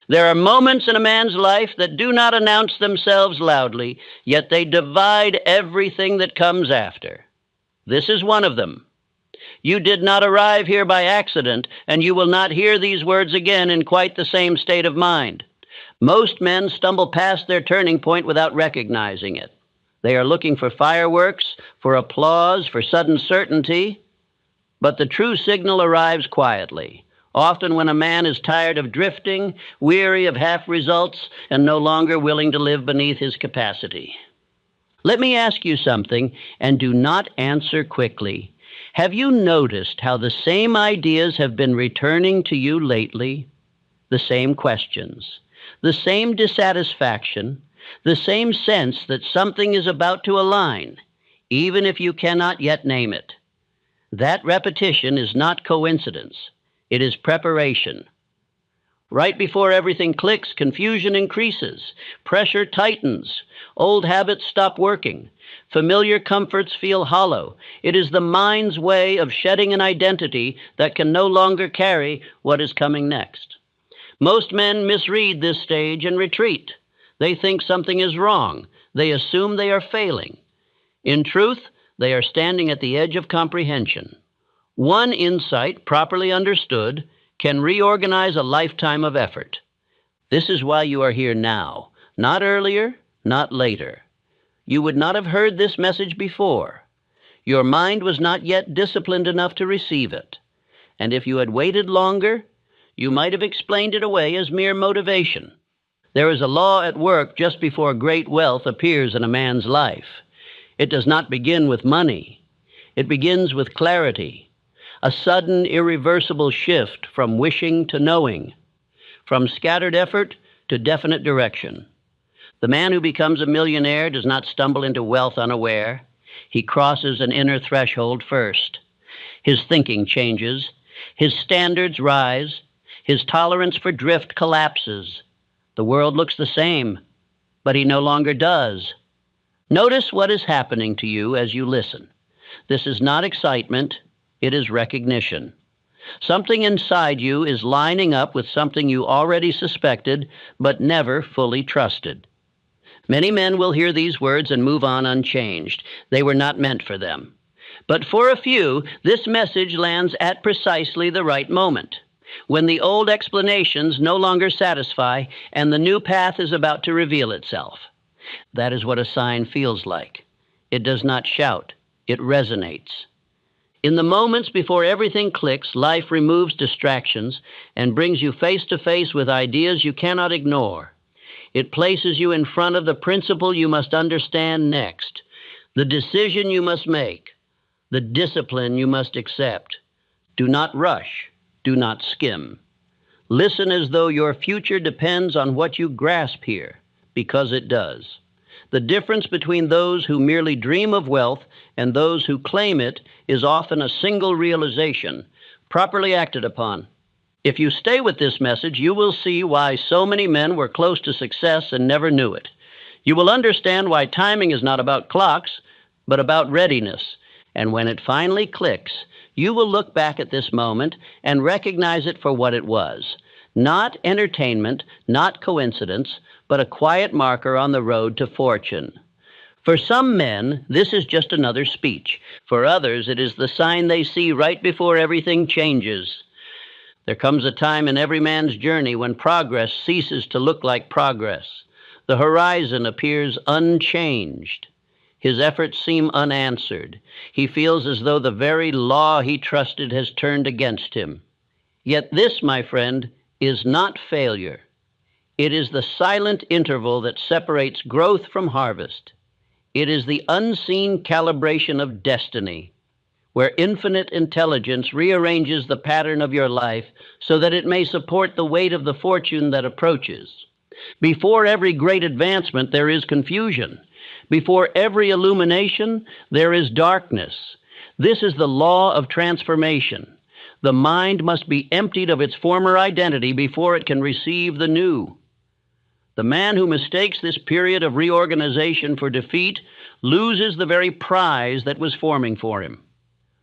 There are moments in a man's life that do not announce themselves loudly, yet they divide everything that comes after. This is one of them. You did not arrive here by accident, and you will not hear these words again in quite the same state of mind. Most men stumble past their turning point without recognizing it. They are looking for fireworks, for applause, for sudden certainty, but the true signal arrives quietly, often when a man is tired of drifting, weary of half results, and no longer willing to live beneath his capacity. Let me ask you something, and do not answer quickly. Have you noticed how the same ideas have been returning to you lately? The same questions, the same dissatisfaction, the same sense that something is about to align, even if you cannot yet name it. That repetition is not coincidence. It is preparation. Right before everything clicks, confusion increases, pressure tightens, old habits stop working, familiar comforts feel hollow. It is the mind's way of shedding an identity that can no longer carry what is coming next. Most men misread this stage and retreat. They think something is wrong. They assume they are failing. In truth, they are standing at the edge of comprehension. One insight, properly understood, can reorganize a lifetime of effort. This is why you are here now, not earlier, not later. You would not have heard this message before. Your mind was not yet disciplined enough to receive it. And if you had waited longer, you might have explained it away as mere motivation. There is a law at work just before great wealth appears in a man's life. It does not begin with money. It begins with clarity, a sudden, irreversible shift from wishing to knowing, from scattered effort to definite direction. The man who becomes a millionaire does not stumble into wealth unaware. He crosses an inner threshold first. His thinking changes. His standards rise. His tolerance for drift collapses. The world looks the same, but he no longer does. Notice what is happening to you as you listen. This is not excitement, it is recognition. Something inside you is lining up with something you already suspected, but never fully trusted. Many men will hear these words and move on unchanged. They were not meant for them. But for a few, this message lands at precisely the right moment, when the old explanations no longer satisfy and the new path is about to reveal itself. That is what a sign feels like. It does not shout. It resonates. In the moments before everything clicks, life removes distractions and brings you face to face with ideas you cannot ignore. It places you in front of the principle you must understand next, the decision you must make, the discipline you must accept. Do not rush. Do not skim. Listen as though your future depends on what you grasp here, because it does. The difference between those who merely dream of wealth and those who claim it is often a single realization, properly acted upon. If you stay with this message, you will see why so many men were close to success and never knew it. You will understand why timing is not about clocks, but about readiness. And when it finally clicks, you will look back at this moment and recognize it for what it was. Not entertainment, not coincidence, but a quiet marker on the road to fortune. For some men, this is just another speech. For others, it is the sign they see right before everything changes. There comes a time in every man's journey when progress ceases to look like progress. The horizon appears unchanged. His efforts seem unanswered. He feels as though the very law he trusted has turned against him. Yet this, my friend, is not failure. It is the silent interval that separates growth from harvest. It is the unseen calibration of destiny, where infinite intelligence rearranges the pattern of your life so that it may support the weight of the fortune that approaches. Before every great advancement, there is confusion. Before every illumination, there is darkness. This is the law of transformation. The mind must be emptied of its former identity before it can receive the new. The man who mistakes this period of reorganization for defeat loses the very prize that was forming for him.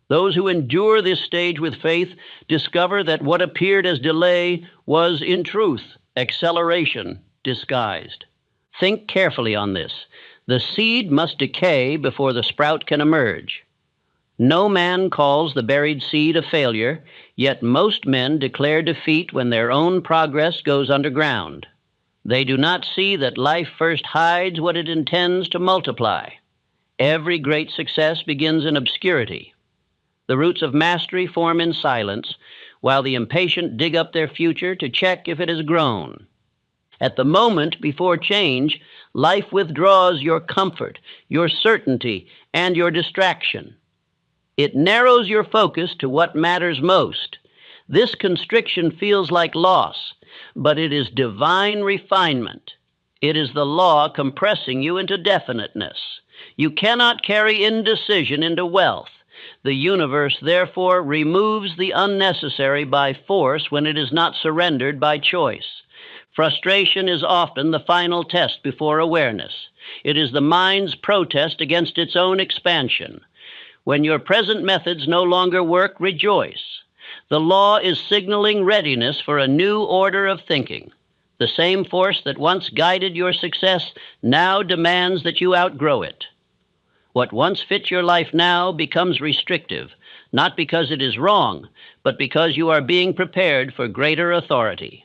Those who endure this stage with faith discover that what appeared as delay was, in truth, Acceleration disguised. Think carefully on this. The seed must decay before the sprout can emerge. No man calls the buried seed a failure, yet most men declare defeat when their own progress goes underground. They do not see that life first hides what it intends to multiply. Every great success begins in obscurity. The roots of mastery form in silence, while the impatient dig up their future to check if it has grown. At the moment before change, life withdraws your comfort, your certainty, and your distraction. It narrows your focus to what matters most. This constriction feels like loss, but it is divine refinement. It is the law compressing you into definiteness. You cannot carry indecision into wealth. The universe, therefore, removes the unnecessary by force when it is not surrendered by choice. Frustration is often the final test before awareness. It is the mind's protest against its own expansion. When your present methods no longer work, rejoice. The law is signaling readiness for a new order of thinking. The same force that once guided your success now demands that you outgrow it. What once fit your life now becomes restrictive, not because it is wrong, but because you are being prepared for greater authority.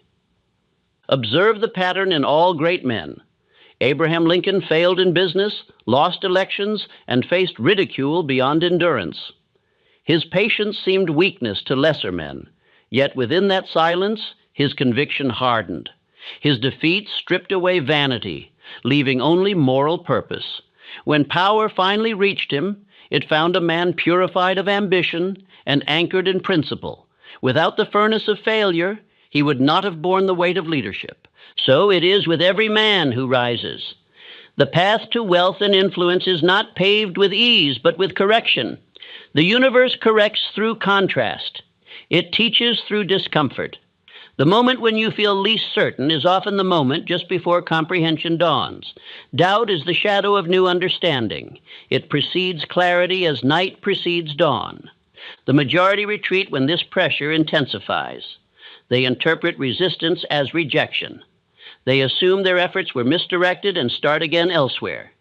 Observe the pattern in all great men. Abraham Lincoln failed in business, lost elections, and faced ridicule beyond endurance. His patience seemed weakness to lesser men, yet within that silence, his conviction hardened. His defeats stripped away vanity, leaving only moral purpose. When power finally reached him, it found a man purified of ambition and anchored in principle. Without the furnace of failure, he would not have borne the weight of leadership. So it is with every man who rises. The path to wealth and influence is not paved with ease, but with correction. The universe corrects through contrast. It teaches through discomfort. The moment when you feel least certain is often the moment just before comprehension dawns. Doubt is the shadow of new understanding. It precedes clarity as night precedes dawn. The majority retreat when this pressure intensifies. They interpret resistance as rejection. They assume their efforts were misdirected and start again elsewhere.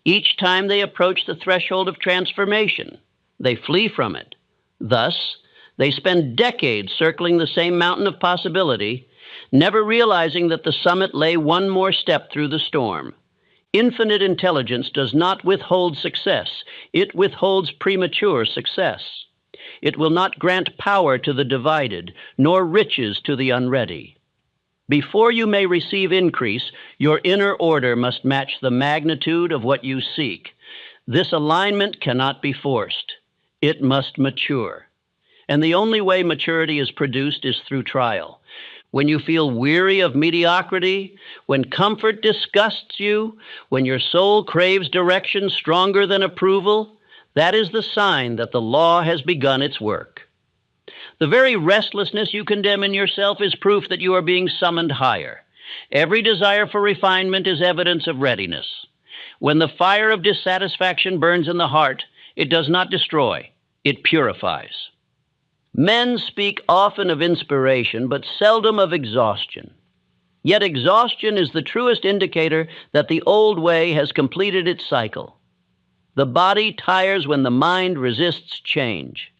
Each time they approach the threshold of transformation, they flee from it. Thus, they spend decades circling the same mountain of possibility, never realizing that the summit lay one more step through the storm. Infinite intelligence does not withhold success. It withholds premature success. It will not grant power to the divided, nor riches to the unready. Before you may receive increase, your inner order must match the magnitude of what you seek. This alignment cannot be forced. It must mature. And the only way maturity is produced is through trial. When you feel weary of mediocrity, when comfort disgusts you, when your soul craves direction stronger than approval, that is the sign that the law has begun its work. The very restlessness you condemn in yourself is proof that you are being summoned higher. Every desire for refinement is evidence of readiness. When the fire of dissatisfaction burns in the heart, it does not destroy, it purifies. Men speak often of inspiration, but seldom of exhaustion. Yet exhaustion is the truest indicator that the old way has completed its cycle. The body tires when the mind resists change.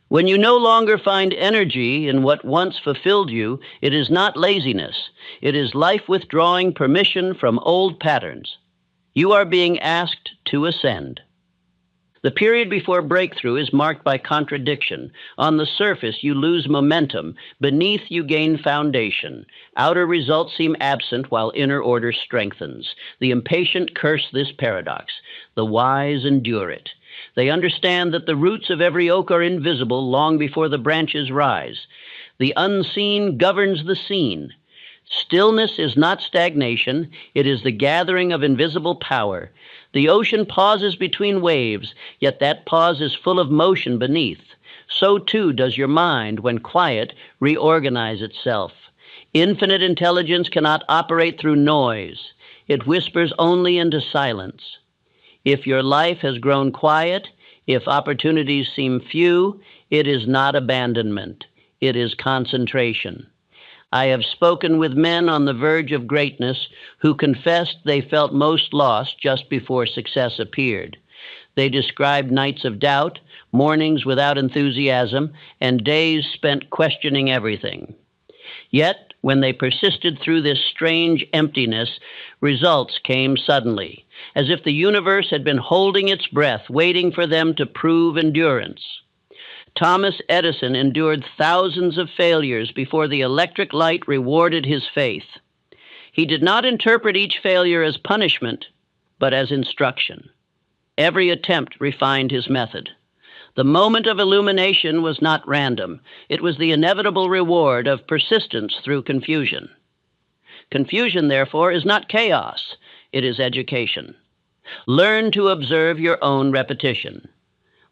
When you no longer find energy in what once fulfilled you, it is not laziness. It is life withdrawing permission from old patterns. You are being asked to ascend. The period before breakthrough is marked by contradiction. On the surface, you lose momentum. Beneath, you gain foundation. Outer results seem absent while inner order strengthens. The impatient curse this paradox. The wise endure it. They understand that the roots of every oak are invisible long before the branches rise. The unseen governs the seen. Stillness is not stagnation. It is the gathering of invisible power. The ocean pauses between waves, yet that pause is full of motion beneath. So too does your mind, when quiet, reorganize itself. Infinite intelligence cannot operate through noise. It whispers only into silence. If your life has grown quiet, if opportunities seem few, it is not abandonment. It is concentration. I have spoken with men on the verge of greatness who confessed they felt most lost just before success appeared. They described nights of doubt, mornings without enthusiasm, and days spent questioning everything. Yet, when they persisted through this strange emptiness, results came suddenly, as if the universe had been holding its breath, waiting for them to prove endurance. Thomas Edison endured thousands of failures before the electric light rewarded his faith. He did not interpret each failure as punishment, but as instruction. Every attempt refined his method. The moment of illumination was not random. It was the inevitable reward of persistence through confusion. Confusion, therefore, is not chaos. It is education. Learn to observe your own repetition.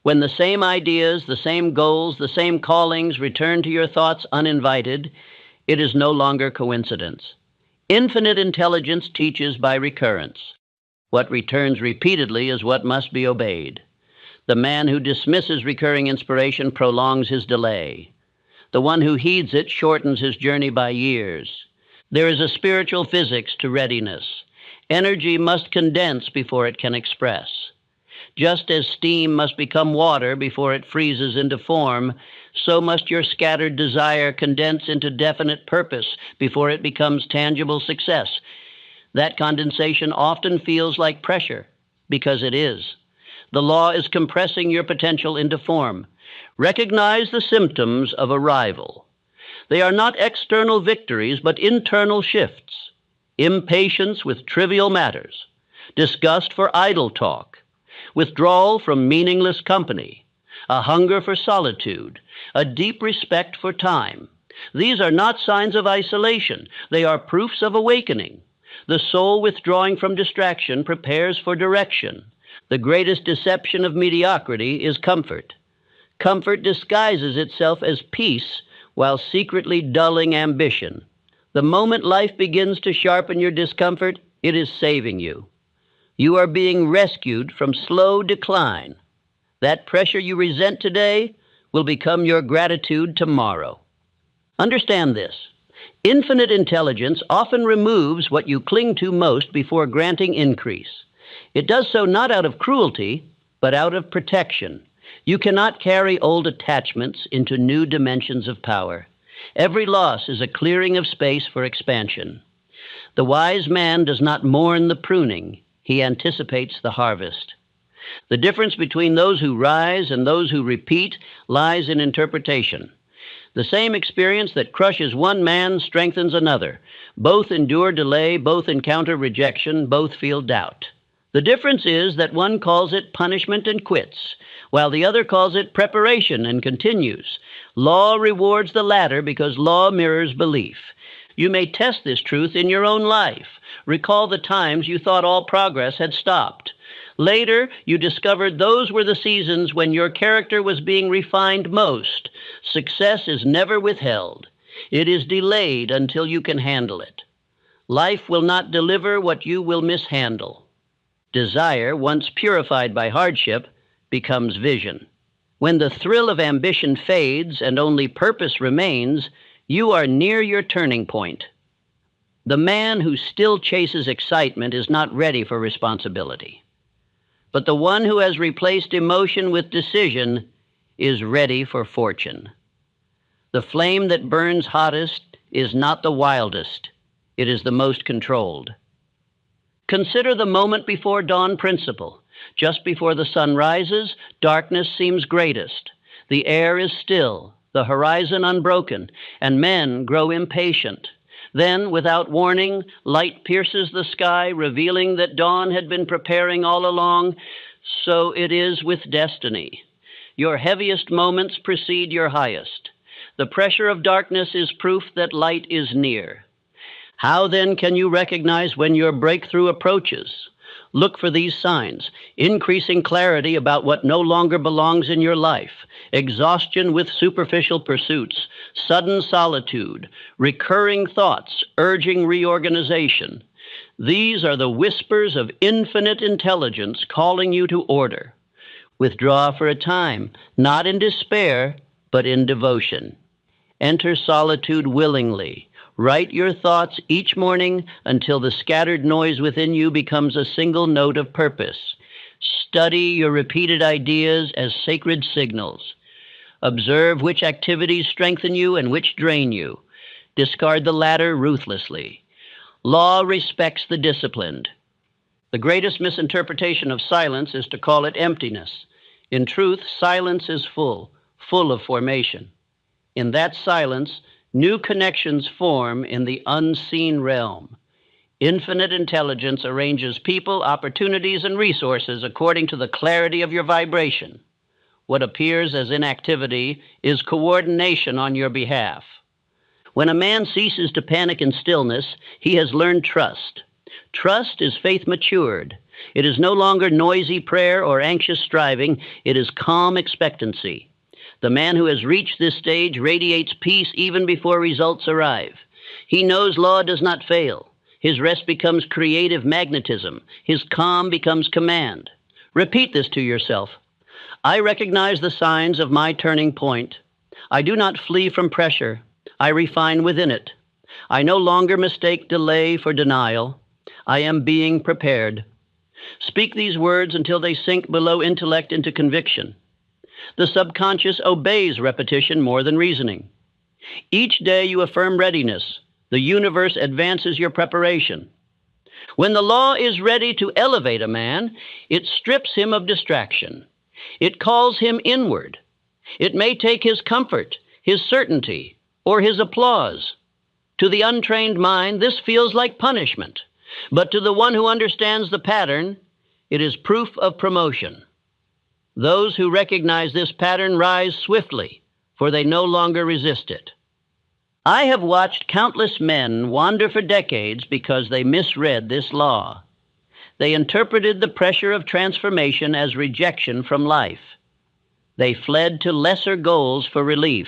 When the same ideas, the same goals, the same callings return to your thoughts uninvited, it is no longer coincidence. Infinite intelligence teaches by recurrence. What returns repeatedly is what must be obeyed. The man who dismisses recurring inspiration prolongs his delay. The one who heeds it shortens his journey by years. There is a spiritual physics to readiness. Energy must condense before it can express. Just as steam must become water before it freezes into form, so must your scattered desire condense into definite purpose before it becomes tangible success. That condensation often feels like pressure, because it is. The law is compressing your potential into form. Recognize the symptoms of arrival. They are not external victories, but internal shifts. Impatience with trivial matters, disgust for idle talk, withdrawal from meaningless company, a hunger for solitude, a deep respect for time. These are not signs of isolation. They are proofs of awakening. The soul withdrawing from distraction prepares for direction. The greatest deception of mediocrity is comfort. Comfort disguises itself as peace while secretly dulling ambition. The moment life begins to sharpen your discomfort, it is saving you. You are being rescued from slow decline. That pressure you resent today will become your gratitude tomorrow. Understand this. Infinite intelligence often removes what you cling to most before granting increase. It does so not out of cruelty, but out of protection. You cannot carry old attachments into new dimensions of power. Every loss is a clearing of space for expansion. The wise man does not mourn the pruning. He anticipates the harvest. The difference between those who rise and those who repeat lies in interpretation. The same experience that crushes one man strengthens another. Both endure delay, both encounter rejection, both feel doubt. The difference is that one calls it punishment and quits, while the other calls it preparation and continues. Law rewards the latter because law mirrors belief. You may test this truth in your own life. Recall the times you thought all progress had stopped. Later, you discovered those were the seasons when your character was being refined most. Success is never withheld. It is delayed until you can handle it. Life will not deliver what you will mishandle. Desire, once purified by hardship, becomes vision. When the thrill of ambition fades and only purpose remains, you are near your turning point. The man who still chases excitement is not ready for responsibility. But the one who has replaced emotion with decision is ready for fortune. The flame that burns hottest is not the wildest. It is the most controlled. Consider the moment before dawn principle. Just before the sun rises, darkness seems greatest. The air is still, the horizon unbroken, and men grow impatient. Then, without warning, light pierces the sky, revealing that dawn had been preparing all along. So it is with destiny. Your heaviest moments precede your highest. The pressure of darkness is proof that light is near. How then can you recognize when your breakthrough approaches? Look for these signs: increasing clarity about what no longer belongs in your life, exhaustion with superficial pursuits, sudden solitude, recurring thoughts urging reorganization. These are the whispers of infinite intelligence calling you to order. Withdraw for a time, not in despair, but in devotion. Enter solitude willingly. Write your thoughts each morning until the scattered noise within you becomes a single note of purpose. Study your repeated ideas as sacred signals. Observe which activities strengthen you and which drain you. Discard the latter ruthlessly. Law respects the disciplined. The greatest misinterpretation of silence is to call it emptiness. In truth, silence is full of formation. In that silence, new connections form in the unseen realm. Infinite intelligence arranges people, opportunities, and resources according to the clarity of your vibration. What appears as inactivity is coordination on your behalf. When a man ceases to panic in stillness, he has learned trust. Trust is faith matured. It is no longer noisy prayer or anxious striving. It is calm expectancy. The man who has reached this stage radiates peace even before results arrive. He knows law does not fail. His rest becomes creative magnetism. His calm becomes command. Repeat this to yourself. I recognize the signs of my turning point. I do not flee from pressure. I refine within it. I no longer mistake delay for denial. I am being prepared. Speak these words until they sink below intellect into conviction. The subconscious obeys repetition more than reasoning. Each day you affirm readiness. The universe advances your preparation. When the law is ready to elevate a man, it strips him of distraction. It calls him inward. It may take his comfort, his certainty, or his applause. To the untrained mind, this feels like punishment. But to the one who understands the pattern, it is proof of promotion. Those who recognize this pattern rise swiftly, for they no longer resist it. I have watched countless men wander for decades because they misread this law. They interpreted the pressure of transformation as rejection from life. They fled to lesser goals for relief,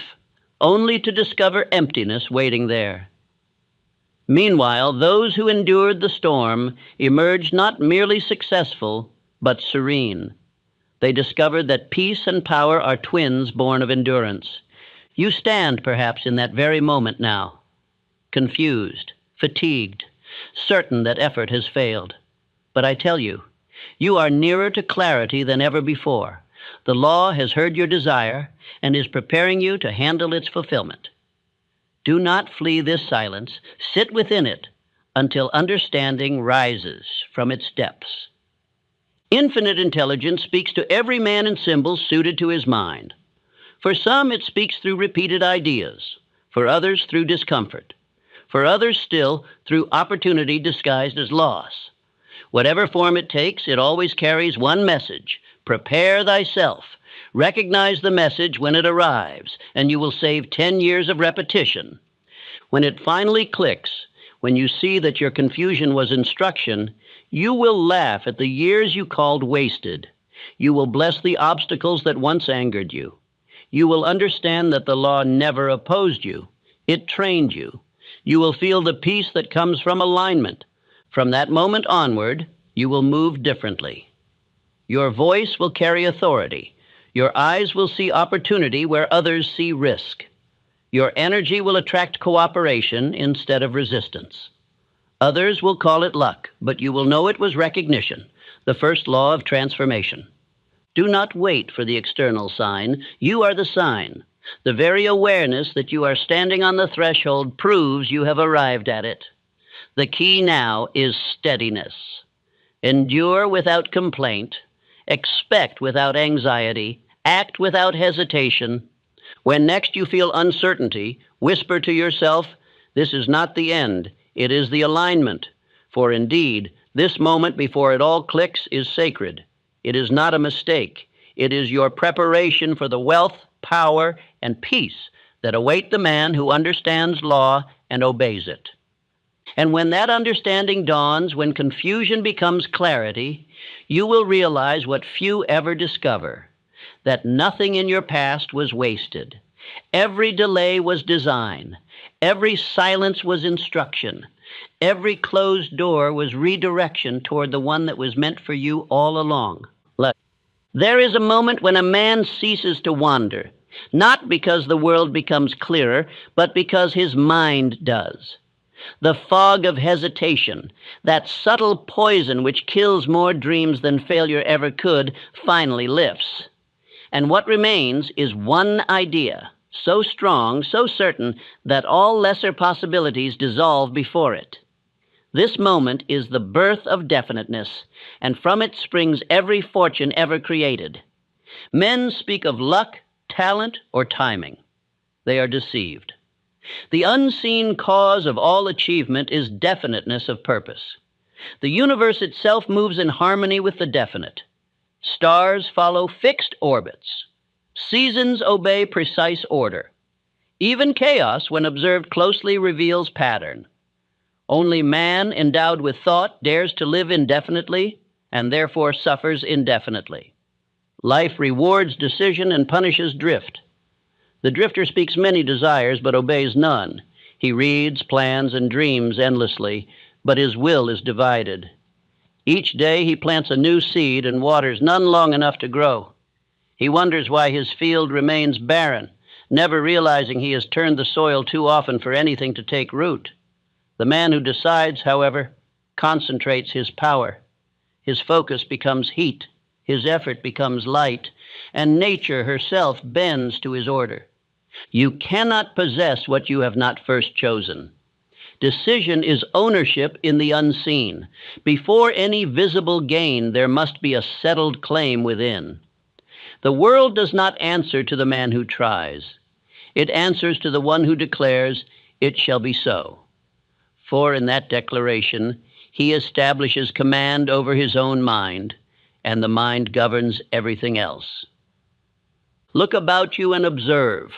only to discover emptiness waiting there. Meanwhile, those who endured the storm emerged not merely successful, but serene. They discovered that peace and power are twins born of endurance. You stand, perhaps, in that very moment now, confused, fatigued, certain that effort has failed. But I tell you, you are nearer to clarity than ever before. The law has heard your desire and is preparing you to handle its fulfillment. Do not flee this silence. Sit within it until understanding rises from its depths. Infinite intelligence speaks to every man in symbols suited to his mind. For some, it speaks through repeated ideas. For others, through discomfort. For others still, through opportunity disguised as loss. Whatever form it takes, it always carries one message. Prepare thyself. Recognize the message when it arrives, and you will save 10 years of repetition. When it finally clicks, when you see that your confusion was instruction, you will laugh at the years you called wasted. You will bless the obstacles that once angered you. You will understand that the law never opposed you. It trained you. You will feel the peace that comes from alignment. From that moment onward, you will move differently. Your voice will carry authority. Your eyes will see opportunity where others see risk. Your energy will attract cooperation instead of resistance. Others will call it luck, but you will know it was recognition, the first law of transformation. Do not wait for the external sign. You are the sign. The very awareness that you are standing on the threshold proves you have arrived at it. The key now is steadiness. Endure without complaint. Expect without anxiety. Act without hesitation. When next you feel uncertainty, whisper to yourself, "This is not the end. It is the alignment." For indeed, this moment before it all clicks is sacred. It is not a mistake. It is your preparation for the wealth, power, and peace that await the man who understands law and obeys it. And when that understanding dawns, when confusion becomes clarity, you will realize what few ever discover, that nothing in your past was wasted. Every delay was design. Every silence was instruction. Every closed door was redirection toward the one that was meant for you all along. There is a moment when a man ceases to wander. Not because the world becomes clearer, but because his mind does. The fog of hesitation, that subtle poison which kills more dreams than failure ever could, finally lifts. And what remains is one idea, so strong, so certain, that all lesser possibilities dissolve before it. This moment is the birth of definiteness, and from it springs every fortune ever created. Men speak of luck, talent, or timing. They are deceived. The unseen cause of all achievement is definiteness of purpose. The universe itself moves in harmony with the definite. Stars follow fixed orbits. Seasons obey precise order. Even chaos, when observed closely, reveals pattern. Only man endowed with thought dares to live indefinitely and therefore suffers indefinitely. Life rewards decision and punishes drift. The drifter speaks many desires but obeys none. He reads, plans, and dreams endlessly, but his will is divided. Each day he plants a new seed and waters none long enough to grow. He wonders why his field remains barren, never realizing he has turned the soil too often for anything to take root. The man who decides, however, concentrates his power. His focus becomes heat, his effort becomes light, and nature herself bends to his order. You cannot possess what you have not first chosen. Decision is ownership in the unseen. Before any visible gain, there must be a settled claim within. The world does not answer to the man who tries. It answers to the one who declares, "It shall be so." For in that declaration, he establishes command over his own mind, and the mind governs everything else. Look about you and observe.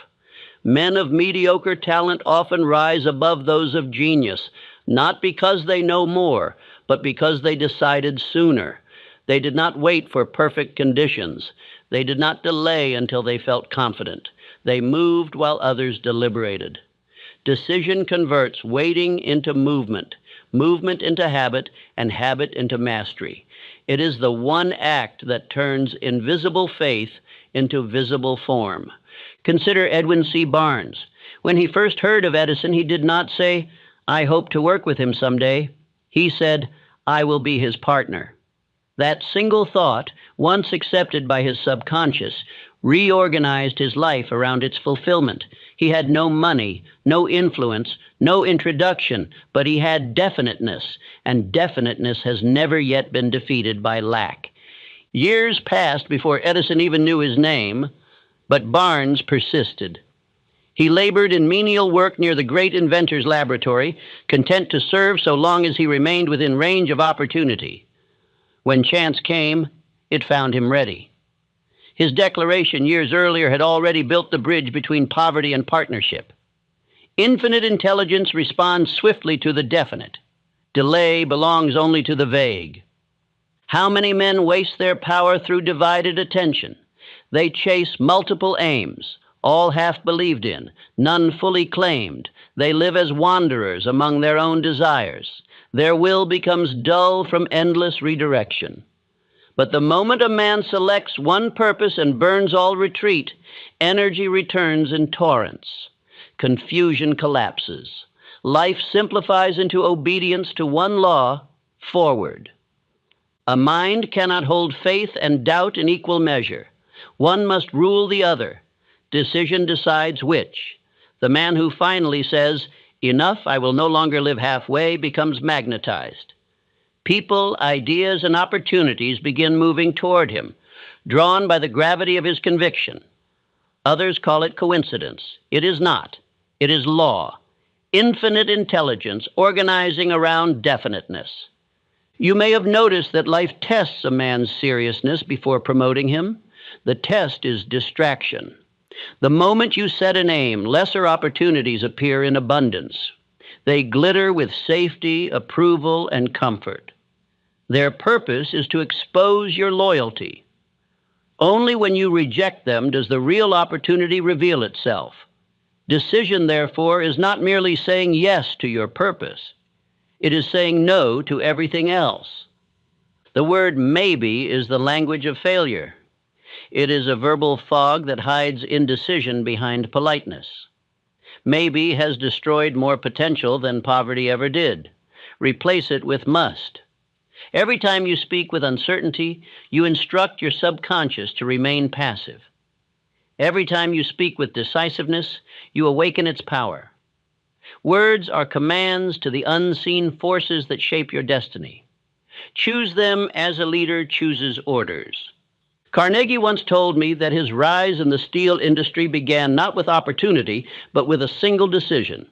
Men of mediocre talent often rise above those of genius, not because they know more, but because they decided sooner. They did not wait for perfect conditions. They did not delay until they felt confident. They moved while others deliberated. Decision converts waiting into movement, movement into habit, and habit into mastery. It is the one act that turns invisible faith into visible form. Consider Edwin C. Barnes. When he first heard of Edison, he did not say, "I hope to work with him someday." He said, "I will be his partner." That single thought, once accepted by his subconscious, reorganized his life around its fulfillment. He had no money, no influence, no introduction, but he had definiteness, and definiteness has never yet been defeated by lack. Years passed before Edison even knew his name, but Barnes persisted. He labored in menial work near the great inventor's laboratory, content to serve so long as he remained within range of opportunity. When chance came, it found him ready. His declaration years earlier had already built the bridge between poverty and partnership. Infinite intelligence responds swiftly to the definite. Delay belongs only to the vague. How many men waste their power through divided attention? They chase multiple aims, all half believed in, none fully claimed. They live as wanderers among their own desires. Their will becomes dull from endless redirection. But the moment a man selects one purpose and burns all retreat, energy returns in torrents. Confusion collapses. Life simplifies into obedience to one law: forward. A mind cannot hold faith and doubt in equal measure. One must rule the other. Decision decides which. The man who finally says, "Enough, I will no longer live halfway," becomes magnetized. People, ideas, and opportunities begin moving toward him, drawn by the gravity of his conviction. Others call it coincidence. It is not. It is law. Infinite intelligence organizing around definiteness. You may have noticed that life tests a man's seriousness before promoting him. The test is distraction. The moment you set an aim, lesser opportunities appear in abundance. They glitter with safety, approval, and comfort. Their purpose is to expose your loyalty. Only when you reject them does the real opportunity reveal itself. Decision, therefore, is not merely saying yes to your purpose. It is saying no to everything else. The word maybe is the language of failure. It is a verbal fog that hides indecision behind politeness. Maybe has destroyed more potential than poverty ever did. Replace it with must. Every time you speak with uncertainty, you instruct your subconscious to remain passive. Every time you speak with decisiveness, you awaken its power. Words are commands to the unseen forces that shape your destiny. Choose them as a leader chooses orders. Carnegie once told me that his rise in the steel industry began not with opportunity, but with a single decision.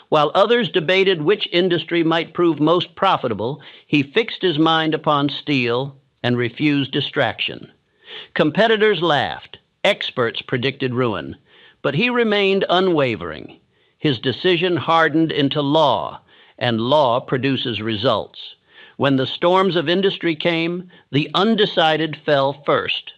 While others debated which industry might prove most profitable, he fixed his mind upon steel and refused distraction. Competitors laughed. Experts predicted ruin. But he remained unwavering. His decision hardened into law, and law produces results. When the storms of industry came, the undecided fell first.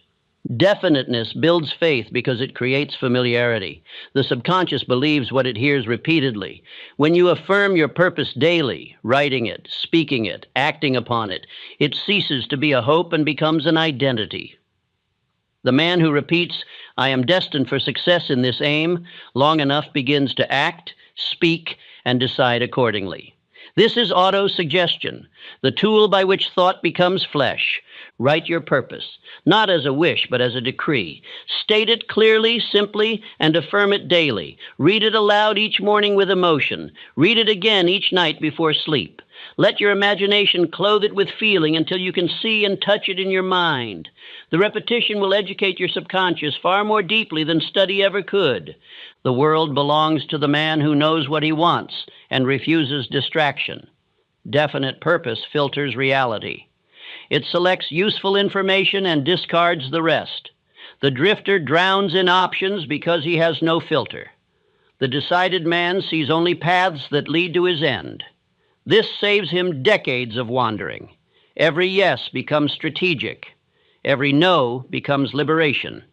Definiteness builds faith because it creates familiarity. The subconscious believes what it hears repeatedly. When you affirm your purpose daily, writing it, speaking it, acting upon it, it ceases to be a hope and becomes an identity. The man who repeats, "I am destined for success in this aim," long enough begins to act, speak, and decide accordingly. This is auto-suggestion, the tool by which thought becomes flesh. Write your purpose, not as a wish, but as a decree. State it clearly, simply, and affirm it daily. Read it aloud each morning with emotion. Read it again each night before sleep. Let your imagination clothe it with feeling until you can see and touch it in your mind. The repetition will educate your subconscious far more deeply than study ever could. The world belongs to the man who knows what he wants and refuses distraction. Definite purpose filters reality. It selects useful information and discards the rest. The drifter drowns in options because he has no filter. The decided man sees only paths that lead to his end. This saves him decades of wandering. Every yes becomes strategic. Every no becomes liberation.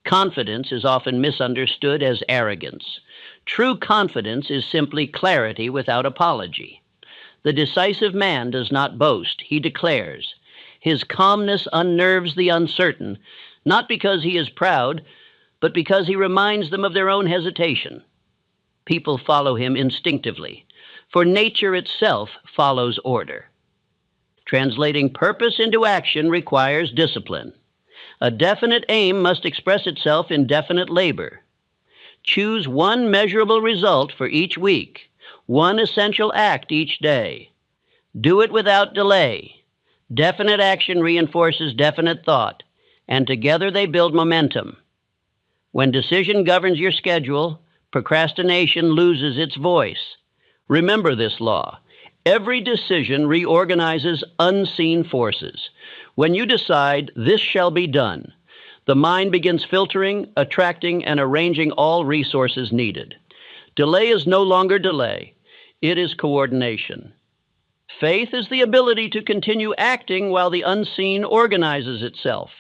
Confidence is often misunderstood as arrogance. True confidence is simply clarity without apology. The decisive man does not boast, he declares. His calmness unnerves the uncertain, not because he is proud, but because he reminds them of their own hesitation. People follow him instinctively, for nature itself follows order. Translating purpose into action requires discipline. A definite aim must express itself in definite labor. Choose one measurable result for each week, one essential act each day. Do it without delay. Definite action reinforces definite thought, and together they build momentum. When decision governs your schedule, procrastination loses its voice. Remember this law. Every decision reorganizes unseen forces. When you decide, "This shall be done," the mind begins filtering, attracting, and arranging all resources needed. Delay is no longer delay. It is coordination. Faith is the ability to continue acting while the unseen organizes itself.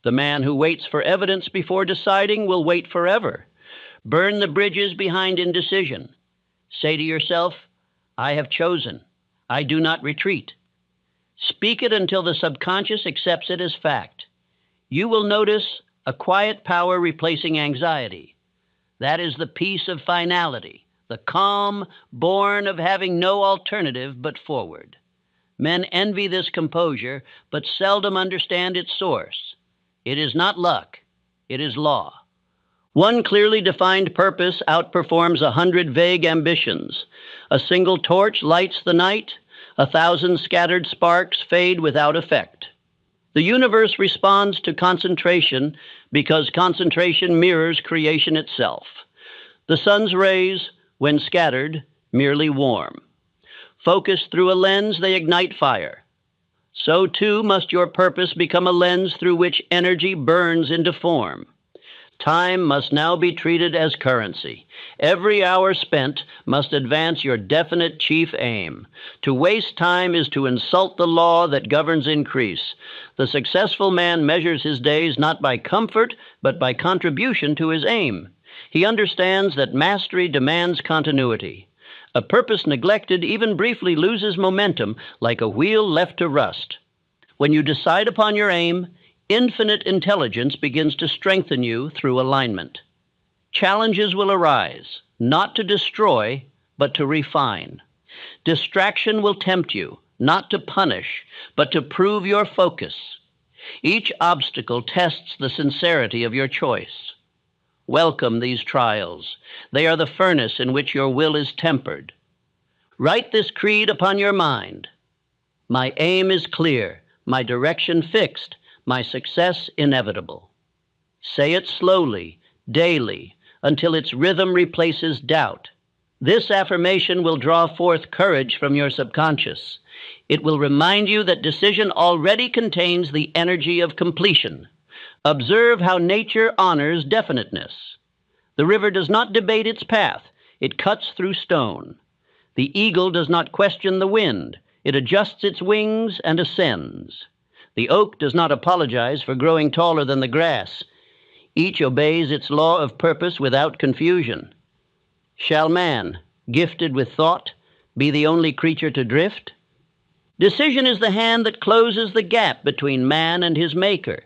The man who waits for evidence before deciding will wait forever. Burn the bridges behind indecision. Say to yourself, "I have chosen. I do not retreat." Speak it until the subconscious accepts it as fact. You will notice a quiet power replacing anxiety. That is the peace of finality, the calm born of having no alternative but forward. Men envy this composure, but seldom understand its source. It is not luck, it is law. One clearly defined purpose outperforms 100 vague ambitions. A single torch lights the night, 1,000 scattered sparks fade without effect. The universe responds to concentration because concentration mirrors creation itself. The sun's rays, when scattered, merely warm. Focused through a lens, they ignite fire. So too must your purpose become a lens through which energy burns into form. Time must now be treated as currency. Every hour spent must advance your definite chief aim. To waste time is to insult the law that governs increase. The successful man measures his days not by comfort, but by contribution to his aim. He understands that mastery demands continuity. A purpose neglected even briefly loses momentum like a wheel left to rust. When you decide upon your aim, Infinite intelligence begins to strengthen you through alignment. Challenges will arise, not to destroy, but to refine. Distraction will tempt you, not to punish, but to prove your focus. Each obstacle tests the sincerity of your choice. Welcome these trials. They are the furnace in which your will is tempered. Write this creed upon your mind. My aim is clear, my direction fixed, my success inevitable. Say it slowly, daily, until its rhythm replaces doubt. This affirmation will draw forth courage from your subconscious. It will remind you that decision already contains the energy of completion. Observe how nature honors definiteness. The river does not debate its path, it cuts through stone. The eagle does not question the wind, it adjusts its wings and ascends. The oak does not apologize for growing taller than the grass. Each obeys its law of purpose without confusion. Shall man, gifted with thought, be the only creature to drift? Decision is the hand that closes the gap between man and his maker.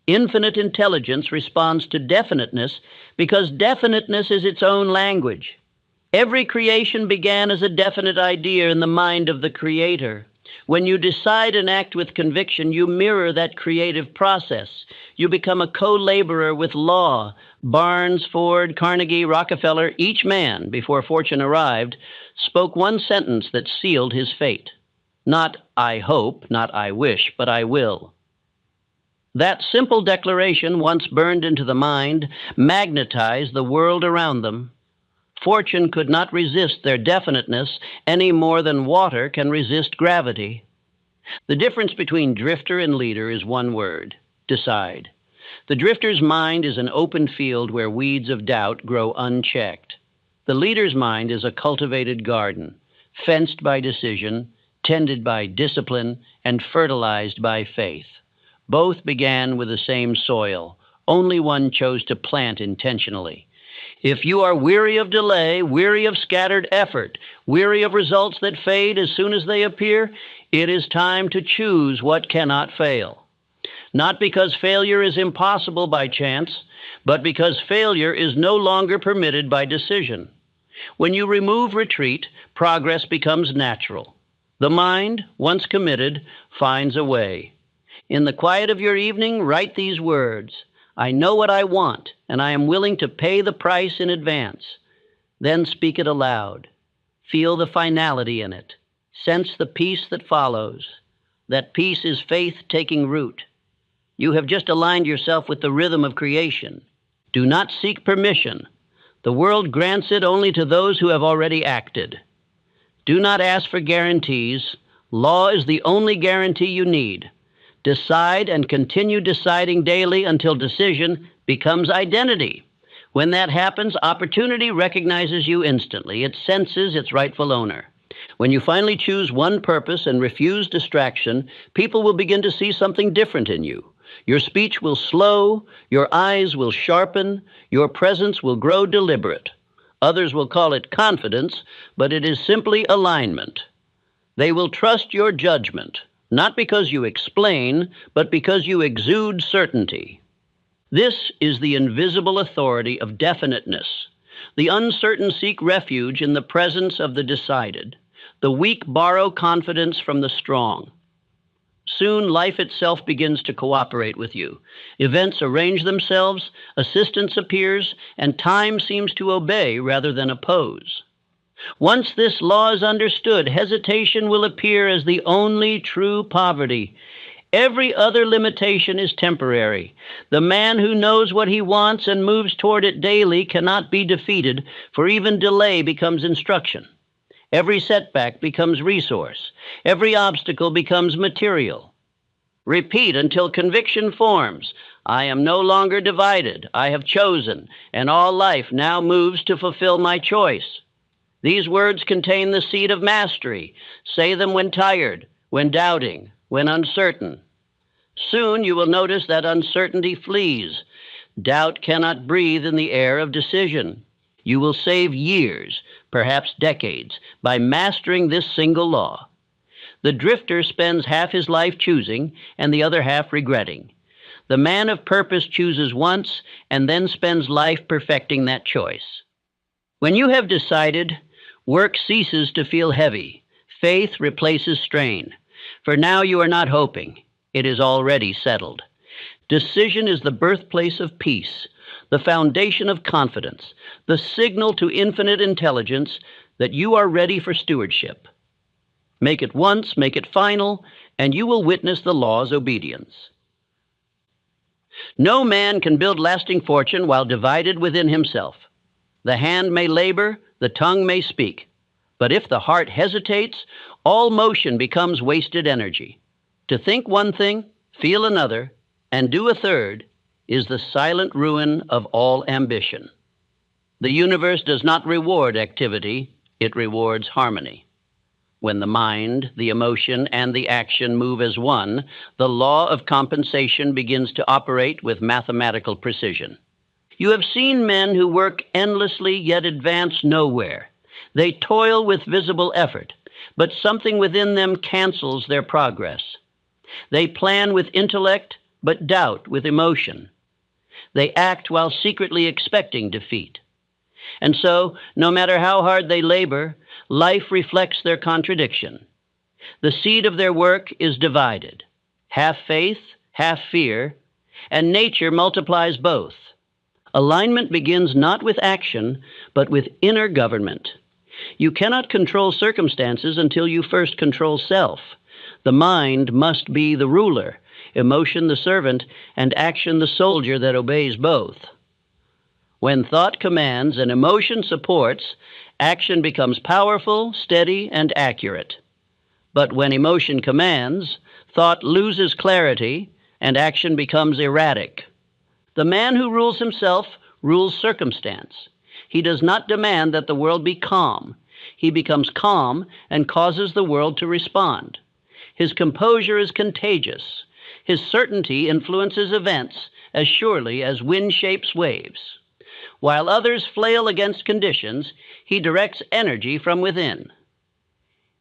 Infinite intelligence responds to definiteness because definiteness is its own language. Every creation began as a definite idea in the mind of the Creator. When you decide and act with conviction, you mirror that creative process. You become a co-laborer with law. Barnes, Ford, Carnegie, Rockefeller, each man, before fortune arrived, spoke one sentence that sealed his fate. Not I hope, not I wish, but I will. That simple declaration, once burned into the mind, magnetized the world around them. Fortune could not resist their definiteness any more than water can resist gravity. The difference between drifter and leader is one word: decide. The drifter's mind is an open field where weeds of doubt grow unchecked. The leader's mind is a cultivated garden, fenced by decision, tended by discipline, and fertilized by faith. Both began with the same soil. Only one chose to plant intentionally. If you are weary of delay, weary of scattered effort, weary of results that fade as soon as they appear, it is time to choose what cannot fail. Not because failure is impossible by chance, but because failure is no longer permitted by decision. When you remove retreat, progress becomes natural. The mind, once committed, finds a way. In the quiet of your evening, write these words: I know what I want, and I am willing to pay the price in advance. Then speak it aloud. Feel the finality in it. Sense the peace that follows. That peace is faith taking root. You have just aligned yourself with the rhythm of creation. Do not seek permission. The world grants it only to those who have already acted. Do not ask for guarantees. Law is the only guarantee you need. Decide and continue deciding daily until decision becomes identity. When that happens, opportunity recognizes you instantly. It senses its rightful owner. When you finally choose one purpose and refuse distraction, people will begin to see something different in you. Your speech will slow, your eyes will sharpen, your presence will grow deliberate. Others will call it confidence, but it is simply alignment. They will trust your judgment, not because you explain, but because you exude certainty. This is the invisible authority of definiteness. The uncertain seek refuge in the presence of the decided. The weak borrow confidence from the strong. Soon life itself begins to cooperate with you. Events arrange themselves, assistance appears, and time seems to obey rather than oppose. Once this law is understood, hesitation will appear as the only true poverty. Every other limitation is temporary. The man who knows what he wants and moves toward it daily cannot be defeated, for even delay becomes instruction. Every setback becomes resource. Every obstacle becomes material. Repeat until conviction forms. I am no longer divided. I have chosen, and all life now moves to fulfill my choice. These words contain the seed of mastery. Say them when tired, when doubting, when uncertain. Soon you will notice that uncertainty flees. Doubt cannot breathe in the air of decision. You will save years, perhaps decades, by mastering this single law. The drifter spends half his life choosing and the other half regretting. The man of purpose chooses once and then spends life perfecting that choice. When you have decided, work ceases to feel heavy. Faith replaces strain. For now you are not hoping. It is already settled. Decision is the birthplace of peace, the foundation of confidence, the signal to infinite intelligence that you are ready for stewardship. Make it once, make it final, and you will witness the law's obedience. No man can build lasting fortune while divided within himself. The hand may labor, the tongue may speak, but if the heart hesitates, all motion becomes wasted energy. To think one thing, feel another, and do a third is the silent ruin of all ambition. The universe does not reward activity, it rewards harmony. When the mind, the emotion, and the action move as one, the law of compensation begins to operate with mathematical precision. You have seen men who work endlessly yet advance nowhere. They toil with visible effort, but something within them cancels their progress. They plan with intellect, but doubt with emotion. They act while secretly expecting defeat. And so, no matter how hard they labor, life reflects their contradiction. The seed of their work is divided, half faith, half fear, and nature multiplies both. Alignment begins not with action, but with inner government. You cannot control circumstances until you first control self. The mind must be the ruler, emotion the servant, and action the soldier that obeys both. When thought commands and emotion supports, action becomes powerful, steady, and accurate. But when emotion commands, thought loses clarity, and action becomes erratic. The man who rules himself rules circumstance. He does not demand that the world be calm. He becomes calm and causes the world to respond. His composure is contagious. His certainty influences events as surely as wind shapes waves. While others flail against conditions, he directs energy from within.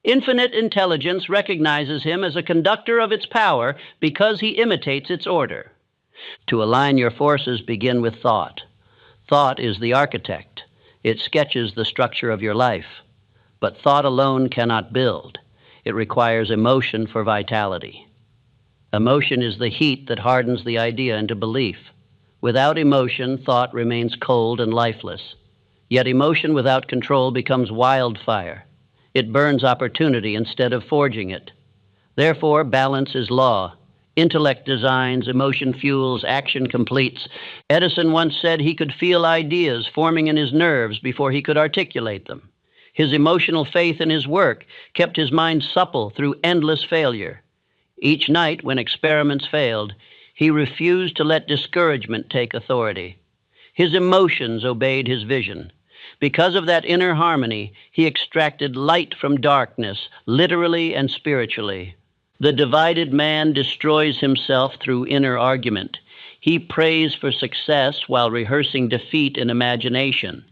Infinite intelligence recognizes him as a conductor of its power because he imitates its order. To align your forces, begin with thought. Thought is the architect. It sketches the structure of your life. But thought alone cannot build. It requires emotion for vitality. Emotion is the heat that hardens the idea into belief. Without emotion, thought remains cold and lifeless. Yet emotion without control becomes wildfire. It burns opportunity instead of forging it. Therefore, balance is law. Intellect designs, emotion fuels, action completes. Edison once said he could feel ideas forming in his nerves before he could articulate them. His emotional faith in his work kept his mind supple through endless failure. Each night, when experiments failed, he refused to let discouragement take authority. His emotions obeyed his vision. Because of that inner harmony, he extracted light from darkness, literally and spiritually. The divided man destroys himself through inner argument. He prays for success while rehearsing defeat in imagination.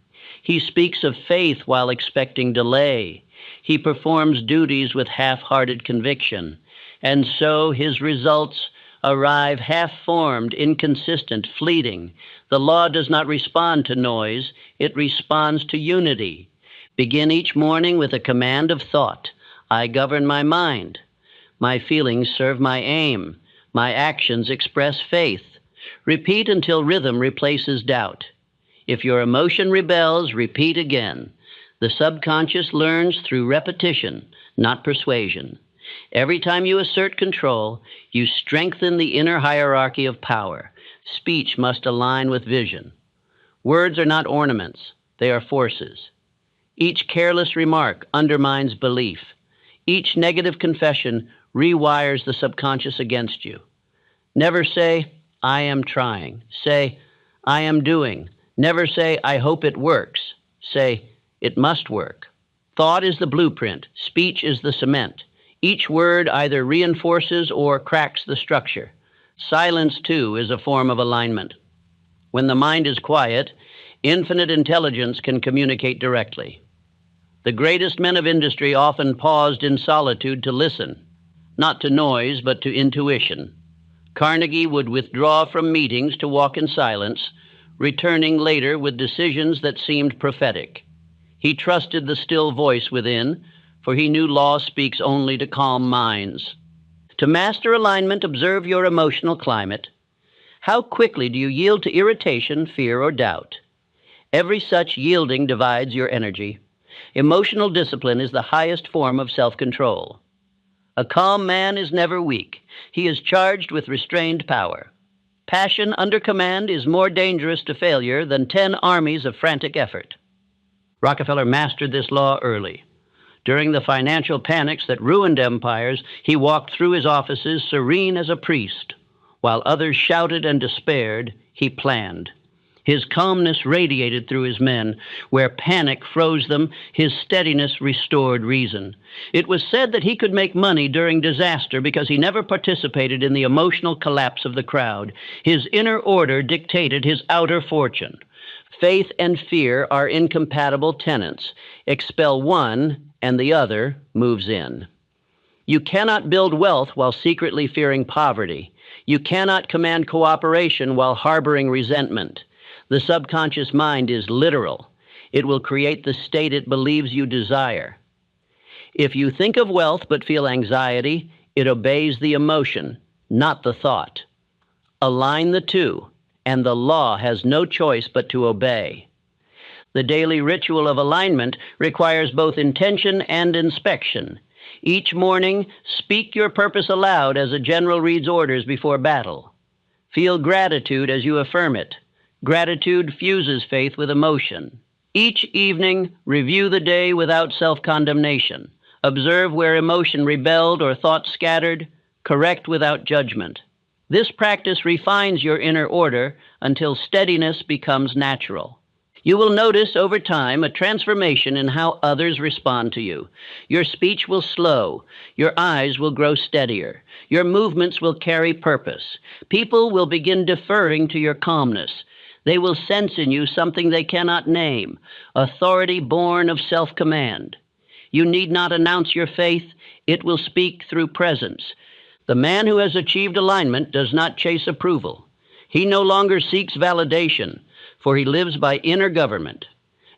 He speaks of faith while expecting delay. He performs duties with half-hearted conviction. And so his results arrive half-formed, inconsistent, fleeting. The law does not respond to noise. It responds to unity. Begin each morning with a command of thought. I govern my mind. My feelings serve my aim. My actions express faith. Repeat until rhythm replaces doubt. If your emotion rebels, repeat again. The subconscious learns through repetition, not persuasion. Every time you assert control, you strengthen the inner hierarchy of power. Speech must align with vision. Words are not ornaments, they are forces. Each careless remark undermines belief. Each negative confession rewires the subconscious against you. Never say, I am trying. Say, I am doing. Never say, I hope it works. Say, it must work. Thought is the blueprint. Speech is the cement. Each word either reinforces or cracks the structure. Silence, too, is a form of alignment. When the mind is quiet, infinite intelligence can communicate directly. The greatest men of industry often paused in solitude to listen, not to noise, but to intuition. Carnegie would withdraw from meetings to walk in silence, returning later with decisions that seemed prophetic. He trusted the still voice within, for he knew law speaks only to calm minds. To master alignment, observe your emotional climate. How quickly do you yield to irritation, fear, or doubt? Every such yielding divides your energy. Emotional discipline is the highest form of self-control. A calm man is never weak. He is charged with restrained power. Passion under command is more dangerous to failure than 10 armies of frantic effort. Rockefeller mastered this law early. During the financial panics that ruined empires, he walked through his offices serene as a priest. While others shouted and despaired, he planned. His calmness radiated through his men. Where panic froze them, his steadiness restored reason. It was said that he could make money during disaster because he never participated in the emotional collapse of the crowd. His inner order dictated his outer fortune. Faith and fear are incompatible tenants. Expel one, and the other moves in. You cannot build wealth while secretly fearing poverty. You cannot command cooperation while harboring resentment. The subconscious mind is literal. It will create the state it believes you desire. If you think of wealth but feel anxiety, it obeys the emotion, not the thought. Align the two, and the law has no choice but to obey. The daily ritual of alignment requires both intention and inspection. Each morning, speak your purpose aloud as a general reads orders before battle. Feel gratitude as you affirm it. Gratitude fuses faith with emotion. Each evening, review the day without self-condemnation. Observe where emotion rebelled or thought scattered. Correct without judgment. This practice refines your inner order until steadiness becomes natural. You will notice over time a transformation in how others respond to you. Your speech will slow. Your eyes will grow steadier. Your movements will carry purpose. People will begin deferring to your calmness. They will sense in you something they cannot name, authority born of self-command. You need not announce your faith. It will speak through presence. The man who has achieved alignment does not chase approval. He no longer seeks validation, for he lives by inner government.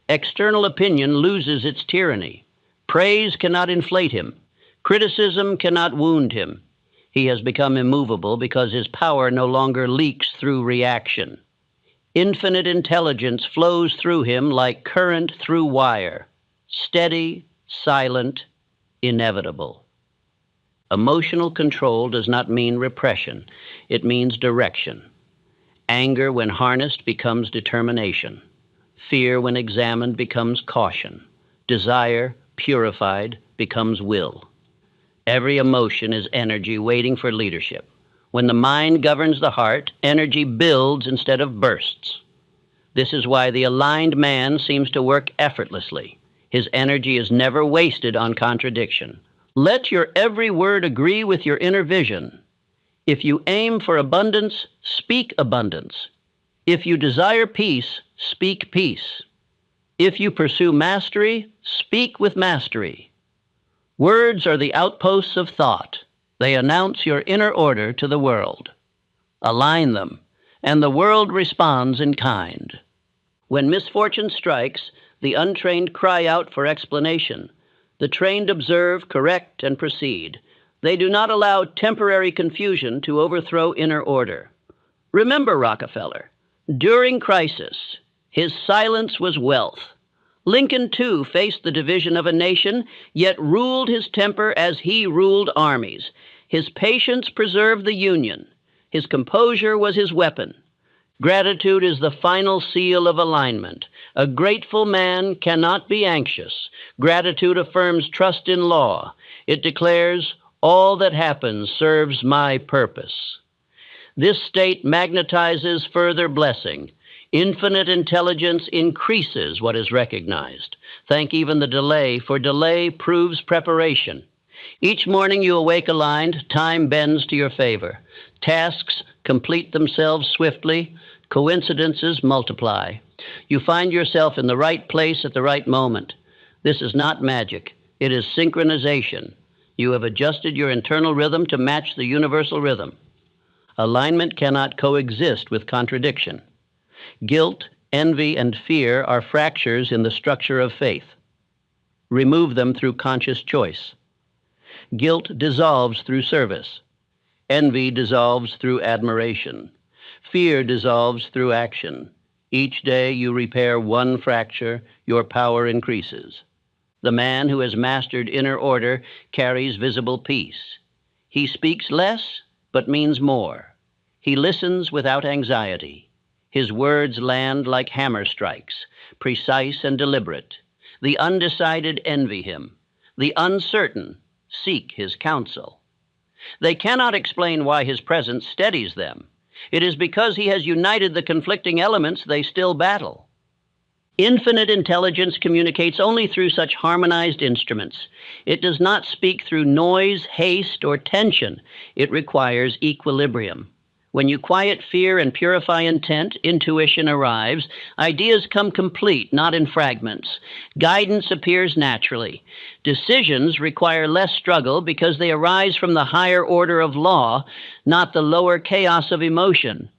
External opinion loses its tyranny. Praise cannot inflate him. Criticism cannot wound him. He has become immovable because his power no longer leaks through reaction. Infinite intelligence flows through him like current through wire, steady, silent, inevitable. Emotional control does not mean repression. It means direction. Anger, when harnessed, becomes determination. Fear, when examined, becomes caution. Desire, purified, becomes will. Every emotion is energy waiting for leadership. When the mind governs the heart, energy builds instead of bursts. This is why the aligned man seems to work effortlessly. His energy is never wasted on contradiction. Let your every word agree with your inner vision. If you aim for abundance, speak abundance. If you desire peace, speak peace. If you pursue mastery, speak with mastery. Words are the outposts of thought. They announce your inner order to the world. Align them, and the world responds in kind. When misfortune strikes, the untrained cry out for explanation. The trained observe, correct, and proceed. They do not allow temporary confusion to overthrow inner order. Remember Rockefeller. During crisis, his silence was wealth. Lincoln, too, faced the division of a nation, yet ruled his temper as he ruled armies. His patience preserved the Union. His composure was his weapon. Gratitude is the final seal of alignment. A grateful man cannot be anxious. Gratitude affirms trust in law. It declares, all that happens serves my purpose. This state magnetizes further blessing. Infinite intelligence increases what is recognized. Thank even the delay, for delay proves preparation. Each morning you awake aligned, time bends to your favor. Tasks complete themselves swiftly, coincidences multiply. You find yourself in the right place at the right moment. This is not magic, it is synchronization. You have adjusted your internal rhythm to match the universal rhythm. Alignment cannot coexist with contradiction. Guilt, envy, and fear are fractures in the structure of faith. Remove them through conscious choice. Guilt dissolves through service. Envy dissolves through admiration. Fear dissolves through action. Each day you repair one fracture, your power increases. The man who has mastered inner order carries visible peace. He speaks less, but means more. He listens without anxiety. His words land like hammer strikes, precise and deliberate. The undecided envy him. The uncertain seek his counsel. They cannot explain why his presence steadies them. It is because he has united the conflicting elements they still battle. Infinite intelligence communicates only through such harmonized instruments. It does not speak through noise, haste, or tension. It requires equilibrium. When you quiet fear and purify intent, intuition arrives. Ideas come complete, not in fragments. Guidance appears naturally. Decisions require less struggle because they arise from the higher order of law, not the lower chaos of emotion.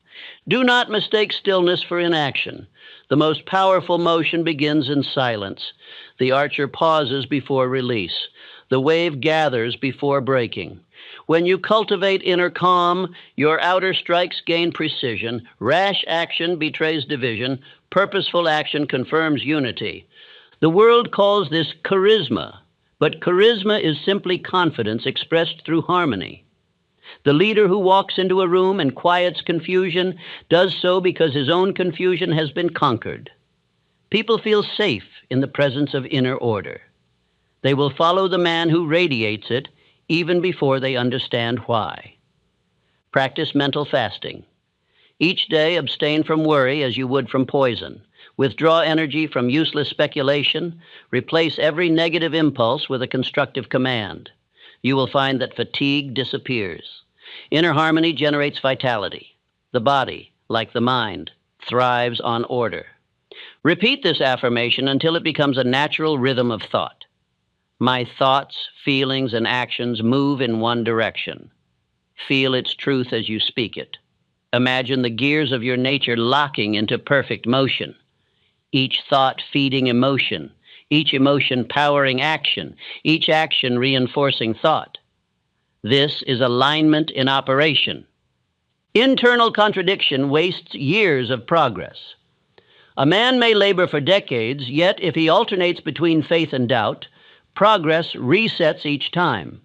Do not mistake stillness for inaction. The most powerful motion begins in silence. The archer pauses before release. The wave gathers before breaking. When you cultivate inner calm, your outer strikes gain precision. Rash action betrays division. Purposeful action confirms unity. The world calls this charisma, but charisma is simply confidence expressed through harmony. The leader who walks into a room and quiets confusion does so because his own confusion has been conquered. People feel safe in the presence of inner order. They will follow the man who radiates it even before they understand why. Practice mental fasting. Each day abstain from worry as you would from poison. Withdraw energy from useless speculation. Replace every negative impulse with a constructive command. You will find that fatigue disappears. Inner harmony generates vitality. The body, like the mind, thrives on order. Repeat this affirmation until it becomes a natural rhythm of thought. My thoughts, feelings, and actions move in one direction. Feel its truth as you speak it. Imagine the gears of your nature locking into perfect motion. Each thought feeding emotion, each emotion powering action, each action reinforcing thought. This is alignment in operation. Internal contradiction wastes years of progress. A man may labor for decades, yet if he alternates between faith and doubt, progress resets each time.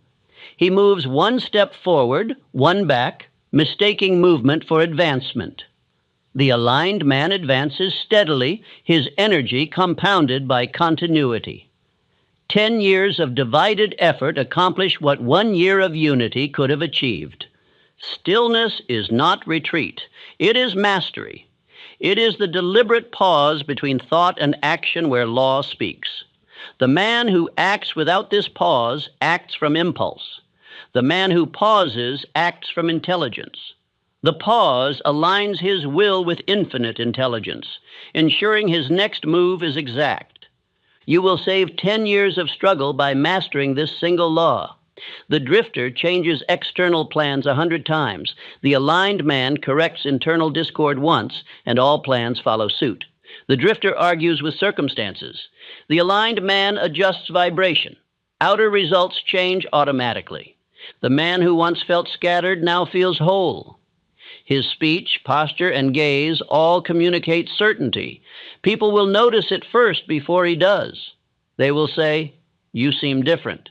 He moves one step forward, one back, mistaking movement for advancement. The aligned man advances steadily, his energy compounded by continuity. 10 years of divided effort accomplish what 1 year of unity could have achieved. Stillness is not retreat. It is mastery. It is the deliberate pause between thought and action where law speaks. The man who acts without this pause acts from impulse. The man who pauses acts from intelligence. The pause aligns his will with infinite intelligence, ensuring his next move is exact. You will save 10 years of struggle by mastering this single law. The drifter changes external plans 100 times. The aligned man corrects internal discord once, and all plans follow suit. The drifter argues with circumstances. The aligned man adjusts vibration. Outer results change automatically. The man who once felt scattered now feels whole. His speech, posture, and gaze all communicate certainty. People will notice it first before he does. They will say, "You seem different."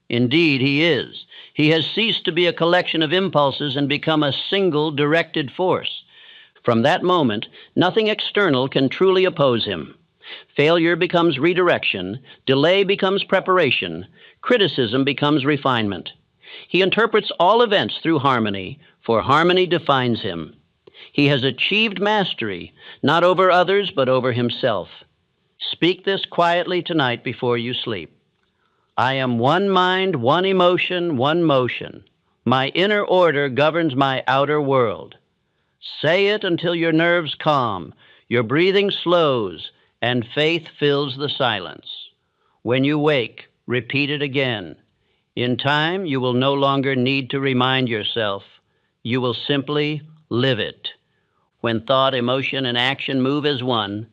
Indeed, he is. He has ceased to be a collection of impulses and become a single directed force. From that moment, nothing external can truly oppose him. Failure becomes redirection, delay becomes preparation, criticism becomes refinement. He interprets all events through harmony, for harmony defines him. He has achieved mastery, not over others, but over himself. Speak this quietly tonight before you sleep. I am one mind, one emotion, one motion. My inner order governs my outer world. Say it until your nerves calm, your breathing slows, and faith fills the silence. When you wake, repeat it again. In time, you will no longer need to remind yourself. You will simply live it. When thought, emotion, and action move as one,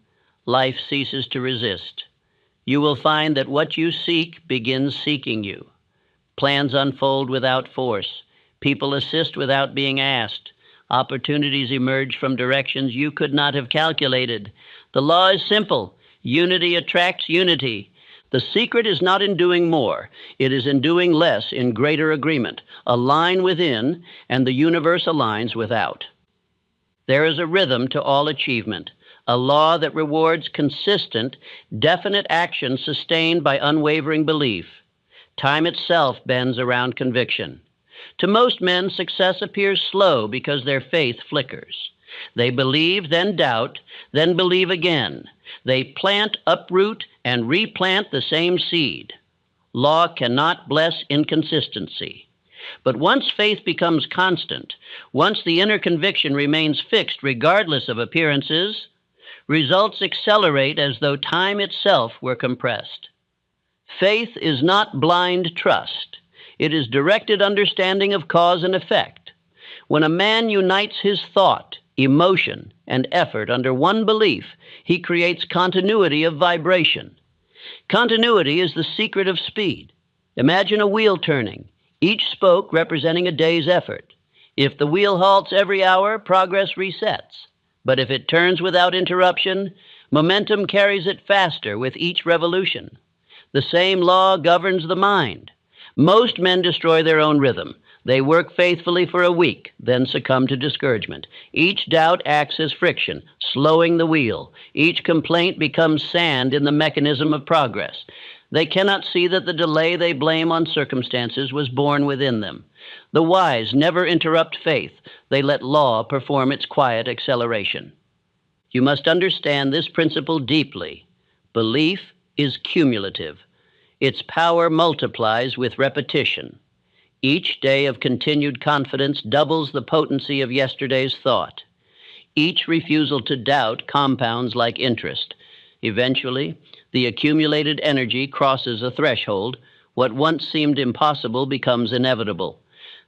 life ceases to resist. You will find that what you seek begins seeking you. Plans unfold without force. People assist without being asked. Opportunities emerge from directions you could not have calculated. The law is simple. Unity attracts unity. The secret is not in doing more. It is in doing less in greater agreement. Align within, and the universe aligns without. There is a rhythm to all achievement, a law that rewards consistent, definite action sustained by unwavering belief. Time itself bends around conviction. To most men, success appears slow because their faith flickers. They believe, then doubt, then believe again. They plant, uproot, and replant the same seed. Law cannot bless inconsistency. But once faith becomes constant, once the inner conviction remains fixed regardless of appearances, results accelerate as though time itself were compressed. Faith is not blind trust. It is directed understanding of cause and effect. When a man unites his thought, emotion, and effort under one belief, he creates continuity of vibration. Continuity is the secret of speed. Imagine a wheel turning, each spoke representing a day's effort. If the wheel halts every hour, progress resets. But if it turns without interruption, momentum carries it faster with each revolution. The same law governs the mind. Most men destroy their own rhythm. They work faithfully for a week, then succumb to discouragement. Each doubt acts as friction, slowing the wheel. Each complaint becomes sand in the mechanism of progress. They cannot see that the delay they blame on circumstances was born within them. The wise never interrupt faith. They let law perform its quiet acceleration. You must understand this principle deeply. Belief is cumulative. Its power multiplies with repetition. Each day of continued confidence doubles the potency of yesterday's thought. Each refusal to doubt compounds like interest. Eventually, the accumulated energy crosses a threshold. What once seemed impossible becomes inevitable.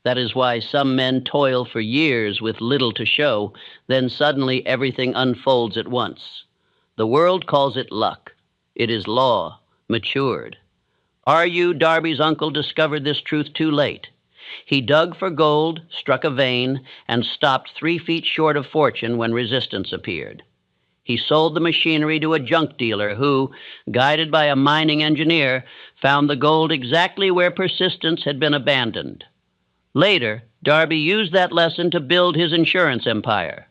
That is why some men toil for years with little to show, then suddenly everything unfolds at once. The world calls it luck. It is law, matured. R.U. Darby's uncle discovered this truth too late. He dug for gold, struck a vein, and stopped 3 feet short of fortune when resistance appeared. He sold the machinery to a junk dealer who, guided by a mining engineer, found the gold exactly where persistence had been abandoned. Later, Darby used that lesson to build his insurance empire.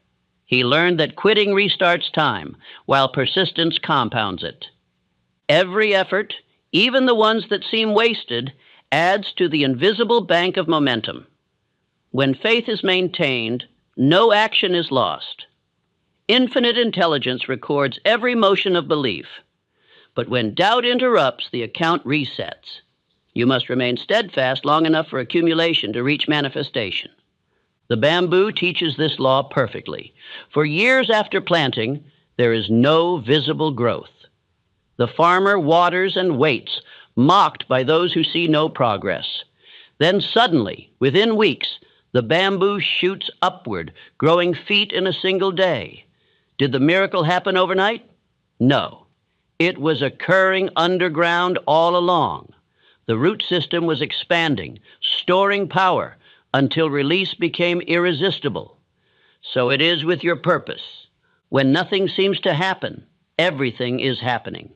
He learned that quitting restarts time, while persistence compounds it. Every effort, even the ones that seem wasted, adds to the invisible bank of momentum. When faith is maintained, no action is lost. Infinite intelligence records every motion of belief. But when doubt interrupts, the account resets. You must remain steadfast long enough for accumulation to reach manifestation. The bamboo teaches this law perfectly. For years after planting, there is no visible growth. The farmer waters and waits, mocked by those who see no progress. Then suddenly, within weeks, the bamboo shoots upward, growing feet in a single day. Did the miracle happen overnight? No. It was occurring underground all along. The root system was expanding, storing power, until release became irresistible. So it is with your purpose. When nothing seems to happen, everything is happening.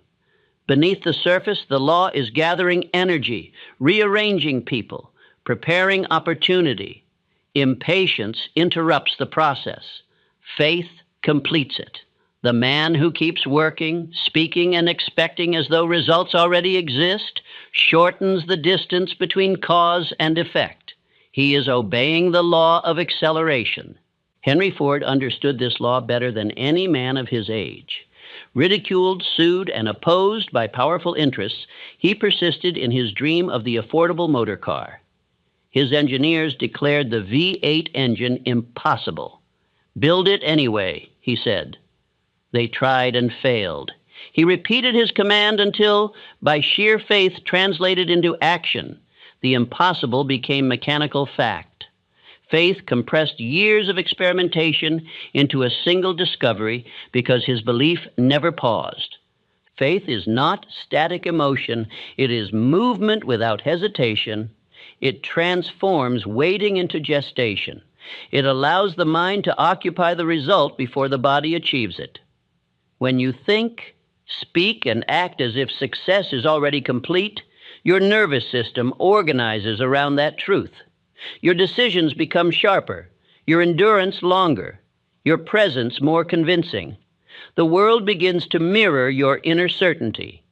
Beneath the surface, the law is gathering energy, rearranging people, preparing opportunity. Impatience interrupts the process. Faith completes it. The man who keeps working, speaking, and expecting as though results already exist shortens the distance between cause and effect. He is obeying the law of acceleration. Henry Ford understood this law better than any man of his age. Ridiculed, sued, and opposed by powerful interests, he persisted in his dream of the affordable motor car. His engineers declared the V8 engine impossible. "Build it anyway," he said. They tried and failed. He repeated his command until, by sheer faith translated into action, the impossible became mechanical fact. Faith compressed years of experimentation into a single discovery because his belief never paused. Faith is not static emotion, it is movement without hesitation. It transforms waiting into gestation. It allows the mind to occupy the result before the body achieves it. When you think, speak, and act as if success is already complete, your nervous system organizes around that truth. Your decisions become sharper, your endurance longer, your presence more convincing. The world begins to mirror your inner certainty.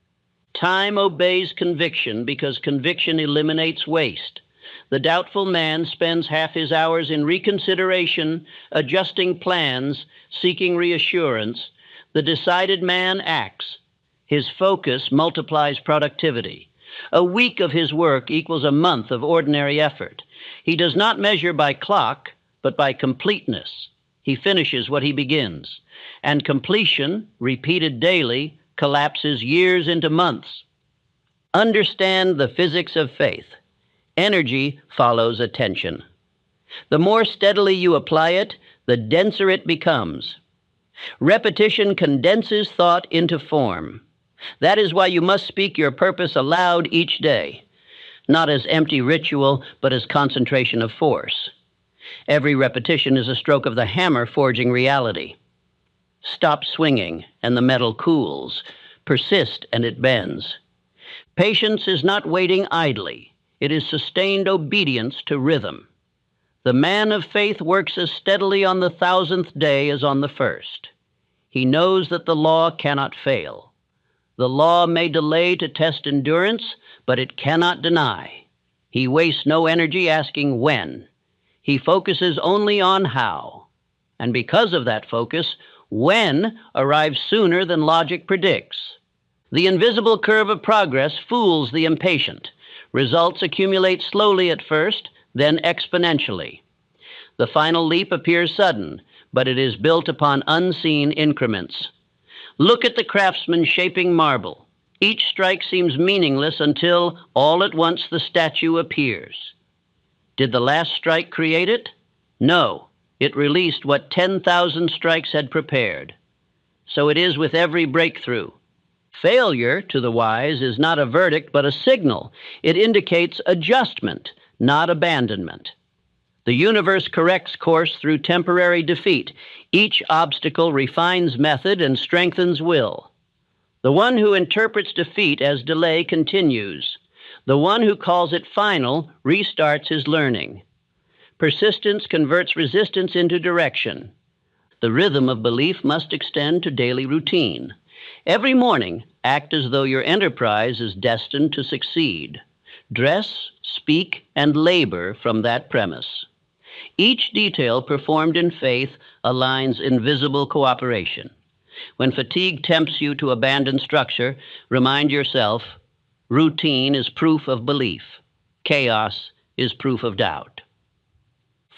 Time obeys conviction because conviction eliminates waste. The doubtful man spends half his hours in reconsideration, adjusting plans, seeking reassurance. The decided man acts. His focus multiplies productivity. A week of his work equals a month of ordinary effort. He does not measure by clock, but by completeness. He finishes what he begins. And completion, repeated daily, collapses years into months. Understand the physics of faith. Energy follows attention. The more steadily you apply it, the denser it becomes. Repetition condenses thought into form. That is why you must speak your purpose aloud each day, not as empty ritual, but as concentration of force. Every repetition is a stroke of the hammer forging reality. Stop swinging, and the metal cools. Persist, and it bends. Patience is not waiting idly. It is sustained obedience to rhythm. The man of faith works as steadily on the 1,000th day as on the first. He knows that the law cannot fail. The law may delay to test endurance, but it cannot deny. He wastes no energy asking when. He focuses only on how. And because of that focus, when arrives sooner than logic predicts. The invisible curve of progress fools the impatient. Results accumulate slowly at first, then exponentially. The final leap appears sudden, but it is built upon unseen increments. Look at the craftsman shaping marble. Each strike seems meaningless until, all at once, the statue appears. Did the last strike create it? No. It released what 10,000 strikes had prepared. So it is with every breakthrough. Failure, to the wise, is not a verdict, but a signal. It indicates adjustment, not abandonment. The universe corrects course through temporary defeat. Each obstacle refines method and strengthens will. The one who interprets defeat as delay continues. The one who calls it final restarts his learning. Persistence converts resistance into direction. The rhythm of belief must extend to daily routine. Every morning, act as though your enterprise is destined to succeed. Dress, speak, and labor from that premise. Each detail performed in faith aligns invisible cooperation. When fatigue tempts you to abandon structure, remind yourself, routine is proof of belief. Chaos is proof of doubt.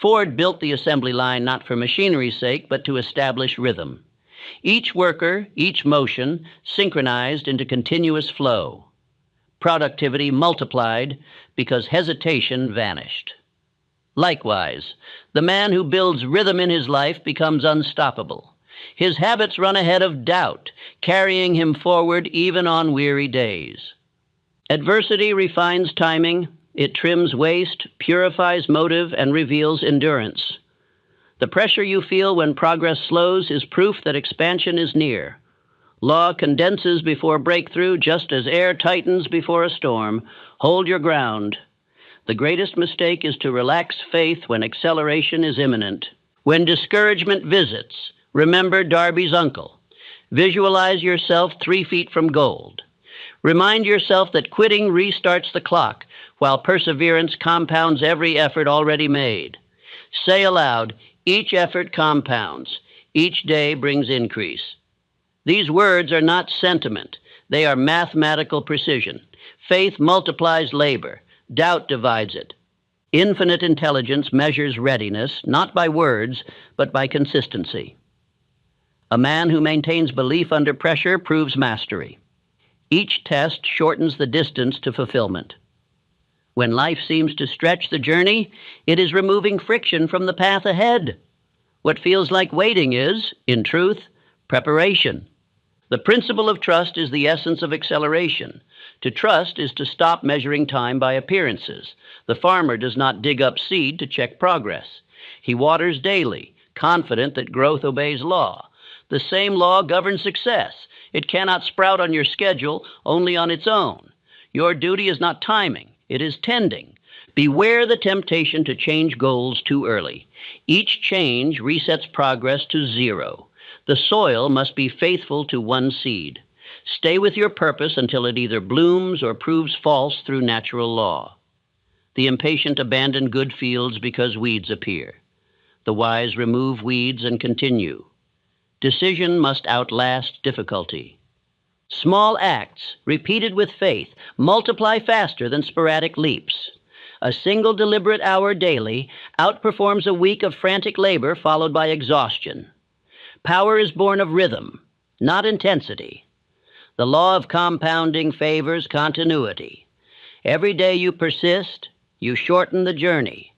Ford built the assembly line not for machinery's sake, but to establish rhythm. Each worker, each motion, synchronized into continuous flow. Productivity multiplied because hesitation vanished. Likewise, the man who builds rhythm in his life becomes unstoppable. His habits run ahead of doubt, carrying him forward even on weary days. Adversity refines timing, it trims waste, purifies motive, and reveals endurance. The pressure you feel when progress slows is proof that expansion is near. Law condenses before breakthrough, just as air tightens before a storm. Hold your ground. The greatest mistake is to relax faith when acceleration is imminent. When discouragement visits, remember Darby's uncle. Visualize yourself 3 feet from gold. Remind yourself that quitting restarts the clock, while perseverance compounds every effort already made. Say aloud, each effort compounds. Each day brings increase. These words are not sentiment. They are mathematical precision. Faith multiplies labor. Doubt divides it. Infinite intelligence measures readiness, not by words, but by consistency. A man who maintains belief under pressure proves mastery. Each test shortens the distance to fulfillment. When life seems to stretch the journey, it is removing friction from the path ahead. What feels like waiting is, in truth, preparation. The principle of trust is the essence of acceleration. To trust is to stop measuring time by appearances. The farmer does not dig up seed to check progress. He waters daily, confident that growth obeys law. The same law governs success. It cannot sprout on your schedule, only on its own. Your duty is not timing, it is tending. Beware the temptation to change goals too early. Each change resets progress to zero. The soil must be faithful to one seed. Stay with your purpose until it either blooms or proves false through natural law. The impatient abandon good fields because weeds appear. The wise remove weeds and continue. Decision must outlast difficulty. Small acts, repeated with faith, multiply faster than sporadic leaps. A single deliberate hour daily outperforms a week of frantic labor followed by exhaustion. Power is born of rhythm, not intensity. The law of compounding favors continuity. Every day you persist, you shorten the journey.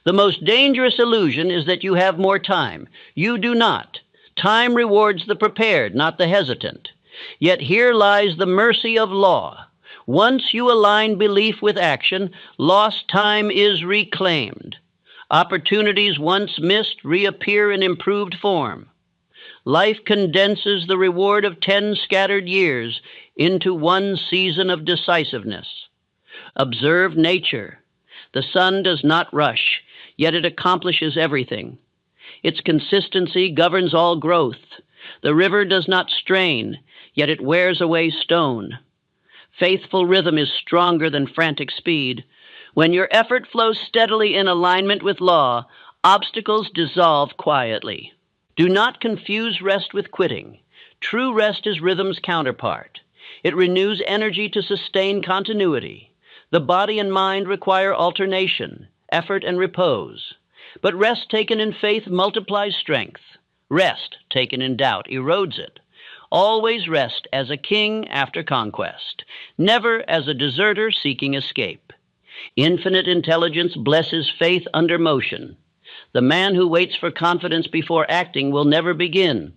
The most dangerous illusion is that you have more time. You do not. Time rewards the prepared, not the hesitant. Yet here lies the mercy of law. Once you align belief with action, lost time is reclaimed. Opportunities once missed reappear in improved form. Life condenses the reward of 10 scattered years into one season of decisiveness. Observe nature. The sun does not rush, yet it accomplishes everything. Its consistency governs all growth. The river does not strain, yet it wears away stone. Faithful rhythm is stronger than frantic speed. When your effort flows steadily in alignment with law, obstacles dissolve quietly. Do not confuse rest with quitting. True rest is rhythm's counterpart. It renews energy to sustain continuity. The body and mind require alternation, effort and repose. But rest taken in faith multiplies strength. Rest taken in doubt erodes it. Always rest as a king after conquest, never as a deserter seeking escape. Infinite intelligence blesses faith under motion. The man who waits for confidence before acting will never begin.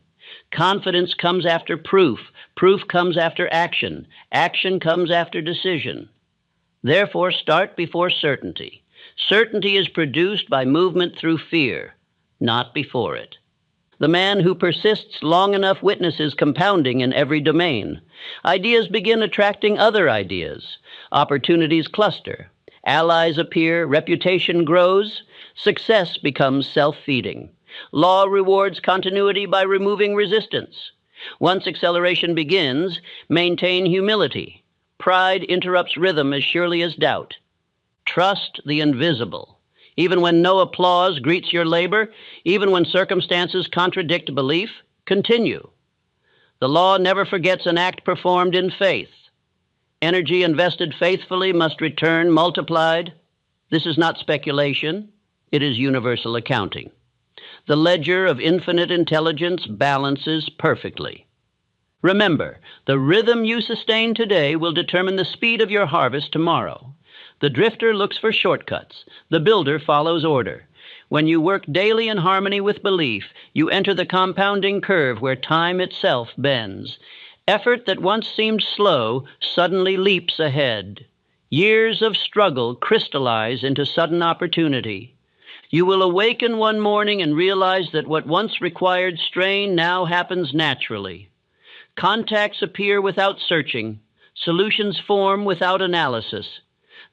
Confidence comes after proof. Proof comes after action. Action comes after decision. Therefore, start before certainty. Certainty is produced by movement through fear, not before it. The man who persists long enough witnesses compounding in every domain. Ideas begin attracting other ideas. Opportunities cluster. Allies appear, reputation grows, success becomes self-feeding. Law rewards continuity by removing resistance. Once acceleration begins, maintain humility. Pride interrupts rhythm as surely as doubt. Trust the invisible. Even when no applause greets your labor, even when circumstances contradict belief, continue. The law never forgets an act performed in faith. Energy invested faithfully must return multiplied. This is not speculation, it is universal accounting. The ledger of infinite intelligence balances perfectly. Remember, the rhythm you sustain today will determine the speed of your harvest tomorrow. The drifter looks for shortcuts. The builder follows order. When you work daily in harmony with belief, you enter the compounding curve where time itself bends. Effort that once seemed slow suddenly leaps ahead. Years of struggle crystallize into sudden opportunity. You will awaken one morning and realize that what once required strain now happens naturally. Contacts appear without searching. Solutions form without analysis.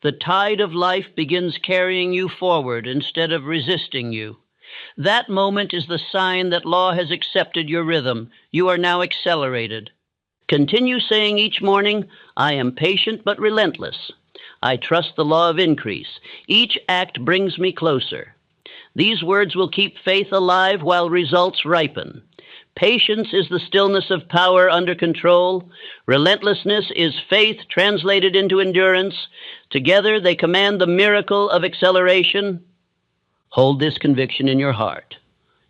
The tide of life begins carrying you forward instead of resisting you. That moment is the sign that law has accepted your rhythm. You are now accelerated. Continue saying each morning, I am patient but relentless. I trust the law of increase. Each act brings me closer. These words will keep faith alive while results ripen. Patience is the stillness of power under control. Relentlessness is faith translated into endurance. Together they command the miracle of acceleration. Hold this conviction in your heart.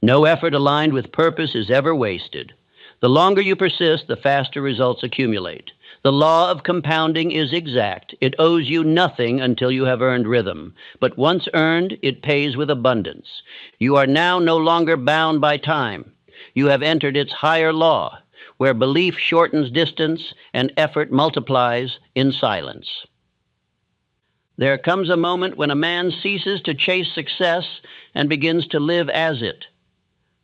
No effort aligned with purpose is ever wasted. The longer you persist, the faster results accumulate. The law of compounding is exact. It owes you nothing until you have earned rhythm, but once earned, it pays with abundance. You are now no longer bound by time. You have entered its higher law, where belief shortens distance and effort multiplies in silence. There comes a moment when a man ceases to chase success and begins to live as it.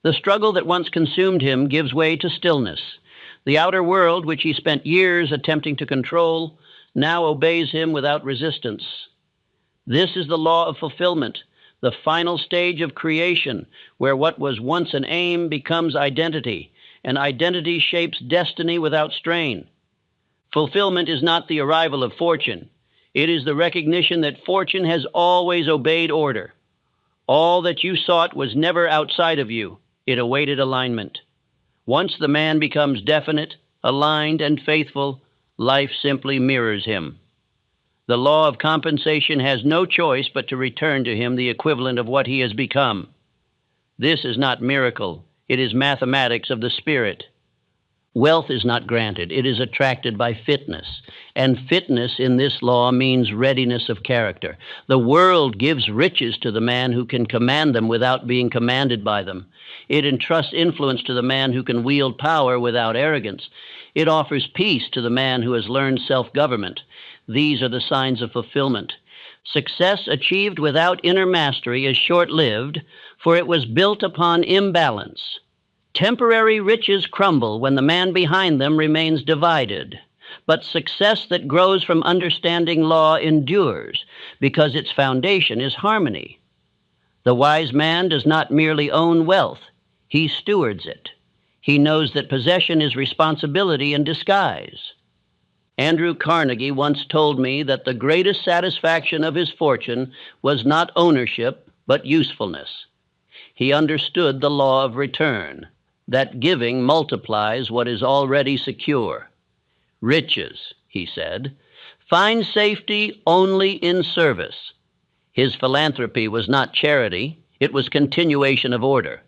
The struggle that once consumed him gives way to stillness. The outer world, which he spent years attempting to control, now obeys him without resistance. This is the law of fulfillment, the final stage of creation, where what was once an aim becomes identity, and identity shapes destiny without strain. Fulfillment is not the arrival of fortune. It is the recognition that fortune has always obeyed order. All that you sought was never outside of you. It awaited alignment. Once the man becomes definite, aligned, and faithful, life simply mirrors him. The law of compensation has no choice but to return to him the equivalent of what he has become. This is not miracle. It is mathematics of the spirit. Wealth is not granted. It is attracted by fitness. And fitness in this law means readiness of character. The world gives riches to the man who can command them without being commanded by them. It entrusts influence to the man who can wield power without arrogance. It offers peace to the man who has learned self-government. These are the signs of fulfillment. Success achieved without inner mastery is short-lived, for it was built upon imbalance. Temporary riches crumble when the man behind them remains divided, but success that grows from understanding law endures because its foundation is harmony. The wise man does not merely own wealth, he stewards it. He knows that possession is responsibility in disguise. Andrew Carnegie once told me that the greatest satisfaction of his fortune was not ownership, but usefulness. He understood the law of return, that giving multiplies what is already secure. Riches, he said, find safety only in service. His philanthropy was not charity, it was continuation of order.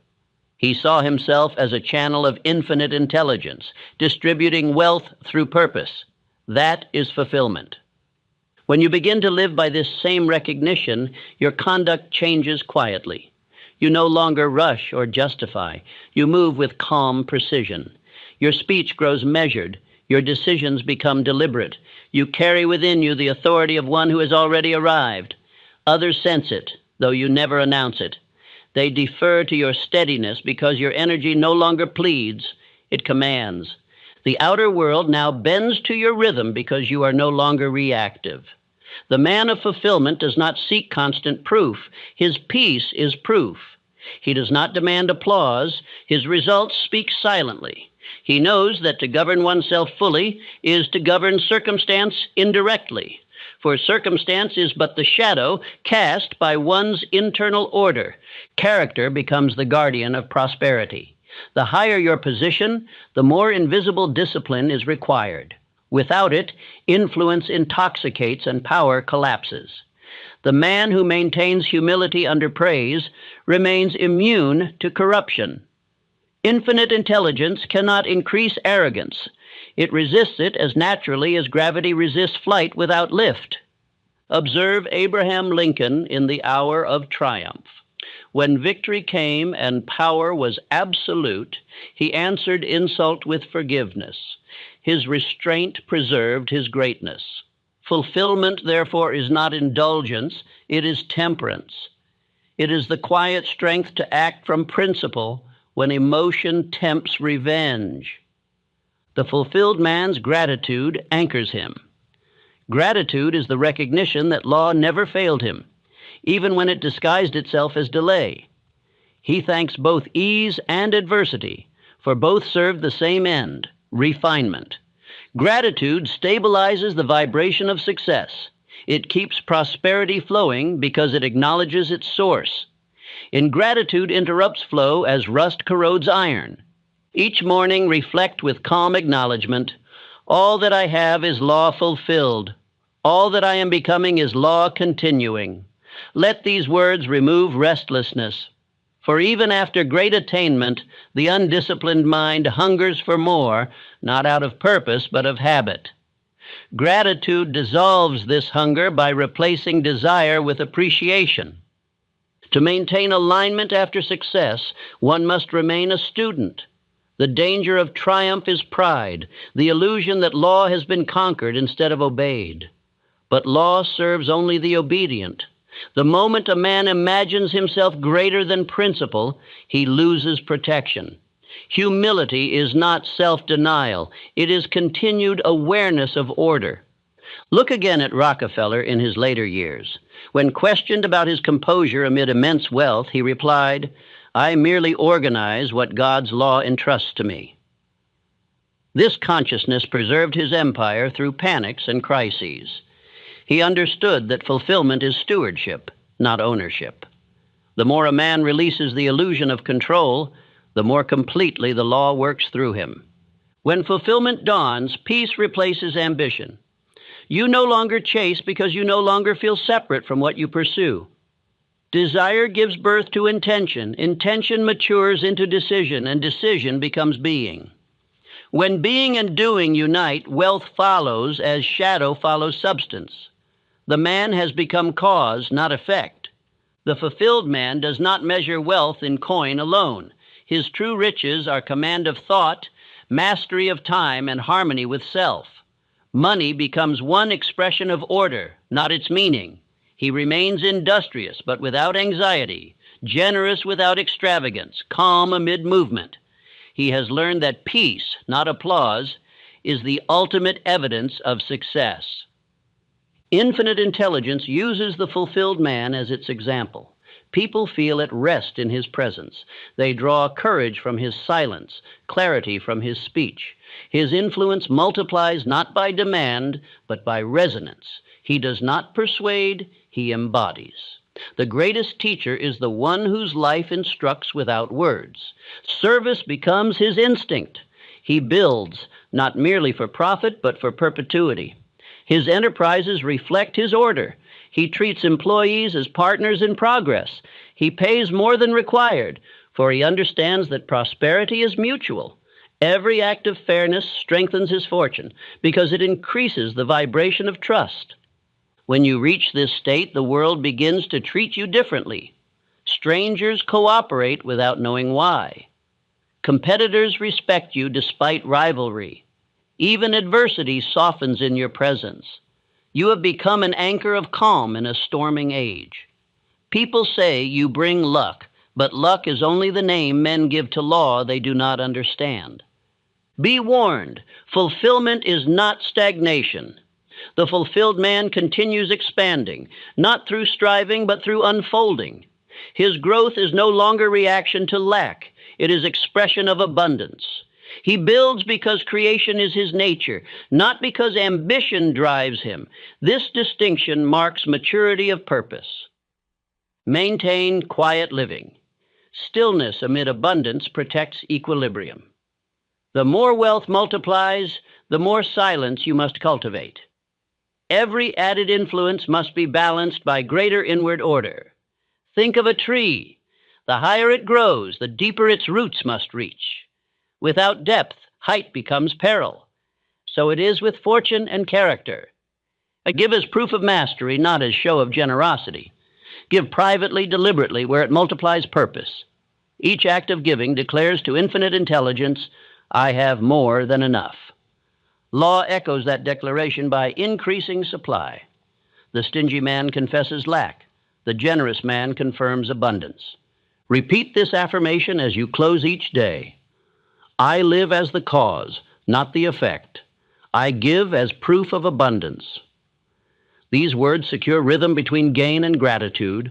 He saw himself as a channel of infinite intelligence, distributing wealth through purpose. That is fulfillment. When you begin to live by this same recognition, your conduct changes quietly. You no longer rush or justify. You move with calm precision. Your speech grows measured. Your decisions become deliberate. You carry within you the authority of one who has already arrived. Others sense it, though you never announce it. They defer to your steadiness because your energy no longer pleads, it commands. The outer world now bends to your rhythm because you are no longer reactive. The man of fulfillment does not seek constant proof. His peace is proof. He does not demand applause. His results speak silently. He knows that to govern oneself fully is to govern circumstance indirectly, for circumstance is but the shadow cast by one's internal order. Character becomes the guardian of prosperity. The higher your position, the more invisible discipline is required. Without it, influence intoxicates and power collapses. The man who maintains humility under praise remains immune to corruption. Infinite intelligence cannot increase arrogance. It resists it as naturally as gravity resists flight without lift. Observe Abraham Lincoln in the hour of triumph. When victory came and power was absolute, he answered insult with forgiveness. His restraint preserved his greatness. Fulfillment, therefore, is not indulgence, it is temperance. It is the quiet strength to act from principle when emotion tempts revenge. The fulfilled man's gratitude anchors him. Gratitude is the recognition that law never failed him, even when it disguised itself as delay. He thanks both ease and adversity, for both serve the same end, refinement. Gratitude stabilizes the vibration of success. It keeps prosperity flowing because it acknowledges its source. Ingratitude interrupts flow as rust corrodes iron. Each morning reflect with calm acknowledgement, all that I have is law fulfilled. All that I am becoming is law continuing. Let these words remove restlessness. For even after great attainment, the undisciplined mind hungers for more, not out of purpose, but of habit. Gratitude dissolves this hunger by replacing desire with appreciation. To maintain alignment after success, one must remain a student. The danger of triumph is pride, the illusion that law has been conquered instead of obeyed. But law serves only the obedient. The moment a man imagines himself greater than principle, he loses protection. Humility is not self-denial. It is continued awareness of order. Look again at Rockefeller in his later years. When questioned about his composure amid immense wealth, he replied, "I merely organize what God's law entrusts to me." This consciousness preserved his empire through panics and crises. He understood that fulfillment is stewardship, not ownership. The more a man releases the illusion of control, the more completely the law works through him. When fulfillment dawns, peace replaces ambition. You no longer chase because you no longer feel separate from what you pursue. Desire gives birth to intention. Intention matures into decision, and decision becomes being. When being and doing unite, wealth follows as shadow follows substance. The man has become cause, not effect. The fulfilled man does not measure wealth in coin alone. His true riches are command of thought, mastery of time, and harmony with self. Money becomes one expression of order, not its meaning. He remains industrious, but without anxiety, generous without extravagance, calm amid movement. He has learned that peace, not applause, is the ultimate evidence of success. Infinite intelligence uses the fulfilled man as its example. People feel at rest in his presence. They draw courage from his silence, clarity from his speech. His influence multiplies not by demand, but by resonance. He does not persuade, he embodies. The greatest teacher is the one whose life instructs without words. Service becomes his instinct. He builds, not merely for profit, but for perpetuity. His enterprises reflect his order. He treats employees as partners in progress. He pays more than required, for he understands that prosperity is mutual. Every act of fairness strengthens his fortune because it increases the vibration of trust. When you reach this state, the world begins to treat you differently. Strangers cooperate without knowing why. Competitors respect you despite rivalry. Even adversity softens in your presence. You have become an anchor of calm in a storming age. People say you bring luck, but luck is only the name men give to law they do not understand. Be warned, fulfillment is not stagnation. The fulfilled man continues expanding, not through striving, but through unfolding. His growth is no longer reaction to lack. It is expression of abundance. He builds because creation is his nature, not because ambition drives him. This distinction marks maturity of purpose. Maintain quiet living. Stillness amid abundance protects equilibrium. The more wealth multiplies, the more silence you must cultivate. Every added influence must be balanced by greater inward order. Think of a tree. The higher it grows, the deeper its roots must reach. Without depth, height becomes peril. So it is with fortune and character. Give as proof of mastery, not as show of generosity. Give privately, deliberately, where it multiplies purpose. Each act of giving declares to infinite intelligence, I have more than enough. Law echoes that declaration by increasing supply. The stingy man confesses lack. The generous man confirms abundance. Repeat this affirmation as you close each day. I live as the cause, not the effect. I give as proof of abundance. These words secure rhythm between gain and gratitude.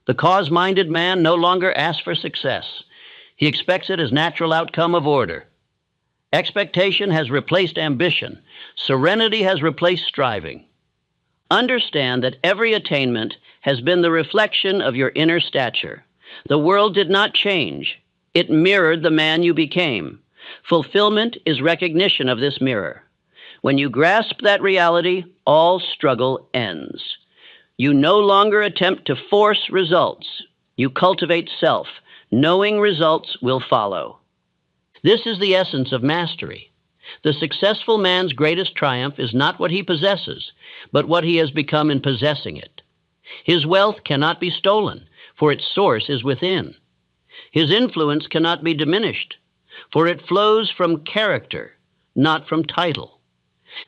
The cause-minded man no longer asks for success. He expects it as natural outcome of order. Expectation has replaced ambition. Serenity has replaced striving. Understand that every attainment has been the reflection of your inner stature. The world did not change. It mirrored the man you became. Fulfillment is recognition of this mirror. When you grasp that reality, all struggle ends. You no longer attempt to force results. You cultivate self. Knowing results will follow. This is the essence of mastery. The successful man's greatest triumph is not what he possesses, but what he has become in possessing it. His wealth cannot be stolen, for its source is within. His influence cannot be diminished, for it flows from character, not from title.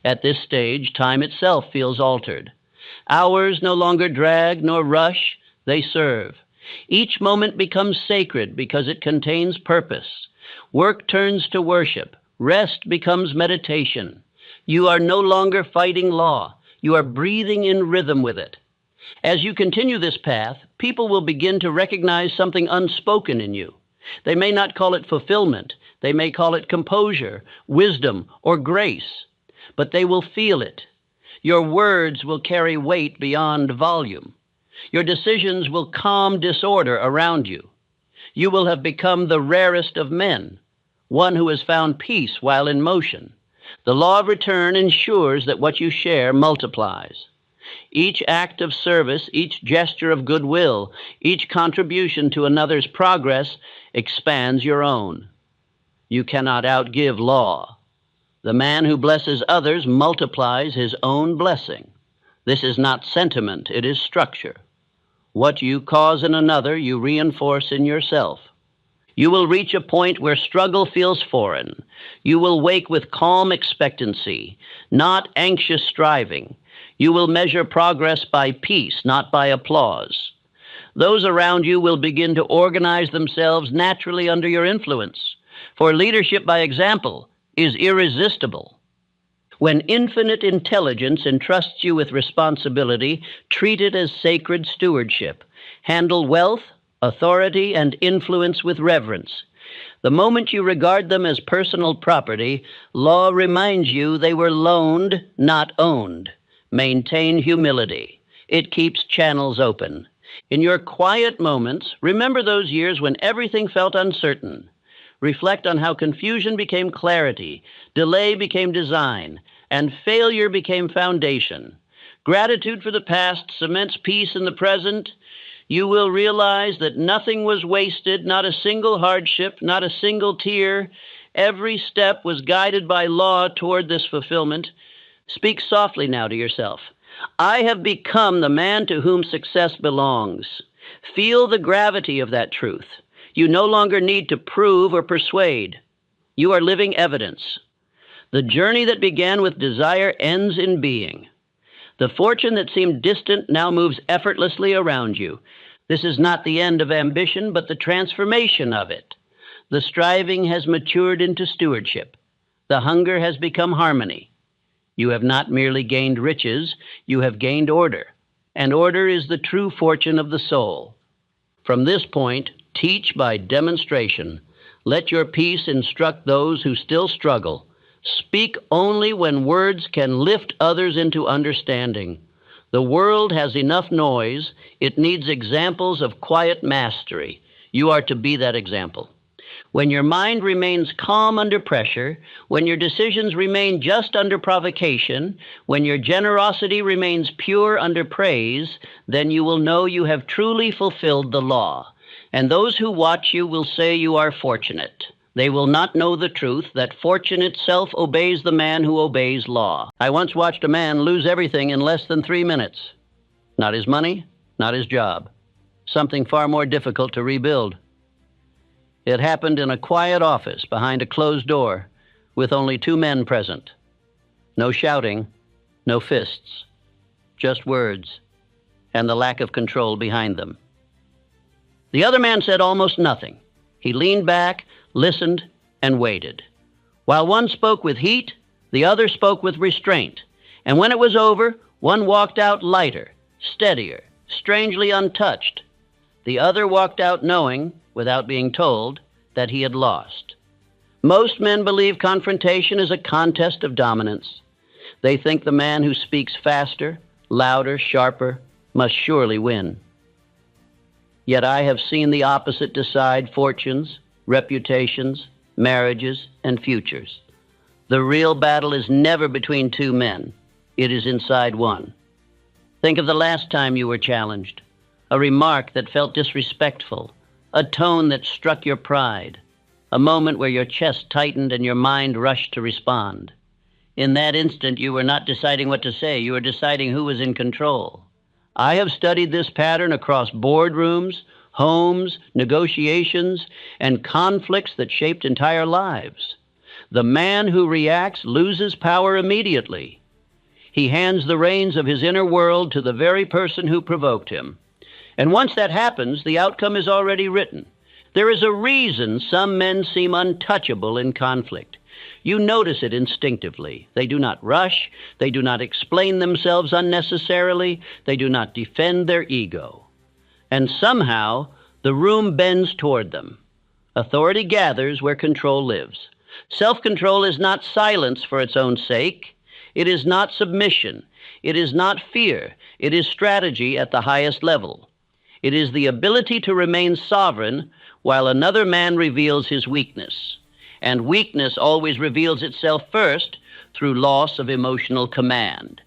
At this stage, time itself feels altered. Hours no longer drag nor rush, they serve. Each moment becomes sacred because it contains purpose. Work turns to worship. Rest becomes meditation. You are no longer fighting law. You are breathing in rhythm with it. As you continue this path, people will begin to recognize something unspoken in you. They may not call it fulfillment. They may call it composure, wisdom, or grace. But they will feel it. Your words will carry weight beyond volume. Your decisions will calm disorder around you. You will have become the rarest of men, one who has found peace while in motion. The law of return ensures that what you share multiplies. Each act of service, each gesture of goodwill, each contribution to another's progress expands your own. You cannot outgive law. The man who blesses others multiplies his own blessing. This is not sentiment, it is structure. What you cause in another, you reinforce in yourself. You will reach a point where struggle feels foreign. You will wake with calm expectancy, not anxious striving. You will measure progress by peace, not by applause. Those around you will begin to organize themselves naturally under your influence, for leadership by example is irresistible. When infinite intelligence entrusts you with responsibility, treat it as sacred stewardship. Handle wealth, authority, and influence with reverence. The moment you regard them as personal property, law reminds you they were loaned, not owned. Maintain humility. It keeps channels open. In your quiet moments, remember those years when everything felt uncertain. Reflect on how confusion became clarity, delay became design, and failure became foundation. Gratitude for the past cements peace in the present. You will realize that nothing was wasted, not a single hardship, not a single tear. Every step was guided by law toward this fulfillment. Speak softly now to yourself. I have become the man to whom success belongs. Feel the gravity of that truth. You no longer need to prove or persuade. You are living evidence. The journey that began with desire ends in being. The fortune that seemed distant now moves effortlessly around you. This is not the end of ambition, but the transformation of it. The striving has matured into stewardship. The hunger has become harmony. You have not merely gained riches, you have gained order. And order is the true fortune of the soul. From this point, teach by demonstration. Let your peace instruct those who still struggle. Speak only when words can lift others into understanding. The world has enough noise. It needs examples of quiet mastery. You are to be that example. When your mind remains calm under pressure, when your decisions remain just under provocation, when your generosity remains pure under praise, then you will know you have truly fulfilled the law. And those who watch you will say you are fortunate. They will not know the truth that fortune itself obeys the man who obeys law. I once watched a man lose everything in less than 3 minutes. Not his money, not his job. Something far more difficult to rebuild. It happened in a quiet office behind a closed door with only 2 men present. No shouting, no fists, just words and the lack of control behind them. The other man said almost nothing. He leaned back, listened, and waited. While one spoke with heat, the other spoke with restraint. And when it was over, one walked out lighter, steadier, strangely untouched. The other walked out knowing, without being told, that he had lost. Most men believe confrontation is a contest of dominance. They think the man who speaks faster, louder, sharper, must surely win. Yet I have seen the opposite decide fortunes, reputations, marriages, and futures. The real battle is never between 2 men. It is inside one. Think of the last time you were challenged. A remark that felt disrespectful. A tone that struck your pride. a moment where your chest tightened and your mind rushed to respond. In that instant, you were not deciding what to say. You were deciding who was in control. I have studied this pattern across boardrooms, homes, negotiations, and conflicts that shaped entire lives. The man who reacts loses power immediately. He hands the reins of his inner world to the very person who provoked him. And once that happens, the outcome is already written. There is a reason some men seem untouchable in conflict. You notice it instinctively. They do not rush. They do not explain themselves unnecessarily. They do not defend their ego. And somehow, the room bends toward them. Authority gathers where control lives. Self-control is not silence for its own sake. It is not submission. It is not fear. It is strategy at the highest level. It is the ability to remain sovereign while another man reveals his weakness. And weakness always reveals itself first through loss of emotional command.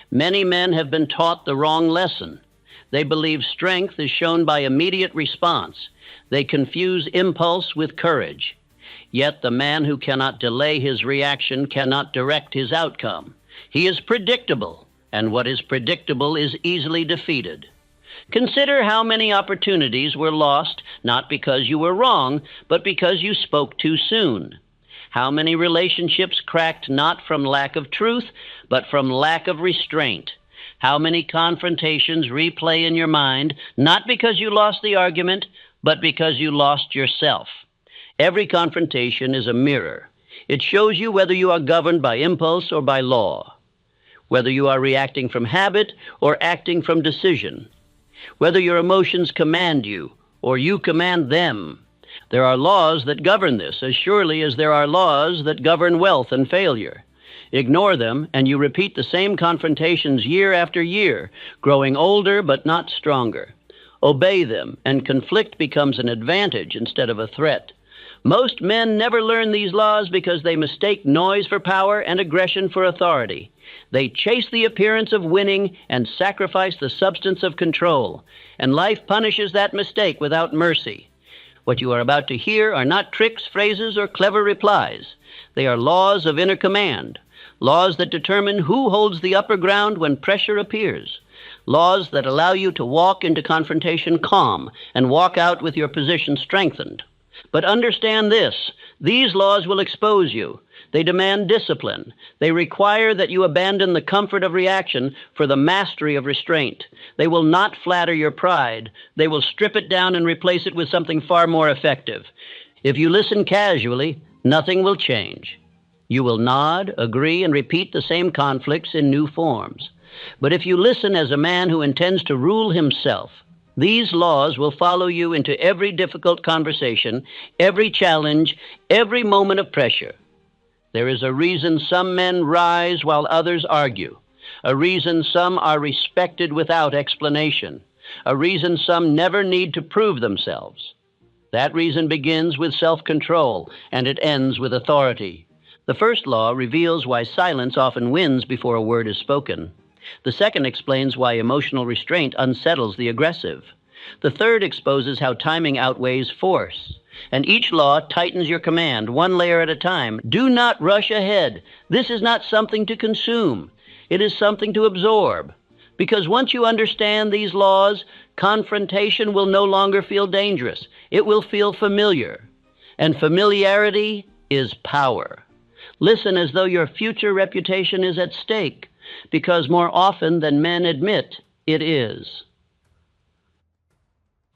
Many men have been taught the wrong lesson. They believe strength is shown by immediate response. They confuse impulse with courage. Yet the man who cannot delay his reaction cannot direct his outcome. He is predictable, and what is predictable is easily defeated. Consider how many opportunities were lost, not because you were wrong, but because you spoke too soon. How many relationships cracked not from lack of truth, but from lack of restraint. How many confrontations replay in your mind, not because you lost the argument, but because you lost yourself. Every confrontation is a mirror. It shows you whether you are governed by impulse or by law, whether you are reacting from habit or acting from decision, whether your emotions command you or you command them. There are laws that govern this, as surely as there are laws that govern wealth and failure. Ignore them, and you repeat the same confrontations year after year, growing older but not stronger. Obey them, and conflict becomes an advantage instead of a threat. Most men never learn these laws because they mistake noise for power and aggression for authority. They chase the appearance of winning and sacrifice the substance of control, and life punishes that mistake without mercy. What you are about to hear are not tricks, phrases, or clever replies. They are laws of inner command, laws that determine who holds the upper ground when pressure appears, laws that allow you to walk into confrontation calm and walk out with your position strengthened. But understand this, these laws will expose you. They demand discipline. They require that you abandon the comfort of reaction for the mastery of restraint. They will not flatter your pride. They will strip it down and replace it with something far more effective. If you listen casually, nothing will change. You will nod, agree, and repeat the same conflicts in new forms. But if you listen as a man who intends to rule himself, these laws will follow you into every difficult conversation, every challenge, every moment of pressure. There is a reason some men rise while others argue, a reason some are respected without explanation, a reason some never need to prove themselves. That reason begins with self-control, and it ends with authority. The first law reveals why silence often wins before a word is spoken. The second explains why emotional restraint unsettles the aggressive. The third exposes how timing outweighs force. And each law tightens your command, one layer at a time. Do not rush ahead. This is not something to consume. It is something to absorb. Because once you understand these laws, confrontation will no longer feel dangerous. It will feel familiar. And familiarity is power. Listen as though your future reputation is at stake, because more often than men admit, it is.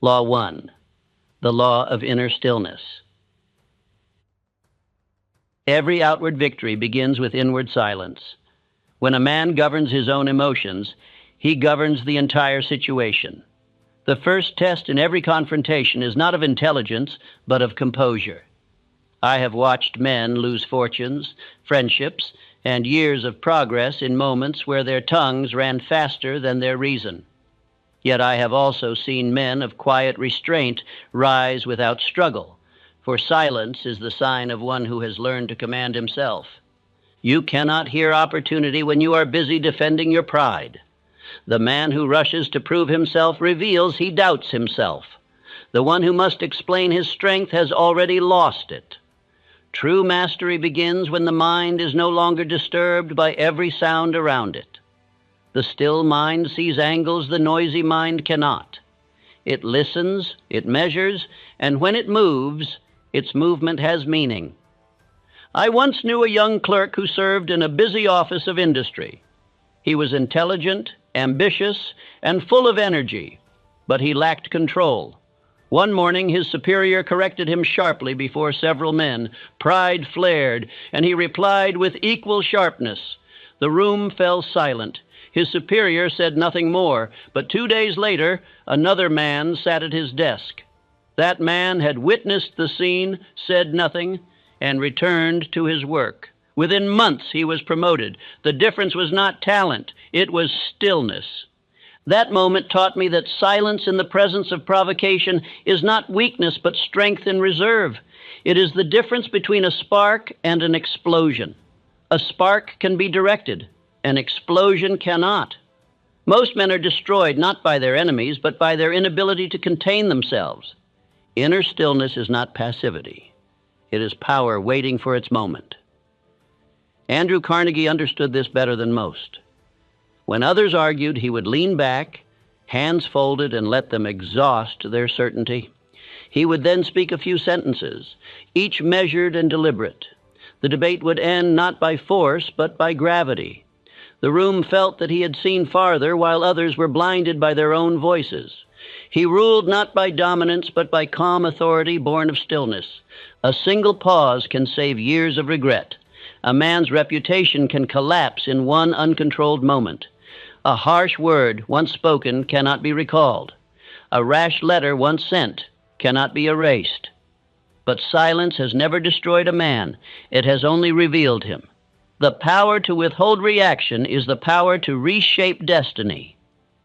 Law 1, the law of inner stillness. Every outward victory begins with inward silence. When a man governs his own emotions, he governs the entire situation. The first test in every confrontation is not of intelligence, but of composure. I have watched men lose fortunes, friendships, and years of progress in moments where their tongues ran faster than their reason. Yet I have also seen men of quiet restraint rise without struggle, for silence is the sign of one who has learned to command himself. You cannot hear opportunity when you are busy defending your pride. The man who rushes to prove himself reveals he doubts himself. The one who must explain his strength has already lost it. True mastery begins when the mind is no longer disturbed by every sound around it. The still mind sees angles the noisy mind cannot. It listens, it measures, and when it moves, its movement has meaning. I once knew a young clerk who served in a busy office of industry. He was intelligent, ambitious, and full of energy, but he lacked control. One morning, his superior corrected him sharply before several men. Pride flared, and he replied with equal sharpness. The room fell silent. His superior said nothing more, but 2 days later, another man sat at his desk. That man had witnessed the scene, said nothing, and returned to his work. Within months, he was promoted. The difference was not talent, it was stillness. That moment taught me that silence in the presence of provocation is not weakness, but strength in reserve. It is the difference between a spark and an explosion. A spark can be directed. An explosion cannot. Most men are destroyed not by their enemies, but by their inability to contain themselves. Inner stillness is not passivity. It is power waiting for its moment. Andrew Carnegie understood this better than most. When others argued, he would lean back, hands folded, and let them exhaust their certainty. He would then speak a few sentences, each measured and deliberate. The debate would end not by force, but by gravity. The room felt that he had seen farther, while others were blinded by their own voices. He ruled not by dominance, but by calm authority born of stillness. A single pause can save years of regret. A man's reputation can collapse in one uncontrolled moment. A harsh word once spoken cannot be recalled. A rash letter once sent cannot be erased. But silence has never destroyed a man. It has only revealed him. The power to withhold reaction is the power to reshape destiny.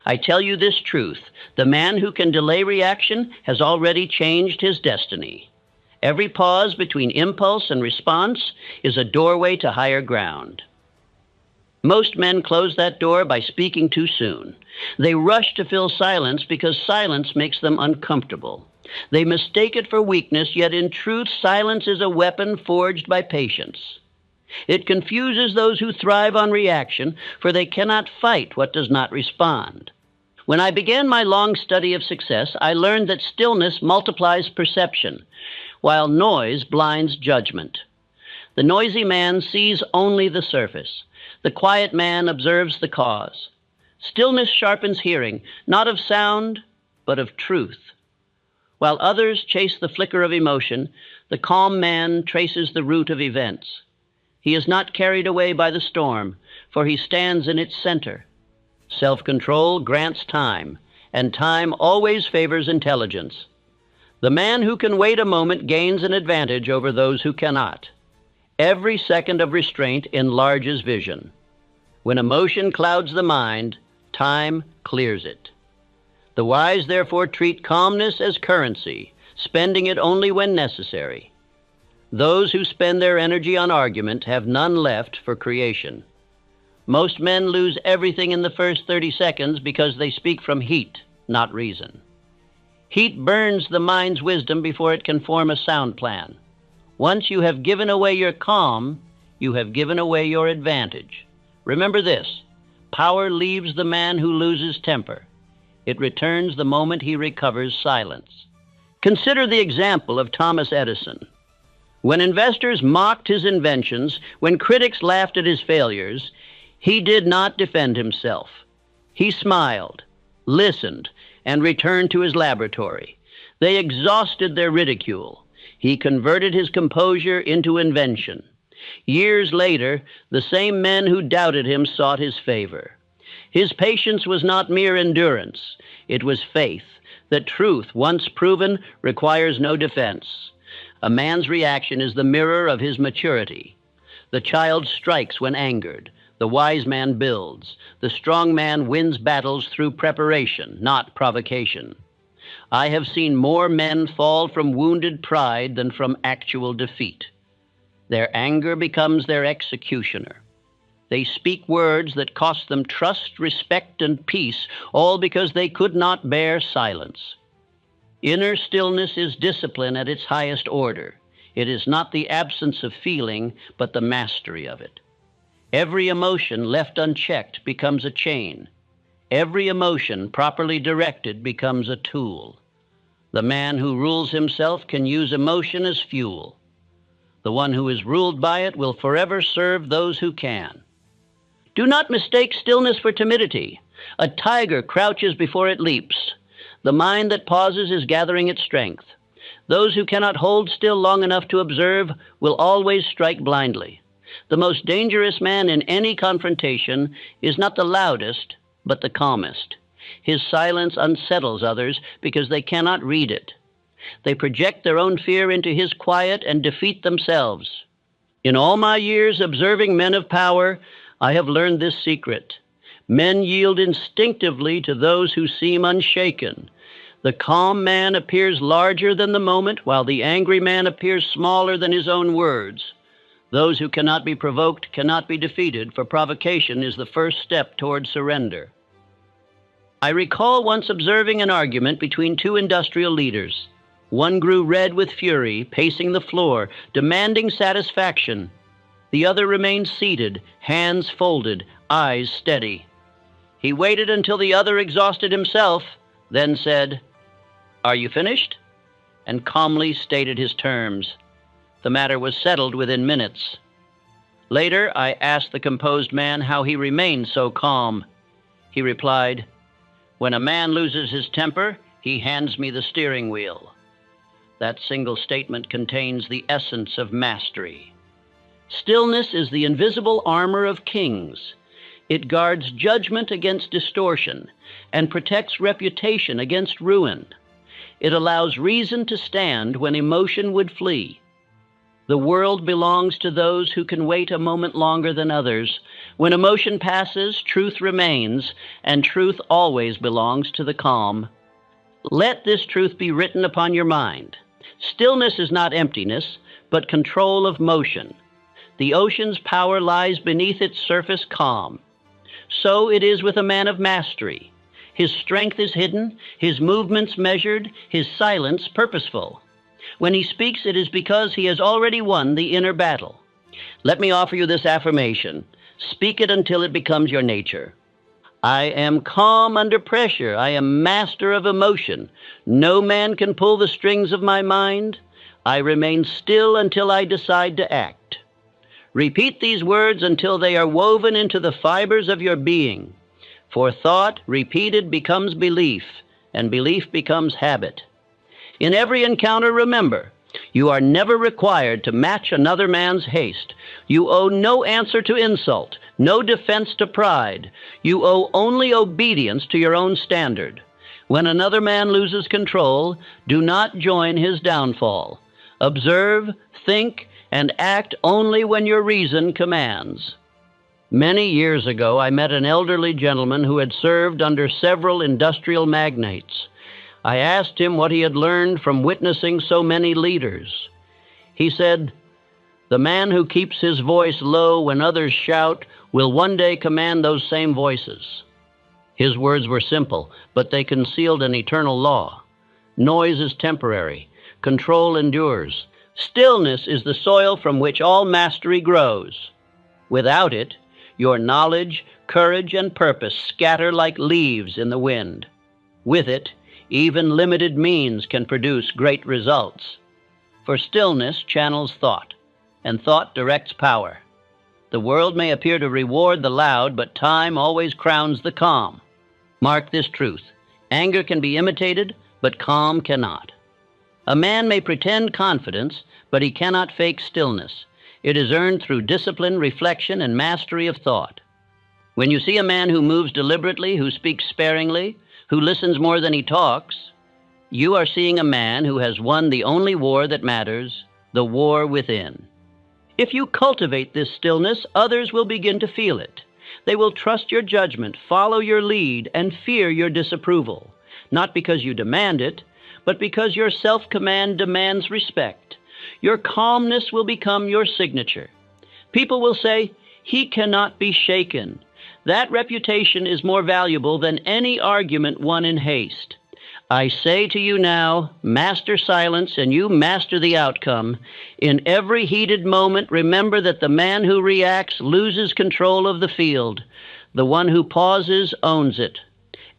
I tell you this truth: the man who can delay reaction has already changed his destiny. Every pause between impulse and response is a doorway to higher ground. Most men close that door by speaking too soon. They rush to fill silence because silence makes them uncomfortable. They mistake it for weakness, yet in truth, silence is a weapon forged by patience. It confuses those who thrive on reaction, for they cannot fight what does not respond. When I began my long study of success, I learned that stillness multiplies perception, while noise blinds judgment. The noisy man sees only the surface. The quiet man observes the cause. Stillness sharpens hearing, not of sound, but of truth. While others chase the flicker of emotion, the calm man traces the root of events. He is not carried away by the storm, for he stands in its center. Self-control grants time, and time always favors intelligence. The man who can wait a moment gains an advantage over those who cannot. Every second of restraint enlarges vision. When emotion clouds the mind, time clears it. The wise therefore treat calmness as currency, spending it only when necessary. Those who spend their energy on argument have none left for creation. Most men lose everything in the first 30 seconds because they speak from heat, not reason. Heat burns the mind's wisdom before it can form a sound plan. Once you have given away your calm, you have given away your advantage. Remember this: power leaves the man who loses temper. It returns the moment he recovers silence. Consider the example of Thomas Edison. When investors mocked his inventions, when critics laughed at his failures, he did not defend himself. He smiled, listened, and returned to his laboratory. They exhausted their ridicule. He converted his composure into invention. Years later, the same men who doubted him sought his favor. His patience was not mere endurance. It was faith that truth, once proven, requires no defense. A man's reaction is the mirror of his maturity. The child strikes when angered. The wise man builds. The strong man wins battles through preparation, not provocation. I have seen more men fall from wounded pride than from actual defeat. Their anger becomes their executioner. They speak words that cost them trust, respect, and peace, all because they could not bear silence. Inner stillness is discipline at its highest order. It is not the absence of feeling, but the mastery of it. Every emotion left unchecked becomes a chain. Every emotion properly directed becomes a tool. The man who rules himself can use emotion as fuel. The one who is ruled by it will forever serve those who can. Do not mistake stillness for timidity. A tiger crouches before it leaps. The mind that pauses is gathering its strength. Those who cannot hold still long enough to observe will always strike blindly. The most dangerous man in any confrontation is not the loudest, but the calmest. His silence unsettles others because they cannot read it. They project their own fear into his quiet and defeat themselves. In all my years observing men of power, I have learned this secret. Men yield instinctively to those who seem unshaken. The calm man appears larger than the moment, while the angry man appears smaller than his own words. Those who cannot be provoked cannot be defeated, for provocation is the first step toward surrender. I recall once observing an argument between two industrial leaders. One grew red with fury, pacing the floor, demanding satisfaction. The other remained seated, hands folded, eyes steady. He waited until the other exhausted himself, then said, "Are you finished?" and calmly stated his terms. The matter was settled within minutes. Later, I asked the composed man how he remained so calm. He replied, "When a man loses his temper, he hands me the steering wheel." That single statement contains the essence of mastery. Stillness is the invisible armor of kings. It guards judgment against distortion and protects reputation against ruin. It allows reason to stand when emotion would flee. The world belongs to those who can wait a moment longer than others. When emotion passes, truth remains, and truth always belongs to the calm. Let this truth be written upon your mind. Stillness is not emptiness, but control of motion. The ocean's power lies beneath its surface calm. So it is with a man of mastery. His strength is hidden, his movements measured, his silence purposeful. When he speaks, it is because he has already won the inner battle. Let me offer you this affirmation. Speak it until it becomes your nature. I am calm under pressure. I am master of emotion. No man can pull the strings of my mind. I remain still until I decide to act. Repeat these words until they are woven into the fibers of your being. For thought repeated becomes belief, and belief becomes habit. In every encounter, remember, you are never required to match another man's haste. You owe no answer to insult, no defense to pride. You owe only obedience to your own standard. When another man loses control, do not join his downfall. Observe, think, and act only when your reason commands. Many years ago, I met an elderly gentleman who had served under several industrial magnates. I asked him what he had learned from witnessing so many leaders. He said, "The man who keeps his voice low when others shout will one day command those same voices." His words were simple, but they concealed an eternal law. Noise is temporary. Control endures. Stillness is the soil from which all mastery grows. Without it, your knowledge, courage, and purpose scatter like leaves in the wind. With it, even limited means can produce great results. For stillness channels thought, and thought directs power. The world may appear to reward the loud, but time always crowns the calm. Mark this truth. Anger can be imitated, but calm cannot. A man may pretend confidence, but he cannot fake stillness. It is earned through discipline, reflection, and mastery of thought. When you see a man who moves deliberately, who speaks sparingly, who listens more than he talks, you are seeing a man who has won the only war that matters, the war within. If you cultivate this stillness, others will begin to feel it. They will trust your judgment, follow your lead, and fear your disapproval, not because you demand it, but because your self-command demands respect. Your calmness will become your signature. People will say, "He cannot be shaken." That reputation is more valuable than any argument won in haste. I say to you now, master silence and you master the outcome. In every heated moment, remember that the man who reacts loses control of the field. The one who pauses owns it.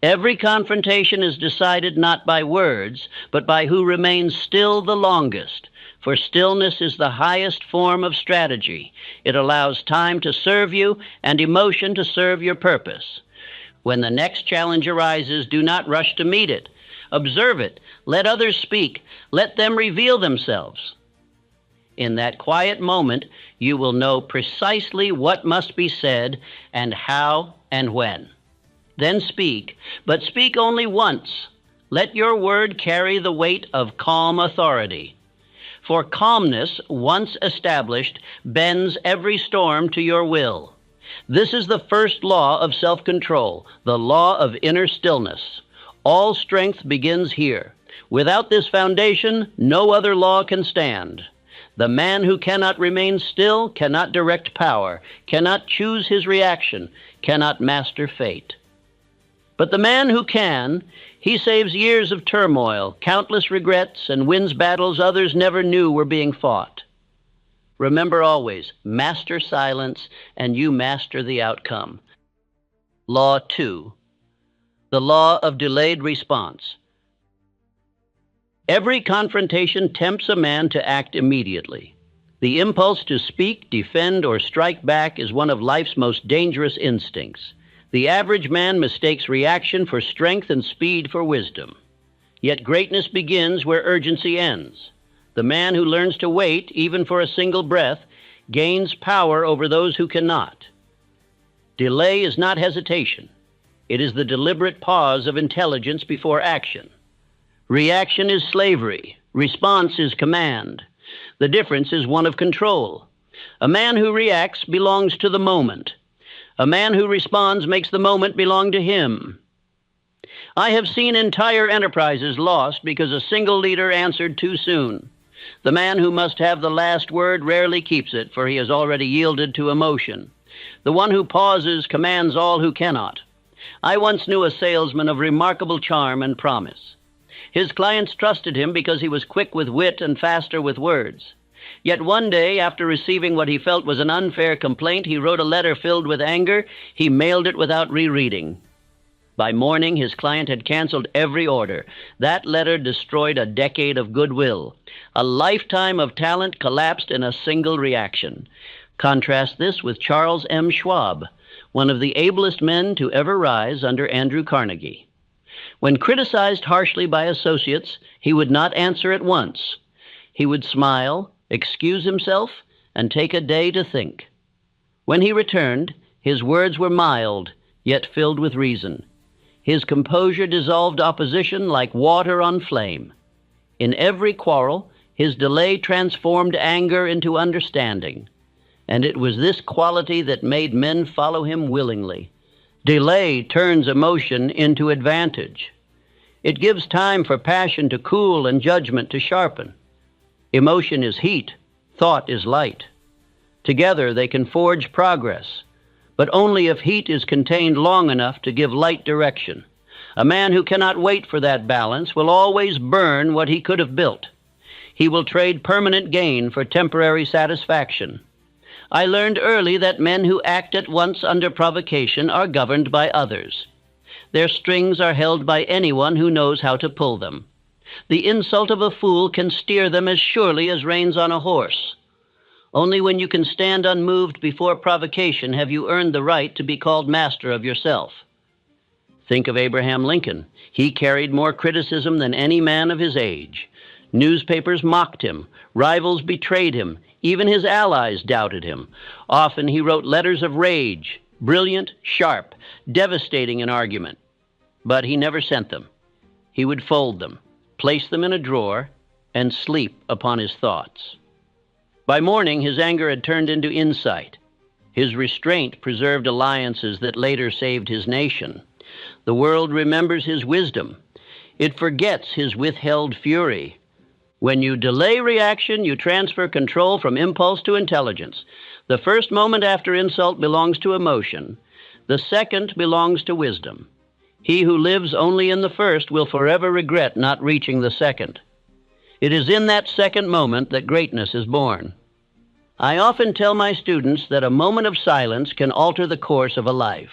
Every confrontation is decided not by words, but by who remains still the longest. For stillness is the highest form of strategy. It allows time to serve you and emotion to serve your purpose. When the next challenge arises, do not rush to meet it. Observe it. Let others speak. Let them reveal themselves. In that quiet moment, you will know precisely what must be said and how and when. Then speak, but speak only once. Let your word carry the weight of calm authority. For calmness, once established, bends every storm to your will. This is the first law of self-control, the law of inner stillness. All strength begins here. Without this foundation, no other law can stand. The man who cannot remain still cannot direct power, cannot choose his reaction, cannot master fate. But the man who can, he saves years of turmoil, countless regrets, and wins battles others never knew were being fought. Remember always, master silence, and you master the outcome. Law 2. The law of delayed response. Every confrontation tempts a man to act immediately. The impulse to speak, defend, or strike back is one of life's most dangerous instincts. The average man mistakes reaction for strength and speed for wisdom. Yet greatness begins where urgency ends. The man who learns to wait, even for a single breath, gains power over those who cannot. Delay is not hesitation. It is the deliberate pause of intelligence before action. Reaction is slavery. Response is command. The difference is one of control. A man who reacts belongs to the moment. A man who responds makes the moment belong to him. I have seen entire enterprises lost because a single leader answered too soon. The man who must have the last word rarely keeps it, for he has already yielded to emotion. The one who pauses commands all who cannot. I once knew a salesman of remarkable charm and promise. His clients trusted him because he was quick with wit and faster with words. Yet one day, after receiving what he felt was an unfair complaint, he wrote a letter filled with anger. He mailed it without rereading. By morning, his client had canceled every order. That letter destroyed a decade of goodwill. A lifetime of talent collapsed in a single reaction. Contrast this with Charles M. Schwab, one of the ablest men to ever rise under Andrew Carnegie. When criticized harshly by associates, he would not answer at once. He would smile, excuse himself, and take a day to think. When he returned, his words were mild, yet filled with reason. His composure dissolved opposition like water on flame. In every quarrel, his delay transformed anger into understanding. And it was this quality that made men follow him willingly. Delay turns emotion into advantage. It gives time for passion to cool and judgment to sharpen. Emotion is heat, thought is light. Together they can forge progress, but only if heat is contained long enough to give light direction. A man who cannot wait for that balance will always burn what he could have built. He will trade permanent gain for temporary satisfaction. I learned early that men who act at once under provocation are governed by others. Their strings are held by anyone who knows how to pull them. The insult of a fool can steer them as surely as reins on a horse. Only when you can stand unmoved before provocation have you earned the right to be called master of yourself. Think of Abraham Lincoln. He carried more criticism than any man of his age. Newspapers mocked him. Rivals betrayed him. Even his allies doubted him. Often he wrote letters of rage, brilliant, sharp, devastating in argument. But he never sent them. He would fold them, place them in a drawer, and sleep upon his thoughts. By morning, his anger had turned into insight. His restraint preserved alliances that later saved his nation. The world remembers his wisdom. It forgets his withheld fury. When you delay reaction, you transfer control from impulse to intelligence. The first moment after insult belongs to emotion. The second belongs to wisdom. He who lives only in the first will forever regret not reaching the second. It is in that second moment that greatness is born. I often tell my students that a moment of silence can alter the course of a life.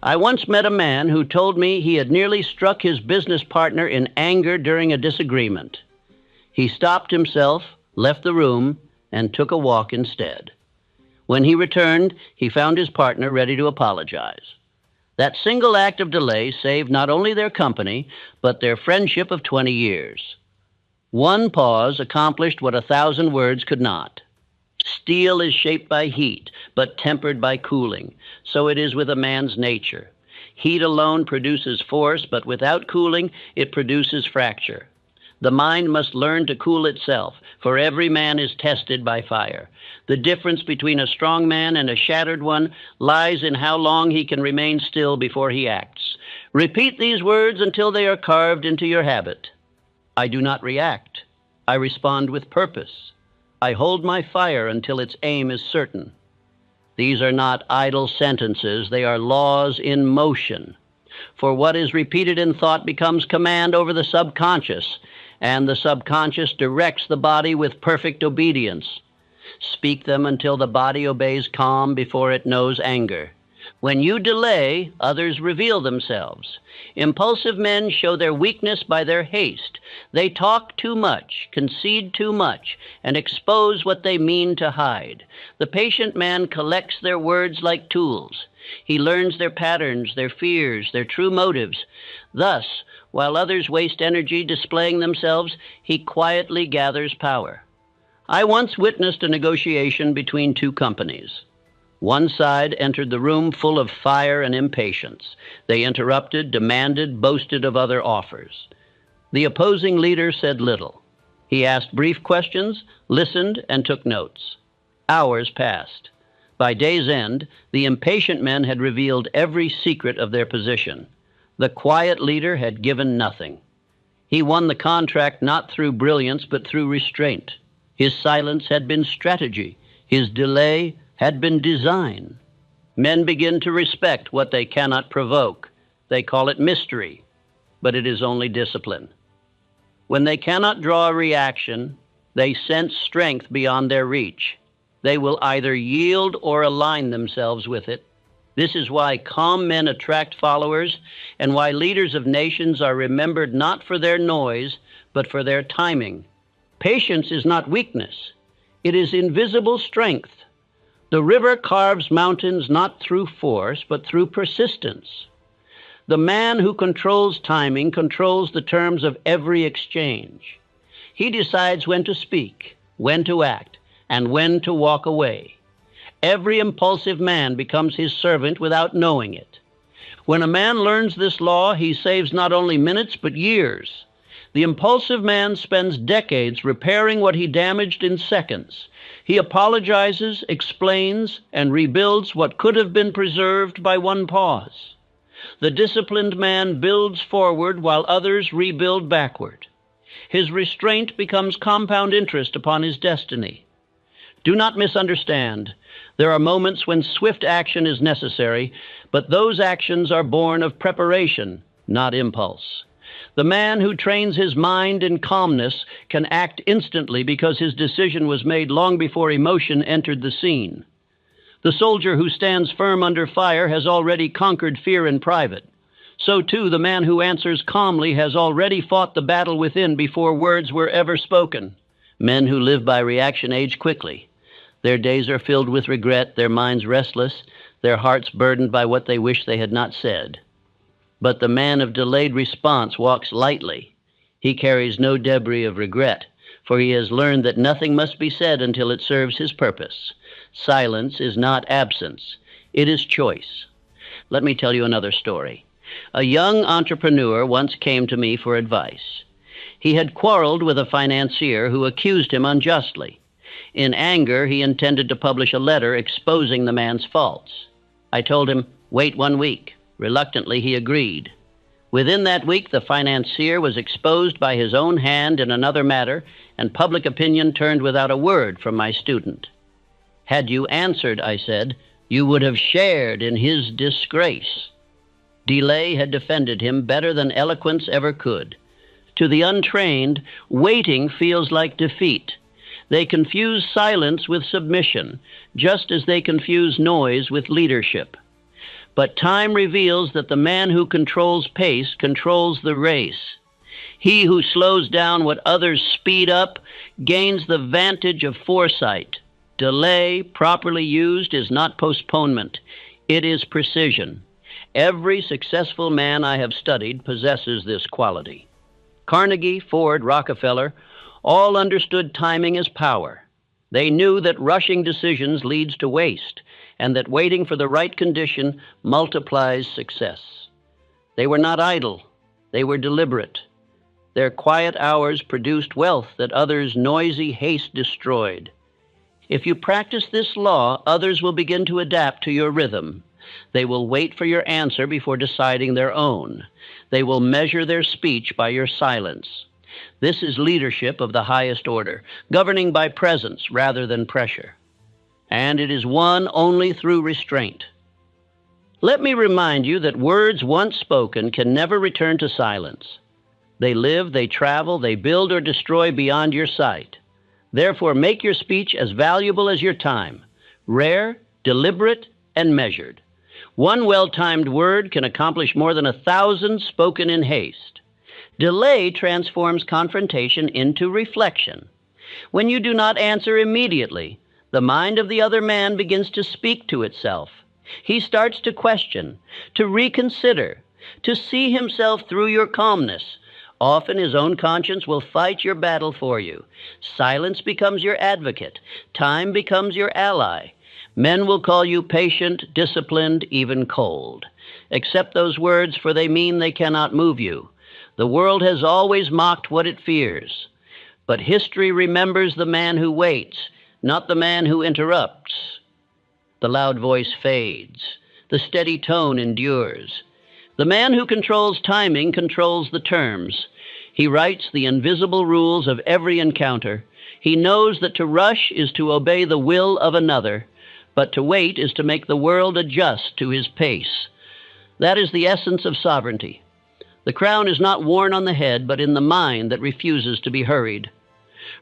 I once met a man who told me he had nearly struck his business partner in anger during a disagreement. He stopped himself, left the room, and took a walk instead. When he returned, he found his partner ready to apologize. That single act of delay saved not only their company, but their friendship of 20 years. One pause accomplished what 1,000 words could not. Steel is shaped by heat, but tempered by cooling. So it is with a man's nature. Heat alone produces force, but without cooling, it produces fracture. The mind must learn to cool itself, for every man is tested by fire. The difference between a strong man and a shattered one lies in how long he can remain still before he acts. Repeat these words until they are carved into your habit. I do not react. I respond with purpose. I hold my fire until its aim is certain. These are not idle sentences, they are laws in motion. For what is repeated in thought becomes command over the subconscious, and the subconscious directs the body with perfect obedience. Speak them until the body obeys calm before it knows anger. When you delay, others reveal themselves. Impulsive men show their weakness by their haste. They talk too much, concede too much, and expose what they mean to hide. The patient man collects their words like tools. He learns their patterns, their fears, their true motives. Thus, while others waste energy displaying themselves, he quietly gathers power. I once witnessed a negotiation between two companies. One side entered the room full of fire and impatience. They interrupted, demanded, boasted of other offers. The opposing leader said little. He asked brief questions, listened, and took notes. Hours passed. By day's end, the impatient men had revealed every secret of their position. The quiet leader had given nothing. He won the contract not through brilliance, but through restraint. His silence had been strategy. His delay had been design. Men begin to respect what they cannot provoke. They call it mystery, but it is only discipline. When they cannot draw a reaction, they sense strength beyond their reach. They will either yield or align themselves with it. This is why calm men attract followers, and why leaders of nations are remembered not for their noise, but for their timing. Patience is not weakness. It is invisible strength. The river carves mountains not through force, but through persistence. The man who controls timing controls the terms of every exchange. He decides when to speak, when to act, and when to walk away. Every impulsive man becomes his servant without knowing it. When a man learns this law, he saves not only minutes, but years. The impulsive man spends decades repairing what he damaged in seconds. He apologizes, explains, and rebuilds what could have been preserved by one pause. The disciplined man builds forward while others rebuild backward. His restraint becomes compound interest upon his destiny. Do not misunderstand. There are moments when swift action is necessary, but those actions are born of preparation, not impulse. The man who trains his mind in calmness can act instantly because his decision was made long before emotion entered the scene. The soldier who stands firm under fire has already conquered fear in private. So too, the man who answers calmly has already fought the battle within before words were ever spoken. Men who live by reaction age quickly. Their days are filled with regret, their minds restless, their hearts burdened by what they wish they had not said. But the man of delayed response walks lightly. He carries no debris of regret, for he has learned that nothing must be said until it serves his purpose. Silence is not absence. It is choice. Let me tell you another story. A young entrepreneur once came to me for advice. He had quarreled with a financier who accused him unjustly. In anger, he intended to publish a letter exposing the man's faults. I told him, wait 1 week. Reluctantly, he agreed. Within that week, the financier was exposed by his own hand in another matter, and public opinion turned without a word from my student. Had you answered, I said, you would have shared in his disgrace. Delay had defended him better than eloquence ever could. To the untrained, waiting feels like defeat. They confuse silence with submission, just as they confuse noise with leadership. But time reveals that the man who controls pace controls the race. He who slows down what others speed up gains the vantage of foresight. Delay, properly used, is not postponement. It is precision. Every successful man I have studied possesses this quality. Carnegie, Ford, Rockefeller, all understood timing as power. They knew that rushing decisions leads to waste, and that waiting for the right condition multiplies success. They were not idle. They were deliberate. Their quiet hours produced wealth that others' noisy haste destroyed. If you practice this law, others will begin to adapt to your rhythm. They will wait for your answer before deciding their own. They will measure their speech by your silence. This is leadership of the highest order, governing by presence rather than pressure. And it is won only through restraint. Let me remind you that words once spoken can never return to silence. They live, they travel, they build or destroy beyond your sight. Therefore, make your speech as valuable as your time, rare, deliberate, and measured. One well-timed word can accomplish more than 1,000 spoken in haste. Delay transforms confrontation into reflection. When you do not answer immediately, the mind of the other man begins to speak to itself. He starts to question, to reconsider, to see himself through your calmness. Often his own conscience will fight your battle for you. Silence becomes your advocate. Time becomes your ally. Men will call you patient, disciplined, even cold. Accept those words, for they mean they cannot move you. The world has always mocked what it fears. But history remembers the man who waits, not the man who interrupts. The loud voice fades. The steady tone endures. The man who controls timing controls the terms. He writes the invisible rules of every encounter. He knows that to rush is to obey the will of another, but to wait is to make the world adjust to his pace. That is the essence of sovereignty. The crown is not worn on the head, but in the mind that refuses to be hurried.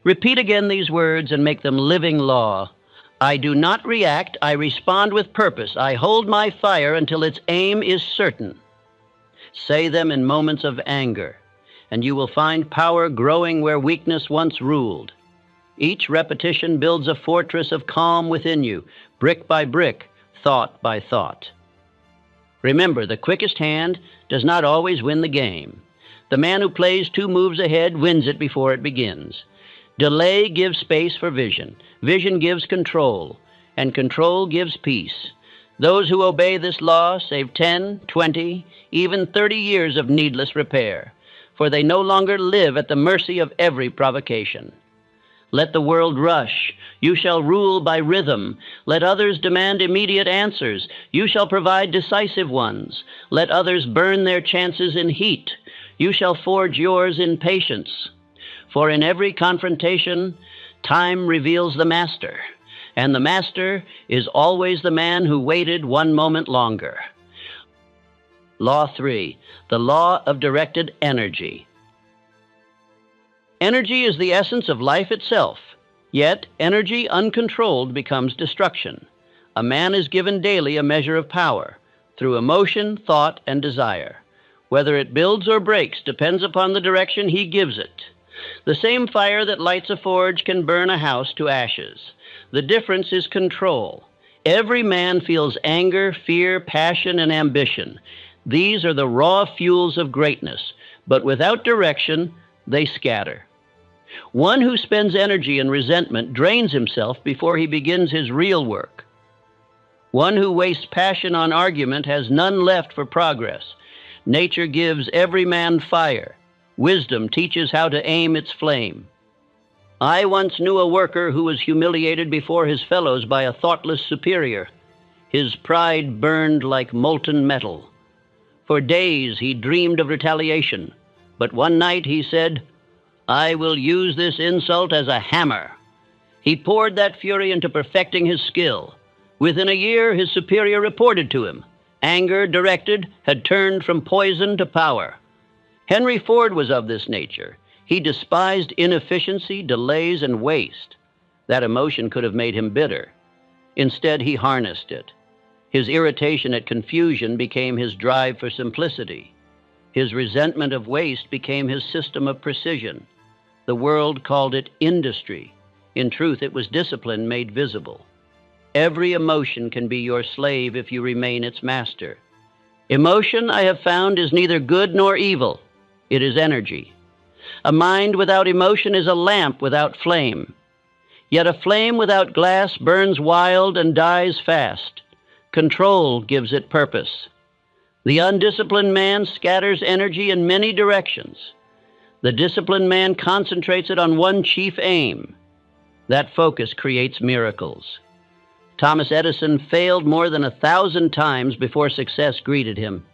Repeat again these words and make them living law. I do not react, I respond with purpose. I hold my fire until its aim is certain. Say them in moments of anger, and you will find power growing where weakness once ruled. Each repetition builds a fortress of calm within you, brick by brick, thought by thought. Remember, the quickest hand does not always win the game. The man who plays 2 moves ahead wins it before it begins. Delay gives space for vision. Vision gives control, and control gives peace. Those who obey this law save 10, 20, even 30 years of needless repair, for they no longer live at the mercy of every provocation. Let the world rush. You shall rule by rhythm. Let others demand immediate answers. You shall provide decisive ones. Let others burn their chances in heat. You shall forge yours in patience. For in every confrontation, time reveals the master, and the master is always the man who waited 1 moment longer. Law 3, the law of directed energy. Energy is the essence of life itself, yet energy uncontrolled becomes destruction. A man is given daily a measure of power, through emotion, thought, and desire. Whether it builds or breaks depends upon the direction he gives it. The same fire that lights a forge can burn a house to ashes. The difference is control. Every man feels anger, fear, passion, and ambition. These are the raw fuels of greatness, but without direction, they scatter. One who spends energy in resentment drains himself before he begins his real work. One who wastes passion on argument has none left for progress. Nature gives every man fire. Wisdom teaches how to aim its flame. I once knew a worker who was humiliated before his fellows by a thoughtless superior. His pride burned like molten metal. For days he dreamed of retaliation, but one night he said, I will use this insult as a hammer. He poured that fury into perfecting his skill. Within a year, his superior reported to him. Anger directed had turned from poison to power. Henry Ford was of this nature. He despised inefficiency, delays, and waste. That emotion could have made him bitter. Instead, he harnessed it. His irritation at confusion became his drive for simplicity. His resentment of waste became his system of precision. The world called it industry. In truth, it was discipline made visible. Every emotion can be your slave if you remain its master. Emotion, I have found, is neither good nor evil. It is energy. A mind without emotion is a lamp without flame. Yet a flame without glass burns wild and dies fast. Control gives it purpose. The undisciplined man scatters energy in many directions. The disciplined man concentrates it on one chief aim. That focus creates miracles. Thomas Edison failed more than 1,000 times before success greeted him.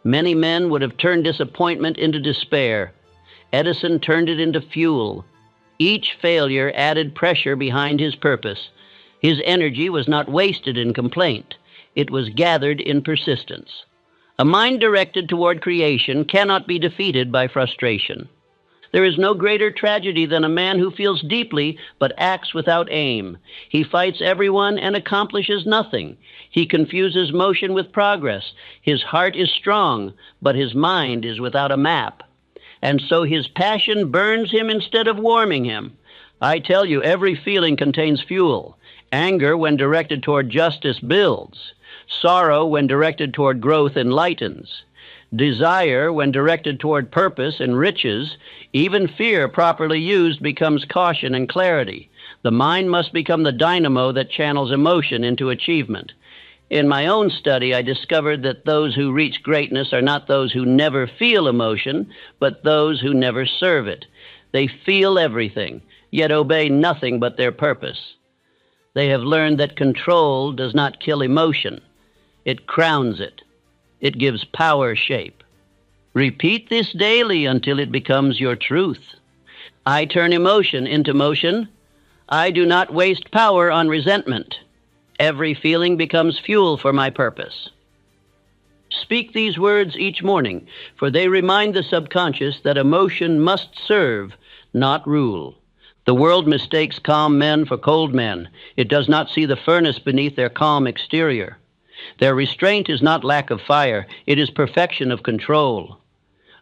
Many men would have turned disappointment into despair. Edison turned it into fuel. Each failure added pressure behind his purpose. His energy was not wasted in complaint. It was gathered in persistence. A mind directed toward creation cannot be defeated by frustration. There is no greater tragedy than a man who feels deeply but acts without aim. He fights everyone and accomplishes nothing. He confuses motion with progress. His heart is strong, but his mind is without a map. And so his passion burns him instead of warming him. I tell you, every feeling contains fuel. Anger, when directed toward justice, builds. Sorrow, when directed toward growth, enlightens. Desire, when directed toward purpose, enriches. Even fear, properly used, becomes caution and clarity. The mind must become the dynamo that channels emotion into achievement. In my own study, I discovered that those who reach greatness are not those who never feel emotion, but those who never serve it. They feel everything, yet obey nothing but their purpose. They have learned that control does not kill emotion. It crowns it. It gives power shape. Repeat this daily until it becomes your truth. I turn emotion into motion. I do not waste power on resentment. Every feeling becomes fuel for my purpose. Speak these words each morning, for they remind the subconscious that emotion must serve, not rule. The world mistakes calm men for cold men. It does not see the furnace beneath their calm exterior. Their restraint is not lack of fire, it is perfection of control.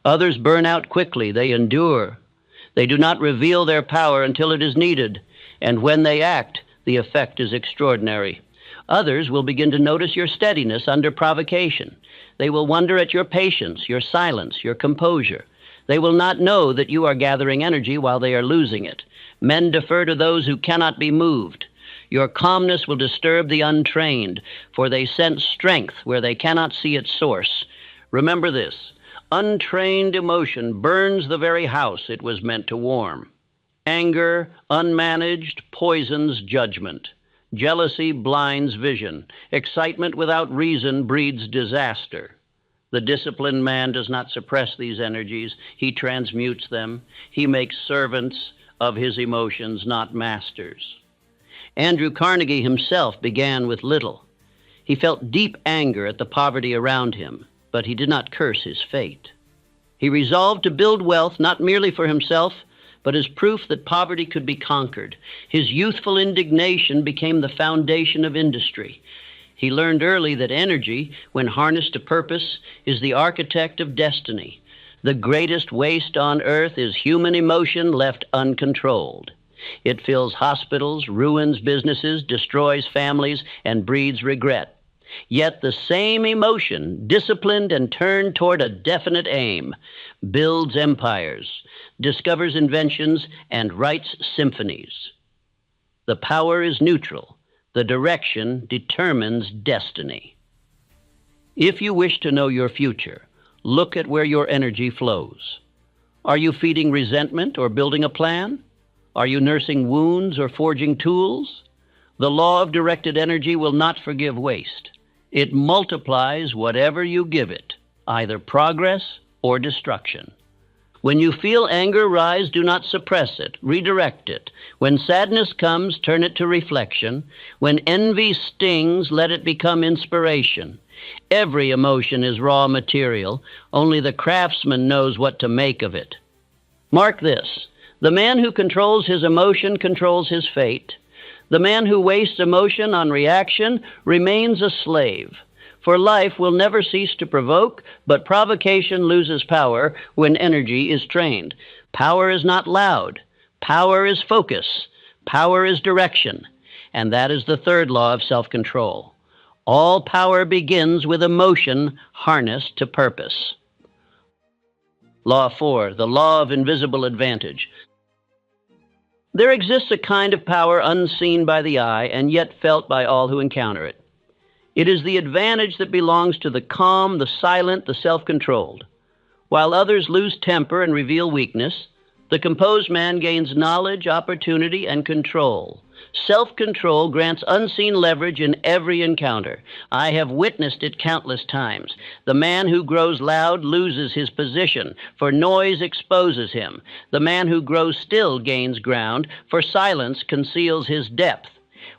Others burn out quickly, they endure. They do not reveal their power until it is needed, and when they act, the effect is extraordinary. Others will begin to notice your steadiness under provocation. They will wonder at your patience, your silence, your composure. They will not know that you are gathering energy while they are losing it. Men defer to those who cannot be moved. Your calmness will disturb the untrained, for they sense strength where they cannot see its source. Remember this: untrained emotion burns the very house it was meant to warm. Anger, unmanaged, poisons judgment. Jealousy blinds vision. Excitement without reason breeds disaster. The disciplined man does not suppress these energies. He transmutes them. He makes servants of his emotions, not masters. Andrew Carnegie himself began with little. He felt deep anger at the poverty around him, but he did not curse his fate. He resolved to build wealth not merely for himself, but as proof that poverty could be conquered. His youthful indignation became the foundation of industry. He learned early that energy, when harnessed to purpose, is the architect of destiny. The greatest waste on earth is human emotion left uncontrolled. It fills hospitals, ruins businesses, destroys families, and breeds regret. Yet the same emotion, disciplined and turned toward a definite aim, builds empires, discovers inventions, and writes symphonies. The power is neutral. The direction determines destiny. If you wish to know your future, look at where your energy flows. Are you feeding resentment or building a plan? Are you nursing wounds or forging tools? The law of directed energy will not forgive waste. It multiplies whatever you give it, either progress or destruction. When you feel anger rise, do not suppress it, redirect it. When sadness comes, turn it to reflection. When envy stings, let it become inspiration. Every emotion is raw material, only the craftsman knows what to make of it. Mark this: the man who controls his emotion controls his fate. The man who wastes emotion on reaction remains a slave. For life will never cease to provoke, but provocation loses power when energy is trained. Power is not loud. Power is focus. Power is direction. And that is the third law of self-control. All power begins with emotion harnessed to purpose. Law 4, the law of invisible advantage. There exists a kind of power unseen by the eye and yet felt by all who encounter it. It is the advantage that belongs to the calm, the silent, the self-controlled. While others lose temper and reveal weakness, the composed man gains knowledge, opportunity, and control. Self-control grants unseen leverage in every encounter. I have witnessed it countless times. The man who grows loud loses his position, for noise exposes him. The man who grows still gains ground, for silence conceals his depth.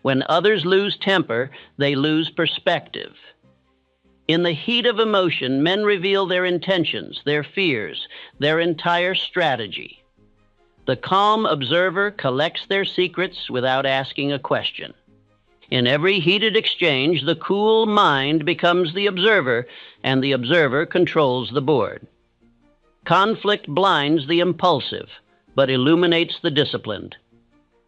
When others lose temper, they lose perspective. In the heat of emotion, men reveal their intentions, their fears, their entire strategy. The calm observer collects their secrets without asking a question. In every heated exchange, the cool mind becomes the observer, and the observer controls the board. Conflict blinds the impulsive, but illuminates the disciplined.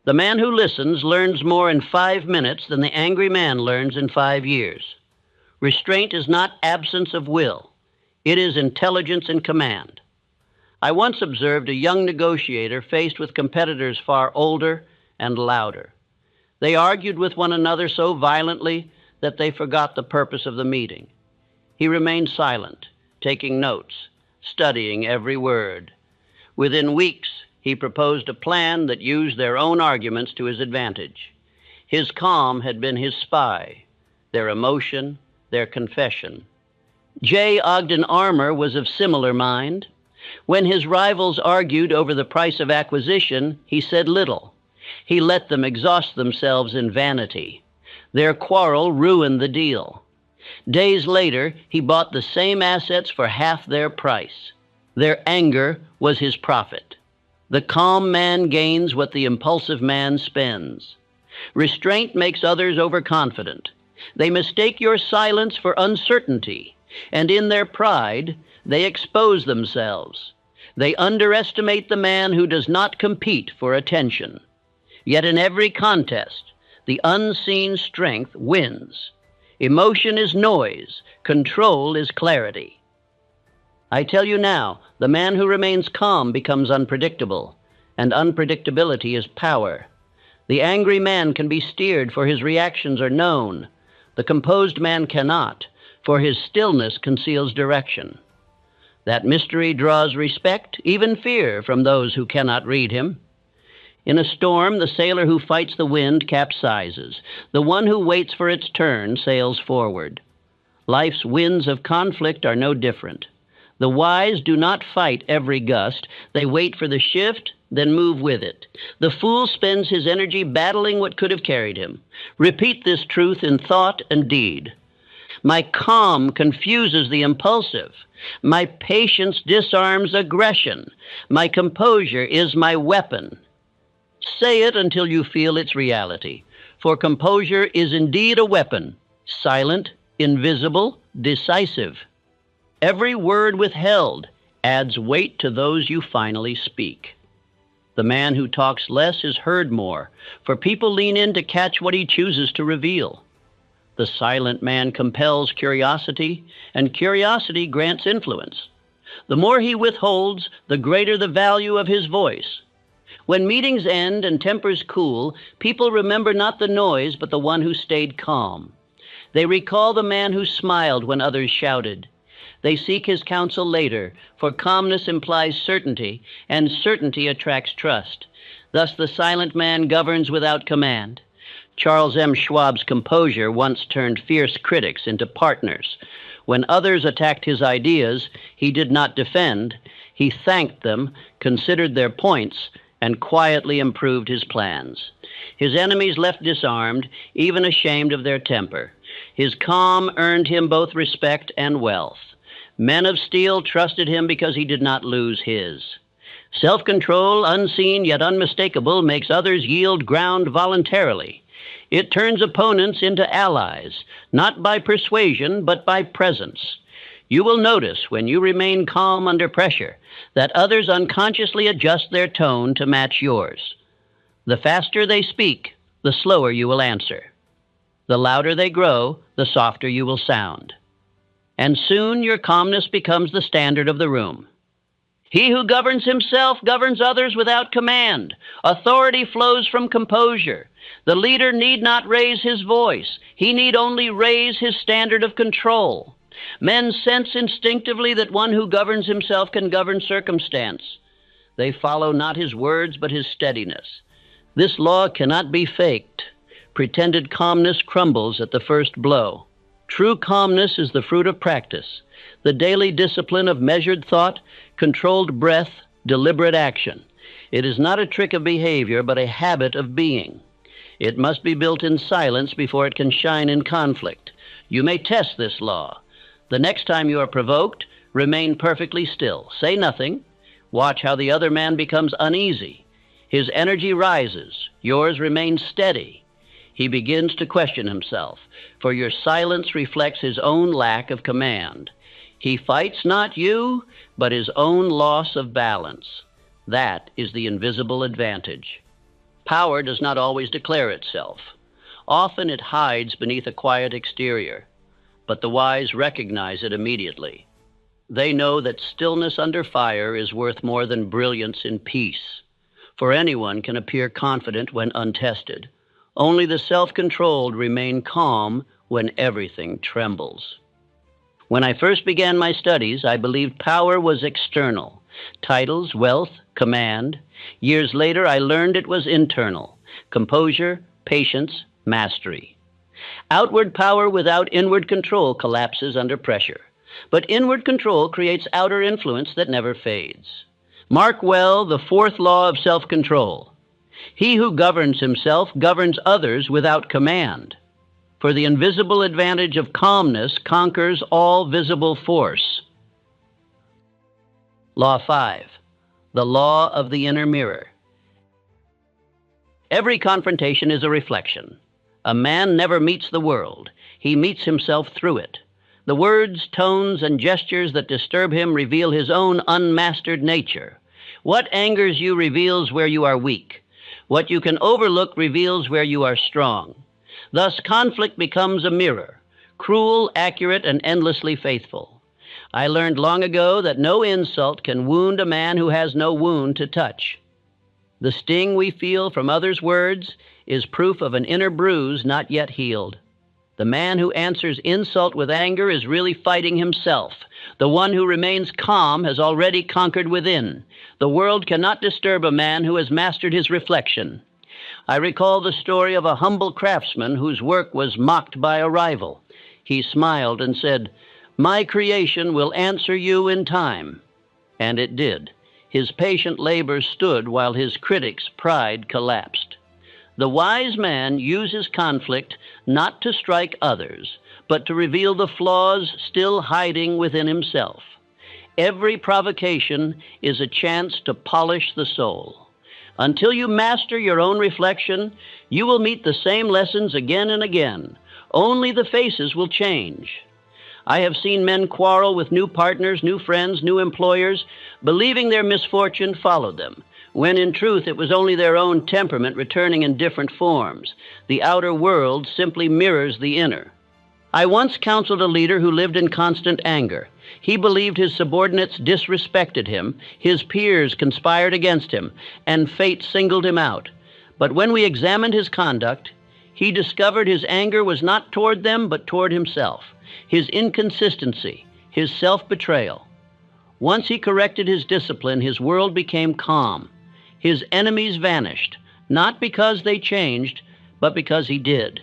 The man who listens learns more in 5 minutes than the angry man learns in 5 years. Restraint is not absence of will. It is intelligence in command. I once observed a young negotiator faced with competitors far older and louder. They argued with one another so violently that they forgot the purpose of the meeting. He remained silent, taking notes, studying every word. Within weeks, he proposed a plan that used their own arguments to his advantage. His calm had been his spy, their emotion, their confession. J. Ogden Armour was of similar mind. When his rivals argued over the price of acquisition, he said little. He let them exhaust themselves in vanity. Their quarrel ruined the deal. Days later, he bought the same assets for half their price. Their anger was his profit. The calm man gains what the impulsive man spends. Restraint makes others overconfident. They mistake your silence for uncertainty, and in their pride, they expose themselves. They underestimate the man who does not compete for attention. Yet in every contest, the unseen strength wins. Emotion is noise. Control is clarity. I tell you now, the man who remains calm becomes unpredictable, and unpredictability is power. The angry man can be steered, for his reactions are known. The composed man cannot, for his stillness conceals direction. That mystery draws respect, even fear, from those who cannot read him. In a storm, the sailor who fights the wind capsizes. The one who waits for its turn sails forward. Life's winds of conflict are no different. The wise do not fight every gust. They wait for the shift, then move with it. The fool spends his energy battling what could have carried him. Repeat this truth in thought and deed. My calm confuses the impulsive. My patience disarms aggression. My composure is my weapon. Say it until you feel its reality, for composure is indeed a weapon, silent, invisible, decisive. Every word withheld adds weight to those you finally speak. The man who talks less is heard more, for people lean in to catch what he chooses to reveal. The silent man compels curiosity, and curiosity grants influence. The more he withholds, the greater the value of his voice. When meetings end and tempers cool, people remember not the noise, but the one who stayed calm. They recall the man who smiled when others shouted. They seek his counsel later, for calmness implies certainty, and certainty attracts trust. Thus the silent man governs without command. Charles M. Schwab's composure once turned fierce critics into partners. When others attacked his ideas, he did not defend. He thanked them, considered their points, and quietly improved his plans. His enemies left disarmed, even ashamed of their temper. His calm earned him both respect and wealth. Men of steel trusted him because he did not lose his. Self-control, unseen yet unmistakable, makes others yield ground voluntarily. It turns opponents into allies, not by persuasion, but by presence. You will notice, when you remain calm under pressure, that others unconsciously adjust their tone to match yours. The faster they speak, the slower you will answer. The louder they grow, the softer you will sound. And soon your calmness becomes the standard of the room. He who governs himself governs others without command. Authority flows from composure. The leader need not raise his voice. He need only raise his standard of control. Men sense instinctively that one who governs himself can govern circumstance. They follow not his words, but his steadiness. This law cannot be faked. Pretended calmness crumbles at the first blow. True calmness is the fruit of practice, the daily discipline of measured thought, controlled breath, deliberate action. It is not a trick of behavior, but a habit of being. It must be built in silence before it can shine in conflict. You may test this law. The next time you are provoked, remain perfectly still. Say nothing. Watch how the other man becomes uneasy. His energy rises. Yours remains steady. He begins to question himself, for your silence reflects his own lack of command. He fights not you, but his own loss of balance. That is the invisible advantage. Power does not always declare itself. Often it hides beneath a quiet exterior, but the wise recognize it immediately. They know that stillness under fire is worth more than brilliance in peace. For anyone can appear confident when untested. Only the self-controlled remain calm when everything trembles. When I first began my studies, I believed power was external. Titles, wealth, command. Years later, I learned it was internal. Composure, patience, mastery. Outward power without inward control collapses under pressure. But inward control creates outer influence that never fades. Mark well the fourth law of self-control. He who governs himself governs others without command. For the invisible advantage of calmness conquers all visible force. Law 5. The law of the inner mirror. Every confrontation is a reflection. A man never meets the world. He meets himself through it. The words, tones, and gestures that disturb him reveal his own unmastered nature. What angers you reveals where you are weak. What you can overlook reveals where you are strong. Thus, conflict becomes a mirror, cruel, accurate, and endlessly faithful. I learned long ago that no insult can wound a man who has no wound to touch. The sting we feel from others' words is proof of an inner bruise not yet healed. The man who answers insult with anger is really fighting himself. The one who remains calm has already conquered within. The world cannot disturb a man who has mastered his reflection. I recall the story of a humble craftsman whose work was mocked by a rival. He smiled and said, "My creation will answer you in time." And it did. His patient labor stood while his critics' pride collapsed. The wise man uses conflict not to strike others, but to reveal the flaws still hiding within himself. Every provocation is a chance to polish the soul. Until you master your own reflection, you will meet the same lessons again and again. Only the faces will change. I have seen men quarrel with new partners, new friends, new employers, believing their misfortune followed them, when in truth it was only their own temperament returning in different forms. The outer world simply mirrors the inner. I once counseled a leader who lived in constant anger. He believed his subordinates disrespected him, his peers conspired against him, and fate singled him out. But when we examined his conduct, he discovered his anger was not toward them, but toward himself, his inconsistency, his self-betrayal. Once he corrected his discipline, his world became calm. His enemies vanished, not because they changed, but because he did.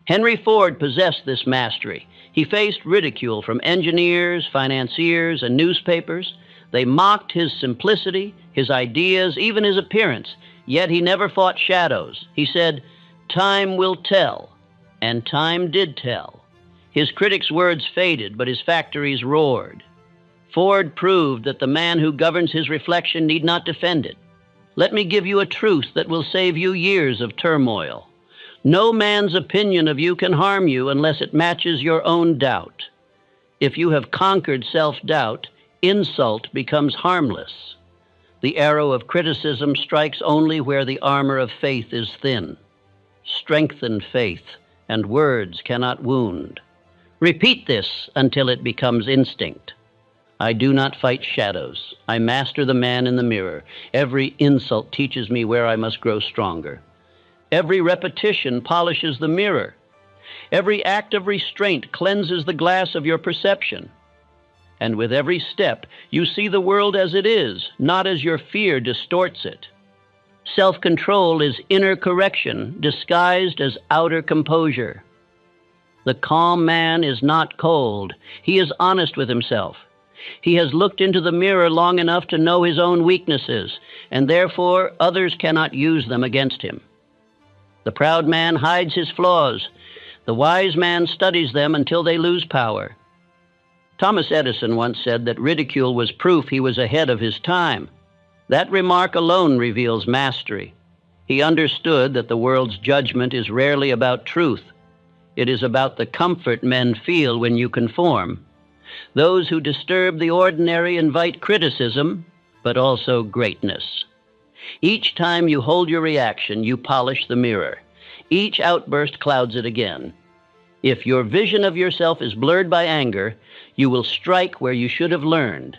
Henry Ford possessed this mastery. He faced ridicule from engineers, financiers, and newspapers. They mocked his simplicity, his ideas, even his appearance, yet he never fought shadows. He said, "Time will tell," and time did tell. His critics' words faded, but his factories roared. Ford proved that the man who governs his reflection need not defend it. Let me give you a truth that will save you years of turmoil. No man's opinion of you can harm you unless it matches your own doubt. If you have conquered self-doubt, insult becomes harmless. The arrow of criticism strikes only where the armor of faith is thin. Strengthen faith, and words cannot wound. Repeat this until it becomes instinct. I do not fight shadows. I master the man in the mirror. Every insult teaches me where I must grow stronger. Every repetition polishes the mirror. Every act of restraint cleanses the glass of your perception. And with every step, you see the world as it is, not as your fear distorts it. Self-control is inner correction disguised as outer composure. The calm man is not cold. He is honest with himself. He has looked into the mirror long enough to know his own weaknesses, and therefore others cannot use them against him. The proud man hides his flaws. The wise man studies them until they lose power. Thomas Edison once said that ridicule was proof he was ahead of his time. That remark alone reveals mastery. He understood that the world's judgment is rarely about truth. It is about the comfort men feel when you conform. Those who disturb the ordinary invite criticism, but also greatness. Each time you hold your reaction, you polish the mirror. Each outburst clouds it again. If your vision of yourself is blurred by anger, you will strike where you should have learned.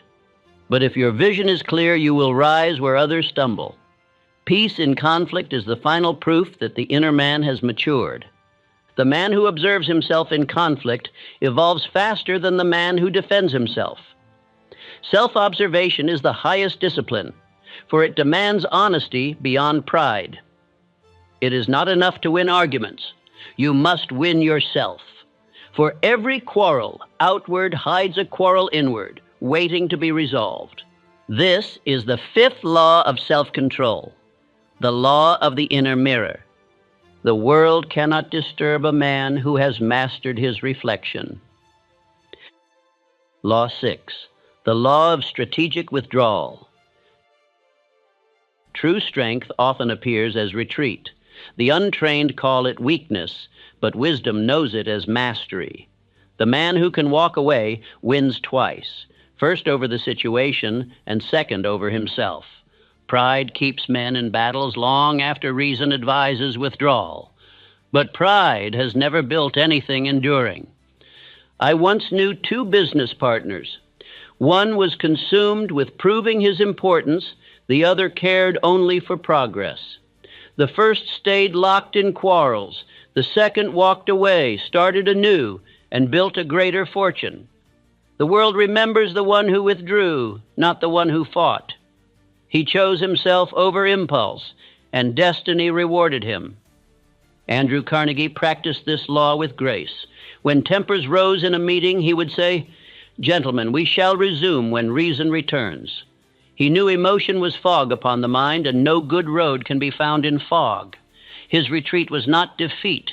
But if your vision is clear, you will rise where others stumble. Peace in conflict is the final proof that the inner man has matured. The man who observes himself in conflict evolves faster than the man who defends himself. Self-observation is the highest discipline, for it demands honesty beyond pride. It is not enough to win arguments. You must win yourself. For every quarrel outward hides a quarrel inward, waiting to be resolved. This is the fifth law of self-control, the law of the inner mirror. The world cannot disturb a man who has mastered his reflection. Law 6, the law of strategic withdrawal. True strength often appears as retreat. The untrained call it weakness, but wisdom knows it as mastery. The man who can walk away wins twice, first over the situation and second over himself. Pride keeps men in battles long after reason advises withdrawal. But pride has never built anything enduring. I once knew two business partners. One was consumed with proving his importance, the other cared only for progress. The first stayed locked in quarrels. The second walked away, started anew, and built a greater fortune. The world remembers the one who withdrew, not the one who fought. He chose himself over impulse, and destiny rewarded him. Andrew Carnegie practiced this law with grace. When tempers rose in a meeting, he would say, "Gentlemen, we shall resume when reason returns." He knew emotion was fog upon the mind, and no good road can be found in fog. His retreat was not defeat.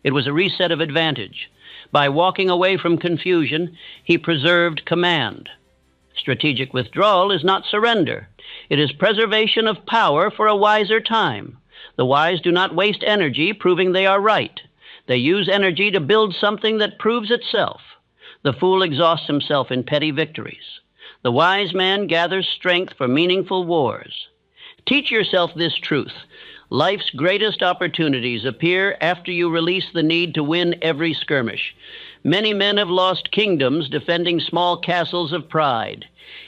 It was a reset of advantage. By walking away from confusion, he preserved command. Strategic withdrawal is not surrender. It is preservation of power for a wiser time. The wise do not waste energy proving they are right. They use energy to build something that proves itself. The fool exhausts himself in petty victories. The wise man gathers strength for meaningful wars. Teach yourself this truth. Life's greatest opportunities appear after you release the need to win every skirmish. Many men have lost kingdoms defending small castles of pride.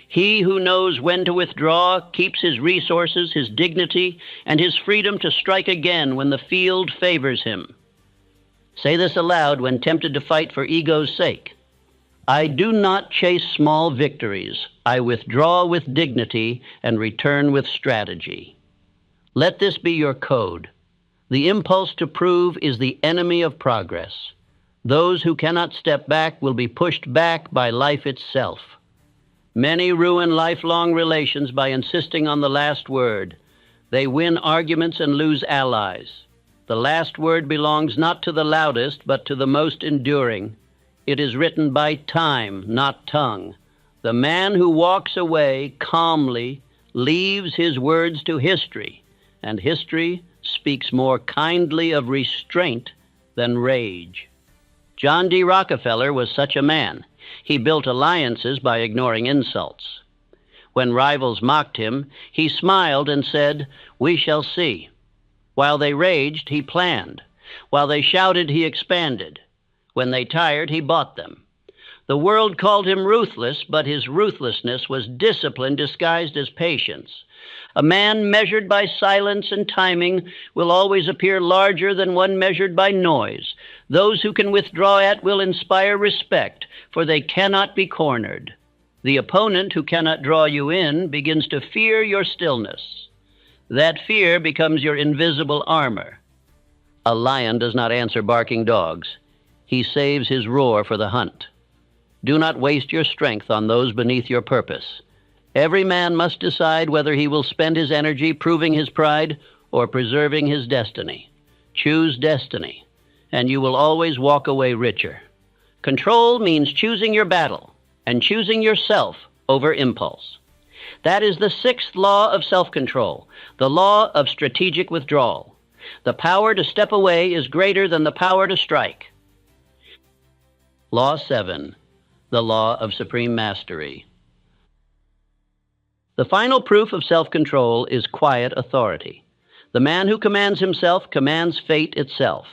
He who knows when to withdraw keeps his resources, his dignity, and his freedom to strike again when the field favors him. Say this aloud when tempted to fight for ego's sake. I do not chase small victories. I withdraw with dignity and return with strategy. Let this be your code. The impulse to prove is the enemy of progress. Those who cannot step back will be pushed back by life itself. Many ruin lifelong relations by insisting on the last word. They win arguments and lose allies. The last word belongs not to the loudest, but to the most enduring. It is written by time, not tongue. The man who walks away calmly leaves his words to history, and history speaks more kindly of restraint than rage. John D. Rockefeller was such a man. He built alliances by ignoring insults. When rivals mocked him, he smiled and said, "We shall see." While they raged, he planned. While they shouted, he expanded. When they tired, he bought them. The world called him ruthless, but his ruthlessness was discipline disguised as patience. A man measured by silence and timing will always appear larger than one measured by noise. Those who can withdraw at will inspire respect, for they cannot be cornered. The opponent who cannot draw you in begins to fear your stillness. That fear becomes your invisible armor. A lion does not answer barking dogs. He saves his roar for the hunt. Do not waste your strength on those beneath your purpose. Every man must decide whether he will spend his energy proving his pride or preserving his destiny. Choose destiny, and you will always walk away richer. Control means choosing your battle and choosing yourself over impulse. That is the sixth law of self-control, the law of strategic withdrawal. The power to step away is greater than the power to strike. Law 7, the law of supreme mastery. The final proof of self-control is quiet authority. The man who commands himself commands fate itself.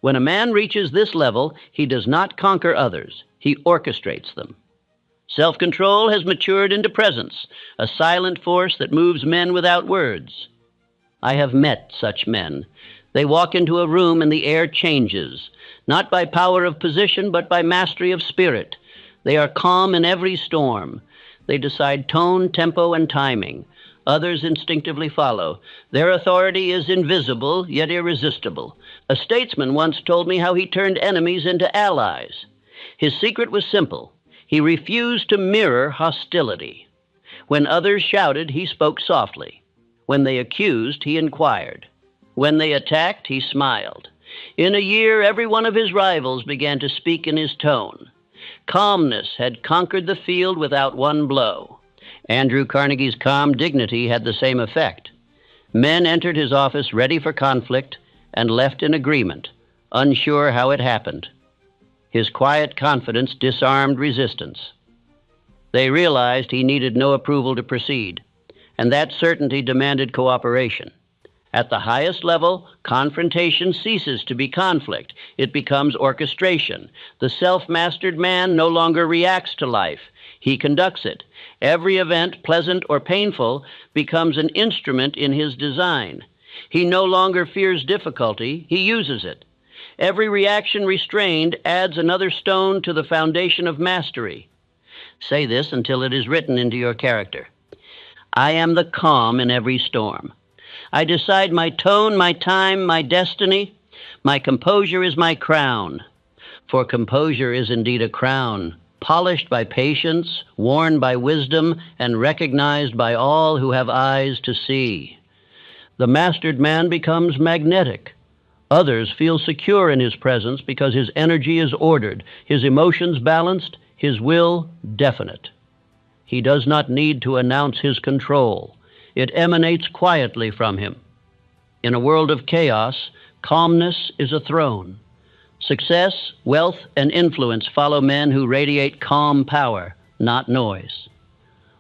When a man reaches this level, he does not conquer others, he orchestrates them. Self-control has matured into presence, a silent force that moves men without words. I have met such men. They walk into a room and the air changes, not by power of position, but by mastery of spirit. They are calm in every storm. They decide tone, tempo, and timing. Others instinctively follow. Their authority is invisible, yet irresistible. A statesman once told me how he turned enemies into allies. His secret was simple. He refused to mirror hostility. When others shouted, he spoke softly. When they accused, he inquired. When they attacked, he smiled. In a year, every one of his rivals began to speak in his tone. Calmness had conquered the field without one blow. Andrew Carnegie's calm dignity had the same effect. Men entered his office ready for conflict and left in agreement, unsure how it happened. His quiet confidence disarmed resistance. They realized he needed no approval to proceed, and that certainty demanded cooperation. At the highest level, confrontation ceases to be conflict. It becomes orchestration. The self-mastered man no longer reacts to life. He conducts it. Every event, pleasant or painful, becomes an instrument in his design. He no longer fears difficulty. He uses it. Every reaction restrained adds another stone to the foundation of mastery. Say this until it is written into your character. I am the calm in every storm. I decide my tone, my time, my destiny. My composure is my crown. For composure is indeed a crown, polished by patience, worn by wisdom, and recognized by all who have eyes to see. The mastered man becomes magnetic. Others feel secure in his presence because his energy is ordered, his emotions balanced, his will definite. He does not need to announce his control. It emanates quietly from him. In a world of chaos, calmness is a throne. Success, wealth, and influence follow men who radiate calm power, not noise.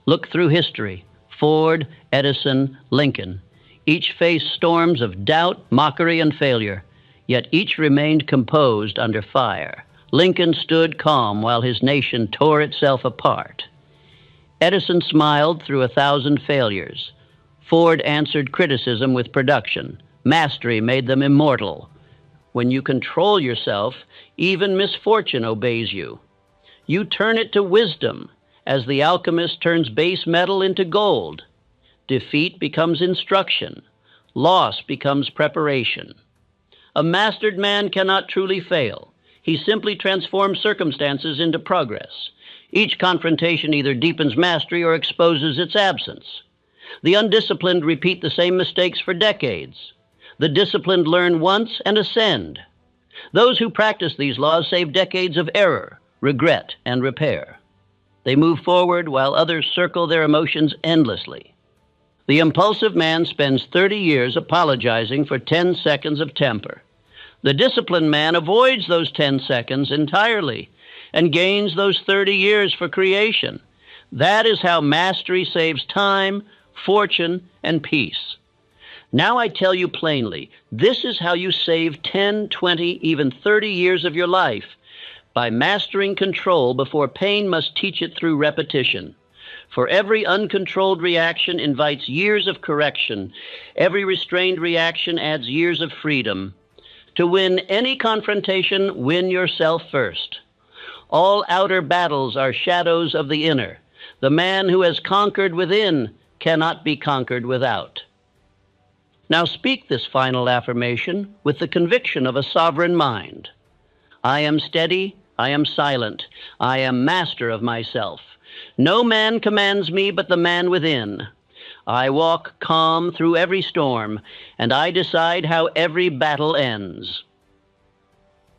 Look through history. Ford, Edison, Lincoln. Each faced storms of doubt, mockery, and failure, yet each remained composed under fire. Lincoln stood calm while his nation tore itself apart. Edison smiled through 1,000 failures. Ford answered criticism with production. Mastery made them immortal. When you control yourself, even misfortune obeys you. You turn it to wisdom, as the alchemist turns base metal into gold. Defeat becomes instruction. Loss becomes preparation. A mastered man cannot truly fail. He simply transforms circumstances into progress. Each confrontation either deepens mastery or exposes its absence. The undisciplined repeat the same mistakes for decades. The disciplined learn once and ascend. Those who practice these laws save decades of error, regret, and repair. They move forward while others circle their emotions endlessly. The impulsive man spends 30 years apologizing for 10 seconds of temper. The disciplined man avoids those 10 seconds entirely and gains those 30 years for creation. That is how mastery saves time, fortune, and peace. Now I tell you plainly, this is how you save 10, 20, even 30 years of your life, by mastering control before pain must teach it through repetition. For every uncontrolled reaction invites years of correction. Every restrained reaction adds years of freedom. To win any confrontation, win yourself first. All outer battles are shadows of the inner. The man who has conquered within cannot be conquered without. Now speak this final affirmation with the conviction of a sovereign mind. I am steady, I am silent, I am master of myself. No man commands me but the man within. I walk calm through every storm, and I decide how every battle ends.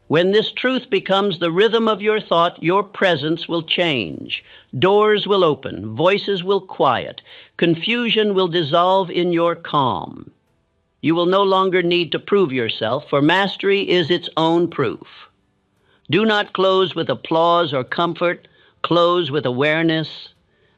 When this truth becomes the rhythm of your thought, your presence will change. Doors will open, voices will quiet, confusion will dissolve in your calm. You will no longer need to prove yourself, for mastery is its own proof. Do not close with applause or comfort, close with awareness.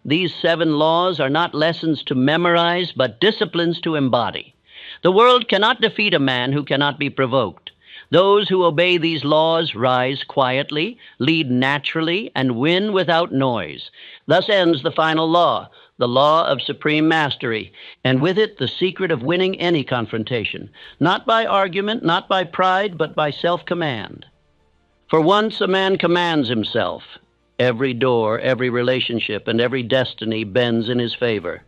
These 7 laws are not lessons to memorize, but disciplines to embody. The world cannot defeat a man who cannot be provoked. Those who obey these laws rise quietly, lead naturally, and win without noise. Thus ends the final law, the law of supreme mastery, and with it the secret of winning any confrontation, not by argument, not by pride, but by self-command. For once a man commands himself, every door, every relationship, and every destiny bends in his favor.